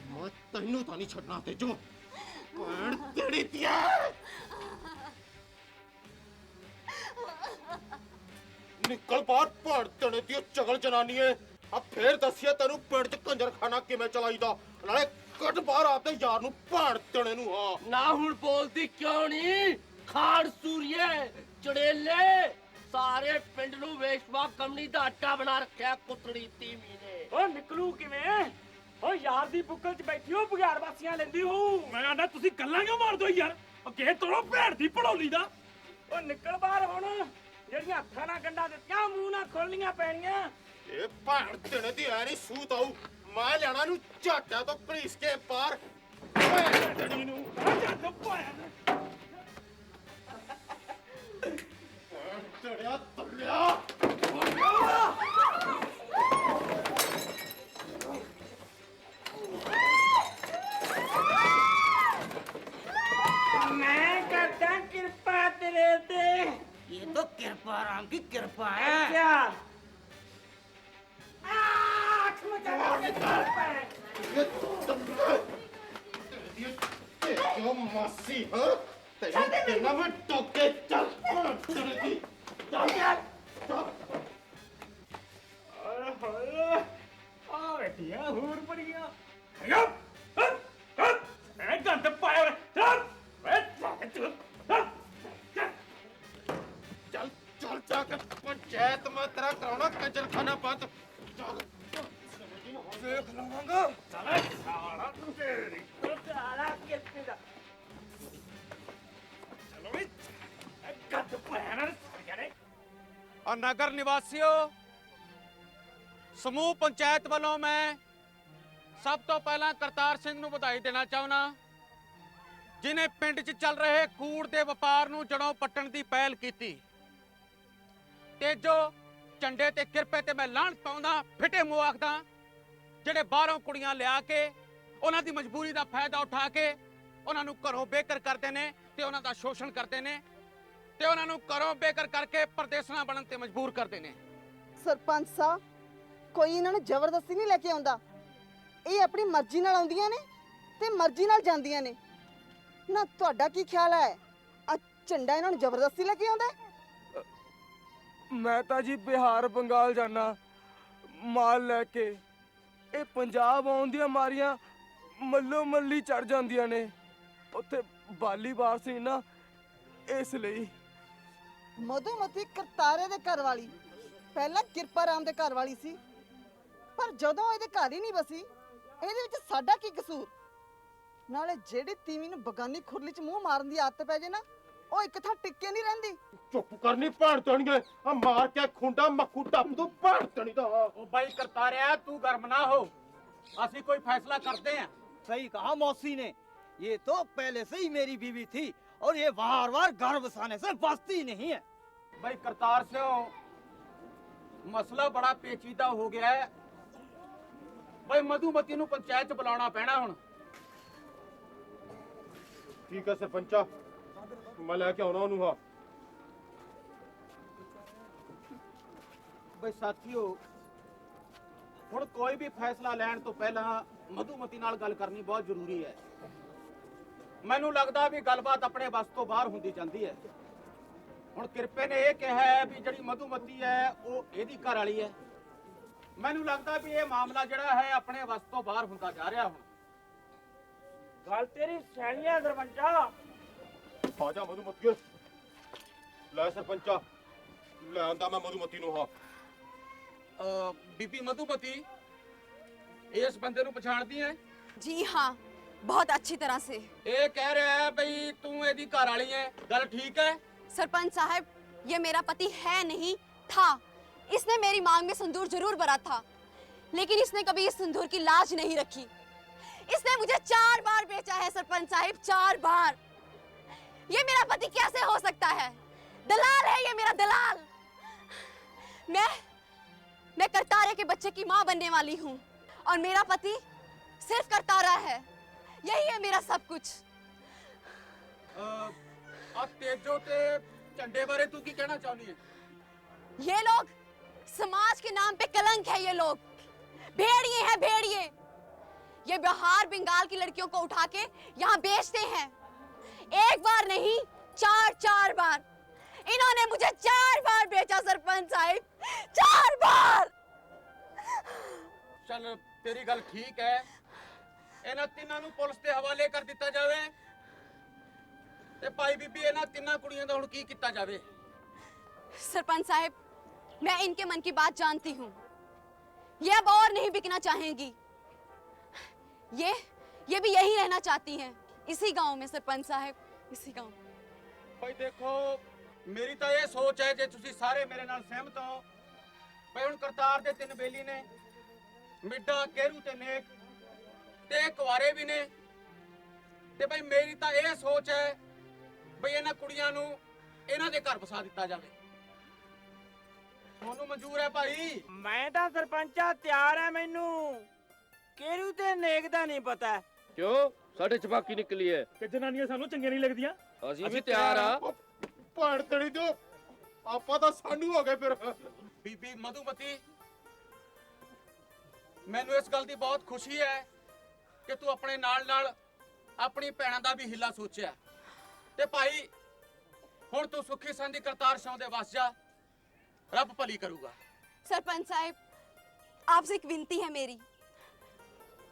मैं तैनू तां नहीं छड्डना तेजो, भैन तेनी दी है। निकल बाहर भैन तेने दी चगल जनानी है। अब फिर दसिया तेनू पिंड च कंजरखाना किवें चलाईदा, नाले कट बाहर आपदे यार नू भैन तेने नू। हां ना हुण बोलदी क्यों नहीं? खाड़ सूरिये चड़ेले सारे पिंड नू वेशवा कमनी दा आटा बना रखिया कुतड़ी तीमी ने। ओ निकलू किवें? ओ यार दी बुक्कल च बैठी हो बगैर वासियां लेंदी हूं। मैं आना तुसी गल्लां क्यों मार दो यार? ओ के तोड़ो भैन दी पड़ोली दा। ओ निकल बाहर हुण, ਜਿਹੜੀਆਂ ਹੱਥਾਂ ਨਾਲ ਗੰਡਾ ਦਿੱਤੀਆਂ ਮੂੰਹ ਨਾਲ ਖੋਲਣੀਆਂ ਪੈਣੀਆਂ। ਇਹ ਭੈਣ ਤੇਨੇ ਦੀ ਐ ਨਹੀਂ ਸੂਤ ਆਊ, ਮੈਂ ਲੈਣਾ ਨੂੰ ਝਾਟਾ ਤੋਂ ਘੜੀਸ ਕੇ ਪਾਰ ਭੈਣ ਤੇਰੀ ਨੂੰ। ਜੱਟ ਪਾਇਆ ਤੜਿਆ ਤੱਲਿਆ मैं करता कृपा तेरे ते। ये तो कृपा राम की कृपा है। क्या आँख में चला के कृपा है। जो मासी है तेरी तेना में टोके चल तेरे दी चल चल। ओए होए आ बेटिया हूर पड़िया। अयो ए गंद पाया रे चल चल चल चल जाके पंचायत में तेरा कराना कंजरखाना बंद। देख लूंगा चल साला तेरी साला कितने दा चलो भी गंद पाया ना सारे। और नगर निवासियों, समूह पंचायत वालों मैं सब तो पहला करतार सिंह ਨੂੰ ਵਧਾਈ ਦੇਣਾ ਚਾਹੁੰਦਾ, ਜਿਨੇ ਪਿੰਡ 'ਚ ਚੱਲ ਰਹੇ ਕੂੜ ਦੇ ਵਪਾਰ ਨੂੰ ਜੜੋਂ ਪੱਟਣ ਦੀ ਪਹਿਲ ਕੀਤੀ। ਤੇਜੋ ਝੰਡੇ ਤੇ ਕਿਰਪੇ ਤੇ ਮੈਂ ਲਾਹਨਤ ਪਾਉਂਦਾ, ਫਿੱਟੇ ਮੂੰਹ ਆਖਦਾ, ਜਿਹੜੇ ਬਾਹਰੋਂ ਕੁੜੀਆਂ ਲਿਆ ਕੇ ਉਹਨਾਂ ਦੀ ਮਜਬੂਰੀ ਦਾ ਫਾਇਦਾ ਉਠਾ ਕੇ ਉਹਨਾਂ ਨੂੰ ਘਰੋਂ ਬੇਘਰ ਕਰਦੇ ਨੇ ਤੇ ਉਹਨਾਂ ਦਾ ਸ਼ੋਸ਼ਣ ਕਰਦੇ ਨੇ ਤੇ ਉਹਨਾਂ ਨੂੰ ਘਰੋਂ ਬੇਘਰ ਕਰਕੇ ਪਰਦੇਸਣਾ ਬਣਨ ਤੇ ਮਜਬੂਰ ਕਰਦੇ ਨੇ। ਸਰਪੰਚ ਸਾਹਿਬ, ਕੋਈ ਇਹਨਾਂ ਨੂੰ ਜ਼ਬਰਦਸਤੀ ਨਹੀਂ ਲੈ ਕੇ ਆਉਂਦਾ, ਇਹ ਆਪਣੀ ਮਰਜ਼ੀ ਨਾਲ ਆਉਂਦੀਆਂ ਨੇ ਤੇ ਮਰਜ਼ੀ ਨਾਲ ਜਾਂਦੀਆਂ ਨੇ। ਨਾ ਤੁਹਾਡਾ ਕੀ ਖਿਆਲ ਹੈ, ਆ ਝੰਡਾ ਇਹਨਾਂ ਨੂੰ ਜ਼ਬਰਦਸਤੀ ਲੈ ਕੇ ਆਉਂਦਾ? ਮੈਂ ਤਾਂ ਜੀ ਬਿਹਾਰ ਬੰਗਾਲ ਜਾਣਾ ਮਾਲ ਲੈ ਕੇ। ਇਹ ਪੰਜਾਬ ਆਉਣ ਦੀਆਂ ਮਾਰੀਆਂ ਮੱਲੋ ਮੱਲੀ ਚੜ ਜਾਂਦੀਆਂ ਨੇ। ਉੱਥੇ ਬਾਲੀ ਬਾਰਸ ਨਹੀਂ ਨਾ, ਇਸ ਲਈ। ਮਧੂਮਤੀ ਕਰਤਾਰੇ ਦੇ ਘਰ ਵਾਲੀ ਪਹਿਲਾਂ ਕਿਰਪਾ ਰਾਮ ਦੇ ਘਰ ਵਾਲੀ ਸੀ, ਪਰ ਜਦੋਂ ਇਹਦੇ ਘਰ ਹੀ ਨਹੀਂ ਬਸੀ, ਇਹਦੇ ਵਿੱਚ ਸਾਡਾ ਕੀ ਕਸੂਰ? ਨਾਲੇ ਜਿਹੜੀ ਤੀਵੀਂ ਨੂੰ ਬਗਾਨੀ ਖੁਰਲੀ 'ਚ ਮੂੰਹ ਮਾਰਨ ਦੀ ਆਦਤ ਪੈ ਜੇ ਨਾ, ਉਹ ਇੱਕ ਥਾਂ ਟਿੱਕੇ ਨਹੀਂ ਰਹਿੰਦੀ। ਚੁੱਪ ਕਰਨੀ ਭੈਣ ਤਣੀਏ, ਆ ਮਾਰ ਕੇ ਖੁੰਡਾ ਮੱਖੂ ਟੱਪ ਦੋ ਭੈਣ ਤਣੀ ਦਾ। ਉਹ ਬਾਈ ਕਰਤਾਰਿਆ ਤੂੰ ਗਰਮ ਨਾ ਹੋ, ਅਸੀਂ ਕੋਈ ਫੈਸਲਾ करते हैं। सही कहा मौसी ने, ये तो पहले से ही मेरी बीवी थी और ये बार बार घर बसाने से बसती नहीं है। भाई करतार से मसला बड़ा पेचीदा हो गया है। भाई मधुमती ਨੂੰ ਪੰਚਾਇਤ ਚ ਬੁਲਾਉਣਾ ਪੈਣਾ ਹੁਣ। ਠੀਕ ਹੈ ਸਰਪੰਚਾ, ਮੈਂ ਲੈ ਕੇ ਆਉਣਾ ਉਹਨੂੰ। ਹਾਂ ਬਈ ਸਾਥੀਓ, ਹੁਣ ਕੋਈ ਵੀ ਫੈਸਲਾ ਲੈਣ ਤੋਂ ਪਹਿਲਾਂ ਮਧੂਮਤੀ ਨਾਲ ਗੱਲ ਕਰਨੀ ਬਹੁਤ ਜ਼ਰੂਰੀ ਹੈ। ਮੈਨੂੰ ਲੱਗਦਾ ਵੀ ਗੱਲਬਾਤ ਆਪਣੇ ਵੱਸ ਤੋਂ ਬਾਹਰ ਹੁੰਦੀ ਜਾਂਦੀ ਹੈ। ਹੁਣ ਕਿਰਪੇ ਨੇ ਇਹ ਕਿਹਾ ਹੈ ਵੀ ਜਿਹੜੀ ਮਧੂਮਤੀ ਹੈ ਉਹ ਇਹਦੀ ਘਰ ਵਾਲੀ ਹੈ। ਮੈਨੂੰ ਲੱਗਦਾ ਵੀ ਇਹ ਮਾਮਲਾ ਜਿਹੜਾ ਹੈ ਆਪਣੇ ਵੱਸ ਤੋਂ ਬਾਹਰ ਹੁੰਦਾ ਜਾ ਰਿਹਾ। ਹੁਣ ਗੱਲ ਤੇਰੀ ਸੈਣੀ ਹੈ ਸਰਪੰਚਾ। ਆ ਜਾ ਮਧੂਮਤੀ, ਲੈ ਸਰਪੰਚਾ, ਲੈ ਆਂਦਾ ਮੈਂ ਮਧੂਮਤੀ ਨੂੰ। ਹਾਂ ਬੀਬੀ ਮਧੂਮਤੀ, ਇਸ ਬੰਦੇ ਨੂੰ ਪਛਾਣਦੀ ਹੈ? जी हाँ, बहुत अच्छी तरह से। ਇਹ ਕਹਿ ਰਿਹਾ ਹੈ ਬਈ ਤੂੰ ਇਹਦੀ ਘਰ ਵਾਲੀ ਹੈ, ਗੱਲ ਠੀਕ ਹੈ? सरपंच साहब, ये मेरा पति है नहीं, था। इसने मेरी मांग में सिंदूर जरूर भरा था, लेकिन इसने कभी इस सिंदूर की लाज नहीं रखी। इसने मुझे 4 बार बेचा है सरपंच साहब, 4 बार। ये मेरा पति कैसे हो सकता है? दलाल है ये मेरा दलाल। मैं करतारे के बच्चे की माँ बनने वाली हूँ और मेरा पति सिर्फ करतारा है। यही है मेरा सब कुछ। ਆ ਤੇਜੋ ਤੇ ਝੰਡੇ ਬਾਰੇ ਤੂੰ ਕੀ ਕਹਿਣਾ ਚਾਹੁੰਦੀ ਹੈ? ये लोग समाज के नाम पे कलंक है। ये लोग भेड़िए हैं, भेड़िए। ये बिहार बंगाल की लड़कियों को उठा के यहाँ बेचते हैं। एक बार नहीं, 4 बार। इन्होंने मुझे 4 बार बेचा सरपंच साहब, 4 बार। ਚੱਲ ਤੇਰੀ ਗੱਲ ਠੀਕ ਹੈ, ਇਹਨਾਂ ਤਿੰਨਾਂ ਨੂੰ ਪੁਲਿਸ ਦੇ ਹਵਾਲੇ ਕਰ ਦਿੱਤਾ ਜਾਵੇ ਤੇ ਭਾਈ ਬੀਬੀ ਇਹਨਾਂ ਤਿੰਨਾਂ ਕੁੜੀਆਂ ਦਾ ਹੁਣ ਕੀ ਕੀਤਾ ਜਾਵੇ? सरपंच साहब, मैं इनके मन की बात जानती हूँ। ये अब और नहीं बिकना चाहेंगी। ये भी यही रहना चाहती हैं, इसी गांव में सरपंच साहब, इसी गांव में। ਭਾਈ ਦੇਖੋ, ਮੇਰੀ ਤਾਂ ਇਹ ਸੋਚ ਹੈ, ਜੇ ਤੁਸੀਂ ਸਾਰੇ ਮੇਰੇ ਨਾਲ ਸਹਿਮਤ ਹੋ, ਭਾਈ ਹੁਣ ਕਰਤਾਰ ਦੇ 3 ਬੇਲੀ ਨੇ, ਮਿੱਡਾ, ਕੇਰੂ ਤੇ ਨੇਕ, ਤੇ ਕੁਆਰੇ ਵੀ ਨੇ, ਤੇ ਭਾਈ ਮੇਰੀ ਤਾਂ ਇਹ ਸੋਚ ਹੈ ਬਈ ਇਹਨਾਂ ਕੁੜੀਆਂ ਨੂੰ ਇਹਨਾਂ ਦੇ ਘਰ ਵਸਾ ਦਿੱਤਾ ਜਾਵੇ। ਤੁਹਾਨੂੰ ਮਨਜ਼ੂਰ ਹੈ ਭਾਈ? ਮੈਂ ਤਾਂ ਸਰਪੰਚਾ ਤਿਆਰ ਹੈ। ਮੈਨੂੰ ਕੇਰੂ ਤੇ ਨੇਕ ਦਾ ਨਹੀਂ ਪਤਾ। ਕਿਉਂ ਸਾਡੇ ਚਪਾਕੀ ਨਿਕਲੀ ਹੈ ਕਿ ਜਨਾਨੀਆਂ ਸਾਨੂੰ ਚੰਗੀਆਂ ਨਹੀਂ ਲੱਗਦੀਆਂ? ਅਸੀਂ ਵੀ ਤਿਆਰ ਆ। ਭੈਣ ਤਣੀ ਦਿਓ, ਆਪਾਂ ਤਾਂ ਸਾਨੂੰ ਹੋ ਗਏ ਫਿਰ। ਬੀਬੀ ਮਧੂਮਤੀ, ਮੈਨੂੰ ਇਸ ਗੱਲ ਦੀ ਬਹੁਤ ਖੁਸ਼ੀ ਹੈ ਕਿ ਤੂੰ ਆਪਣੇ ਨਾਲ ਨਾਲ ਆਪਣੀ ਭੈਣਾਂ ਦਾ ਵੀ ਹਿੱਲਾ ਸੋਚਿਆ। ਤੇ ਭਾਈ ਹੁਣ ਤੂੰ ਸੁੱਖੀ ਸੰਦੀ ਕਰਤਾਰ ਸ਼ਾਹ ਦੇ ਵਸ ਜਾ, ਰੱਬ ਭਲੀ ਕਰੂਗਾ। सरपंच साहब, आपसे एक विनती है मेरी।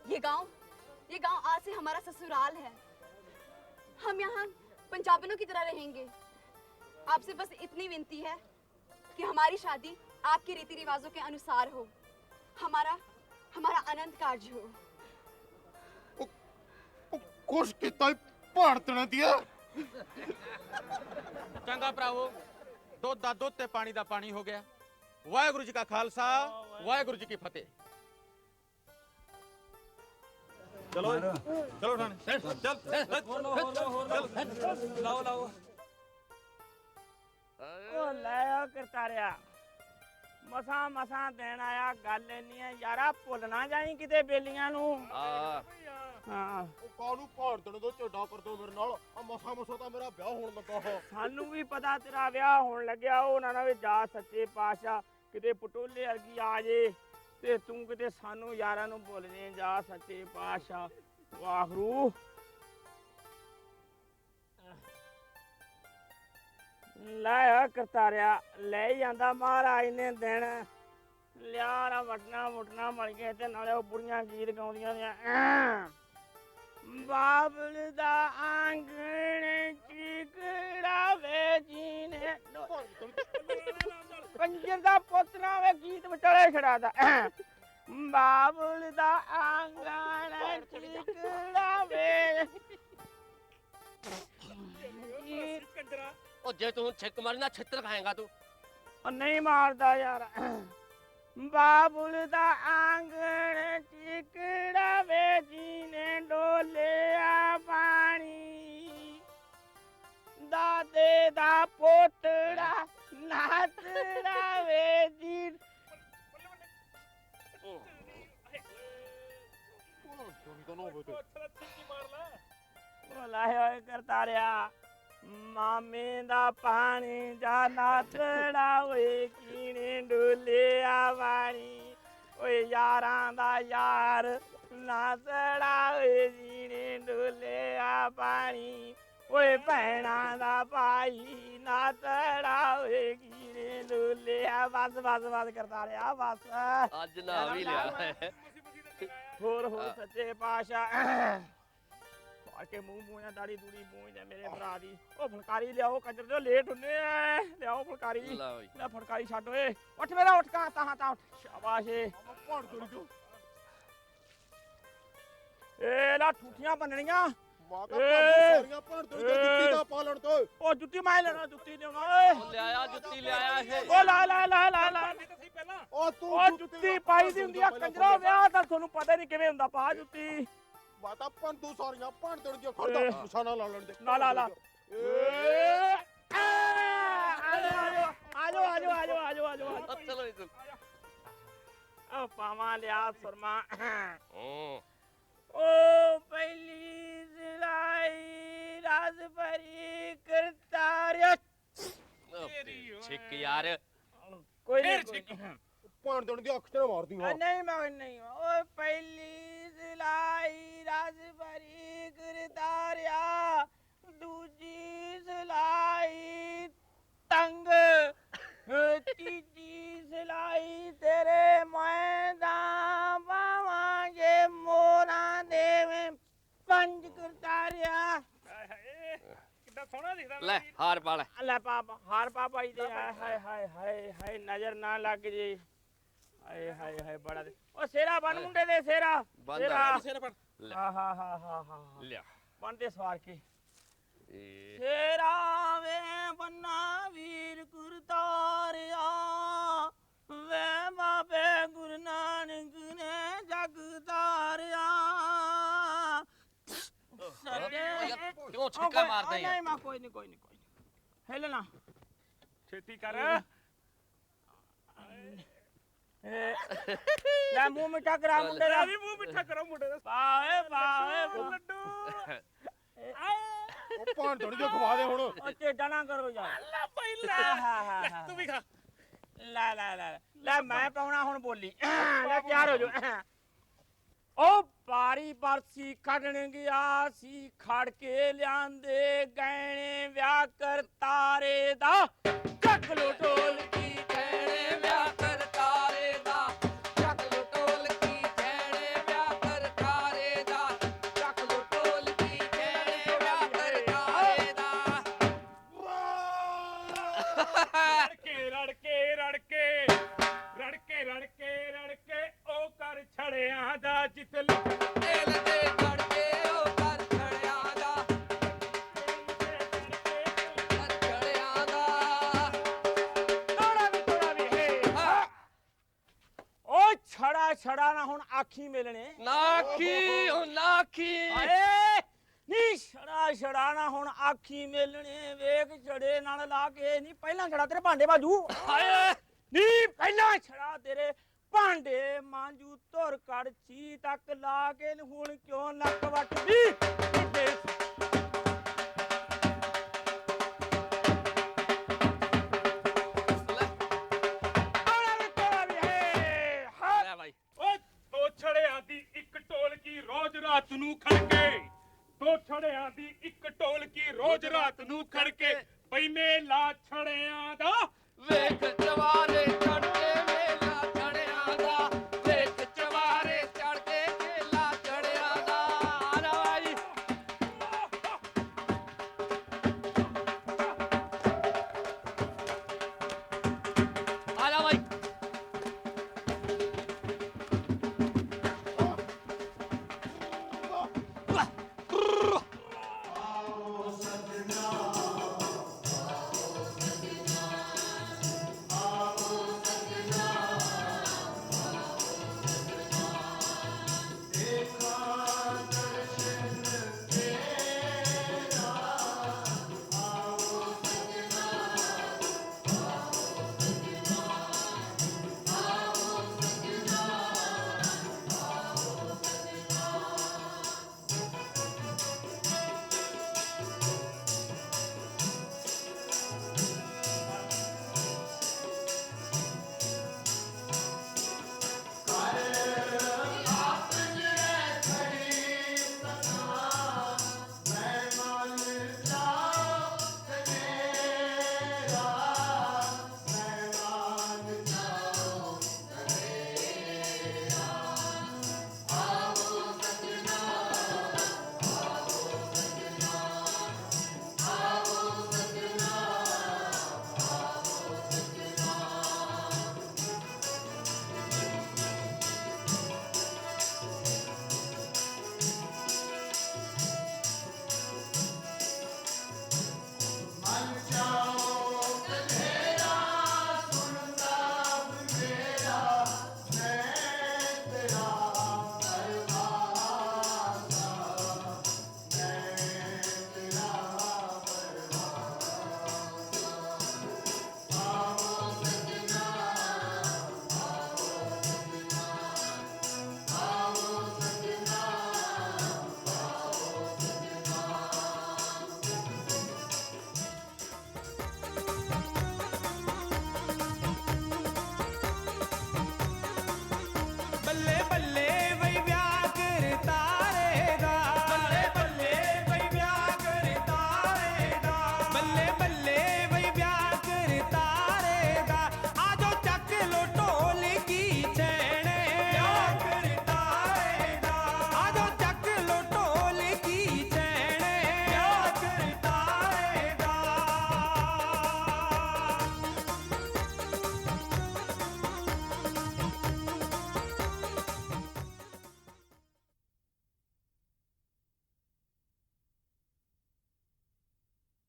ये गांव आज से हमारा ससुराल है। हम यहाँ पंजाबियों की तरह रहेंगे। आपसे बस इतनी विनती है कि हमारी शादी आपके रीति रिवाजों के अनुसार हो, हमारा अनंत कार्य हो। ਕੁਛ ਕੀਤਾ ਭੈਣ ਤਣੀ ਦੀ। ਚੰਗਾ ਭਰਾਵੋ, ਦੁੱਧ ਦਾ ਦੁੱਧ ਤੇ ਪਾਣੀ ਦਾ ਪਾਣੀ ਹੋ ਗਿਆ। ਵਾਹਿਗੁਰੂ ਜੀ ਕਾ ਖਾਲਸਾ, ਵਾਹਿਗੁਰੂ ਜੀ ਕੀ ਫਤਿਹ। ਚਲੋ ਚਲੋ ਠਾਣੇ ਚੱਲ ਲਾਓ ਲਾਓ। ਉਹ ਲੈ ਆ ਕਰਤਾਰਿਆ, ਮਸਾਂ ਦੇਣ ਆਇਆ। ਗੱਲ ਇੰਨੀ ਹੈ ਯਾਰਾ, ਭੁੱਲ ਨਾ ਜਾਈ ਕਿਤੇ ਬੇਲੀਆਂ ਨੂੰ। ਹਾਂ, ਉਹ ਕਾਹਨੂੰ ਭੈਣ ਤਣੀ ਦੋ ਝੋਡਾ ਕਰ ਦੋ ਮੇਰੇ ਨਾਲ। ਆ ਮਸਾ ਤਾਂ ਮੇਰਾ ਵਿਆਹ ਹੋਣ ਲੱਗਾ। ਸਾਨੂੰ ਵੀ ਪਤਾ ਤੇਰਾ ਵਿਆਹ ਹੋਣ ਲੱਗਿਆ। ਉਹਨਾਂ ਨਾਲ ਵੀ ਜਾ ਸੱਚੇ ਪਾਤਸ਼ਾਹ ਕਿਤੇ ਪਟੋਲੇ ਵਰਗੀ ਆ ਜੇ ਤੇ ਤੂੰ ਕਿਤੇ ਸਾਨੂੰ ਯਾਰਾਂ ਨੂੰ ਭੁੱਲ ਜੇ। ਜਾ ਸੱਚੇ ਪਾਤਸ਼ਾਹ, ਵਾਹਿਗੁਰੂ। ਲੈ ਆ ਕਰਤਾਰਿਆ ਲੈ ਜਾਂਦਾ ਮਹਾਰਾਜ ਨੇ ਦਿਨ ਲਿਆ ਨਾ ਵਟਣਾ ਮੁਟਣਾ ਮਲ ਗਏ ਤੇ ਨਾਲੇ ਉਹ ਬੁੜੀਆਂ ਗੀਤ ਗਾਉਂਦੀਆਂ ਦੀਆਂ ਬਾਬਲ ਦਾ ਆਂਗਣ ਚਿਕੜਾ ਵੇ ਜੀ ਨੇ ਕੰਜਰ ਦਾ ਪੋਤਰਾ ਵੇ ਗੀਤ ਵਿਚਾਲੇ ਛੜਾਦਾ ਬਾਬਲ ਦਾ ਆਂਗਣ ਚਿਕੜਾ ਵੇ ਉਹ ਜੇ ਤੂੰ ਛਿੱਕ ਮਾਰੀ ਨਾ ਛਿੱਤਰ ਖਾਏਗਾ ਤੂੰ। ਉਹ ਨਹੀਂ ਮਾਰਦਾ ਯਾਰ ਬਾਬੁਲ ਦਾ ਆਂਗਣ ਚਿਕੜਾ ਵੇ ਜੀ ਨੇ ਡੋਲਿਆ ਪਾਣੀ ਦਾਦੇ ਦਾ ਪੋਤੜਾ ਨਾਤੜਾ ਵੇ ਜੀ ਲਾਇਆ ਹੋਏ ਕਰਤਾਰਿਆ ਮਾਮੇ ਦਾ ਪਾਣੀ ਜਾ ਨਾਤੜਾ ਓਏ ਕੀਨੇ ਡੋਲਿਆ ਵਾਣੀ ਓਏ ਯਾਰਾਂ ਦਾ ਯਾਰ ਨਾਤੜਾ ਓਏ ਜੀਨੇ ਡੋਲਿਆ ਪਾਣੀ ਓਏ ਭੈਣਾਂ ਦਾ ਭਾਈ ਨਾਤੜਾ ਓਏ ਕੀਨੇ ਡੋਲਿਆ ਬਸ ਬਸ ਬਸ ਕਰਤਾਰਿਆ ਬਸ ਅੱਜ ਨਾ ਵੀ ਲਿਆ ਹੋਰ ਸੱਚੇ ਪਾਤਸ਼ਾਹ ਕੇ ਮੂੰਹ ਮੂੰਹ ਦਾੜੀ ਦੂੜੀ ਮੂੰਹ ਦੇ ਮੇਰੇ ਭਰਾ ਦੀ ਉਹ ਫੁਲਕਾਰੀ ਲਿਆਓ ਕੰਜਰ ਦੇ ਲੇਟ ਹੁੰਨੇ ਆ ਲਿਆਓ ਫੁਲਕਾਰੀ ਲੈ ਫੁਲਕਾਰੀ ਛੱਡ ਓਏ ਉੱਠ ਮੇਰਾ ਉੱਠ ਕਾ ਤਾਂ ਉੱਠ ਸ਼ਾਬਾਸ਼ ਏ ਪੜ ਤੋੜੀ ਤੂੰ ਏ ਲਾ ਠੂਠੀਆਂ ਬੰਨਣੀਆਂ ਸਾਰੀਆਂ ਪੜ ਤੋੜੀ ਜੁੱਤੀ ਦਾ ਪਾਲਣ ਤੋਂ ਉਹ ਜੁੱਤੀ ਮੈਂ ਲੈਣਾ ਜੁੱਤੀ ਲਿਆਉਣਾ ਓਏ ਉਹ ਲਿਆਇਆ ਜੁੱਤੀ ਲਿਆਇਆ ਇਹ ਉਹ ਲਾ ਉਹ ਤੂੰ ਉਹ ਜੁੱਤੀ ਪਾਈ ਦੀ ਹੁੰਦੀ ਆ ਕੰਜਰਾ ਵਿਆਹ ਤਾਂ ਤੁਹਾਨੂੰ ਪਤਾ ਨਹੀਂ ਕਿਵੇਂ ਹੁੰਦਾ ਪਾ ਜੁੱਤੀ ਬਾਤਾ ਪੰਦੂ ਸਾਰੀਆਂ ਪੰਡ ਤੜ ਦੀਆਂ ਖੜਦਾ ਨਿਸ਼ਾਨਾ ਲਾ ਲੈਣ ਦੇ ਲਾ ਆਜੋ ਚਲੋ ਇਧਰ ਆ ਪਾਵਾਂ ਲਿਆ ਸੁਰਮਾ ਓ ਪਹਿਲੀ ਜ਼ਿਲਾਈ ਰਾਜ ਭਰੀ ਕਰਤਾਰਿਆ ਛਿੱਕ ਯਾਰ ਕੋਈ ਨਹੀਂ ਪੰਡ ਤੜ ਦੀ ਅੱਖ ਤੇ ਮਾਰਦੀ ਹਾਂ ਨਹੀਂ ਓ ਪਹਿਲੀ ਜ਼ਿਲਾਈ ਰਾਜ ਭਰੀ ਕਰਤਾਰਿਆ ਦੂਜੀ ਜ਼ਿਲਾਈ ਤੰਗ ਤੀਜੀ ਸਿਲਾਈ ਤੇਰੇ ਮੈਦਾਨ ਪਾਵਾਂਗੇ ਮੋਰਾਂ ਦੇ ਪੰਜ ਕਰਤਾਰਿਆ ਕਿੱਦਾਂ ਸੋਹਣਾ ਦਿਖਦਾ ਲੈ ਹਾਰ ਪਾ ਲੈ ਪਾਪਾ ਹਾਰ ਪਾਪਾ ਹੀ ਦੇ ਹਾਏ ਨਜ਼ਰ ਨਾ ਲੱਗ ਜੇ ਹਾਏ ਬੜਾ ਉਹ ਸੇਰਾ ਬਣ ਮੁੰਡੇ ਦੇ ਸੇਰਾ ਸੇਰਾ ਹਾਂ ਲਿਆ ਬਣ ਦੇ ਸਵਾਰ ਕੇ ਸੇਰਾ ਵੇ ਬੰਨਾ ਵੀਰ ਕਰਤਾਰਿਆ ਵੇ ਬਾਬੇ ਗੁਰੂ ਨਾਨਕ ਨੇ ਜਗ ਤਾਰਿਆ ਕਿਉਂ ਛਿੱਕਾ ਮਾਰਦਾ ਯਾਰ ਨਹੀਂ ਮਾ ਕੋਈ ਨਹੀਂ ਹਿੱਲ ਨਾ ਛੇਤੀ ਕਰ ਲੈ ਮੂੰਹ ਮਿੱਠਾ ਕਰਾ ਮੁੰਡੇ ਦਾ ਮੂੰਹ ਮਿੱਠਾ ਕਰੋ ਮੁੰਡੇ ਦਾ ਪਾਵੇ ਲੱਡੂ ਉਹ ਪੰਡ ਤੜ ਦੀਆਂ ਖਵਾ ਦੇ ਹੁਣ ਉਹ ਚੇਡਾ ਨਾ ਕਰੋ ਯਾਰ ਲੈ ਪਹਿਲਾਂ ਤੂੰ ਵੀ ਖਾ ਲੈ ਮੈਂ ਪਾਉਣਾ ਹੁਣ ਬੋਲੀ ਲੈ ਤਿਆਰ ਹੋ ਜਾ ਉਹ ਪਾਰੀ ਬਰਸੀ ਕੱਢਣ ਗਿਆ ਸੀ ਖੜ ਕੇ ਲਿਆਂਦੇ ਗਹਿਣੇ ਵਿਆਹ ਕਰ ਤਾਰੇ ਦਾ ਚੱਕ ਲੋ ਢੋਲਕੀ ਗਹਿਣੇ ਵਿਆਹ ਕਰ ਤਾਰੇ ਦਾ ਚੱਕ ਲੋ ਢੋਲਕੀ ਗਹਿਣੇ ਵਿਆਹ ਕਰ ਤਾਰੇ ਦਾ ਚੱਕ ਲੋ ਢੋਲਕੀ ਗਹਿਣੇ ਵਿਆਹ ਕਰ ਤਾਰੇ ਦਾ ਰੜਕੇ ਉਹ ਕਰ ਛੜਿਆਂ ਦਾ ਜਿੱਤਲ ਦਿਲ ਤੇ ਖੜ ਕੇ ਉਹ ਕਰ ਛੜਿਆਂ ਦਾ ਛੜਿਆਂ ਦਾ ਤੋੜਾ ਵੀ ਹੈ ਉਹ ਛੜਾ ਨਾ ਹੁਣ ਆਖੀ ਮਿਲਣੇ ਨਾਖੀ ਹਾਏ ਨੀ ਛੜਾ ਨਾ ਹੁਣ ਆਖੀ ਮਿਲਣੇ ਵੇਖ ਛੜੇ ਨਾਲ ਲਾ ਕੇ ਨਹੀਂ ਪਹਿਲਾਂ ਛੜਾ ਤੇਰੇ ਭਾਂਡੇ ਬਾਜੂ ਹਾਏ ਨੀ ਪਹਿਲਾਂ ਛੜਾ ਤੇਰੇ ਭਾਂਡੇ ਮਾਂਜੂ ਧੁਰ ਕੜਛੀ ਤੱਕ ਲਾ ਕੇ ਹੁਣ ਕਿਉਂ ਨੱਕ ਵੱਟਦੀ ਲੈ ਭਾਈ ਓਏ ਦੋ ਛੜਿਆਂ ਦੀ ਇੱਕ ਢੋਲਕੀ ਰੋਜ਼ ਰਾਤ ਨੂੰ ਖੜਕੇ ਦੋ ਛੜਿਆਂ ਦੀ ਇੱਕ ਢੋਲਕੀ ਰੋਜ਼ ਰਾਤ ਨੂੰ ਖੜਕੇ ਬਈ ਮੇਲਾ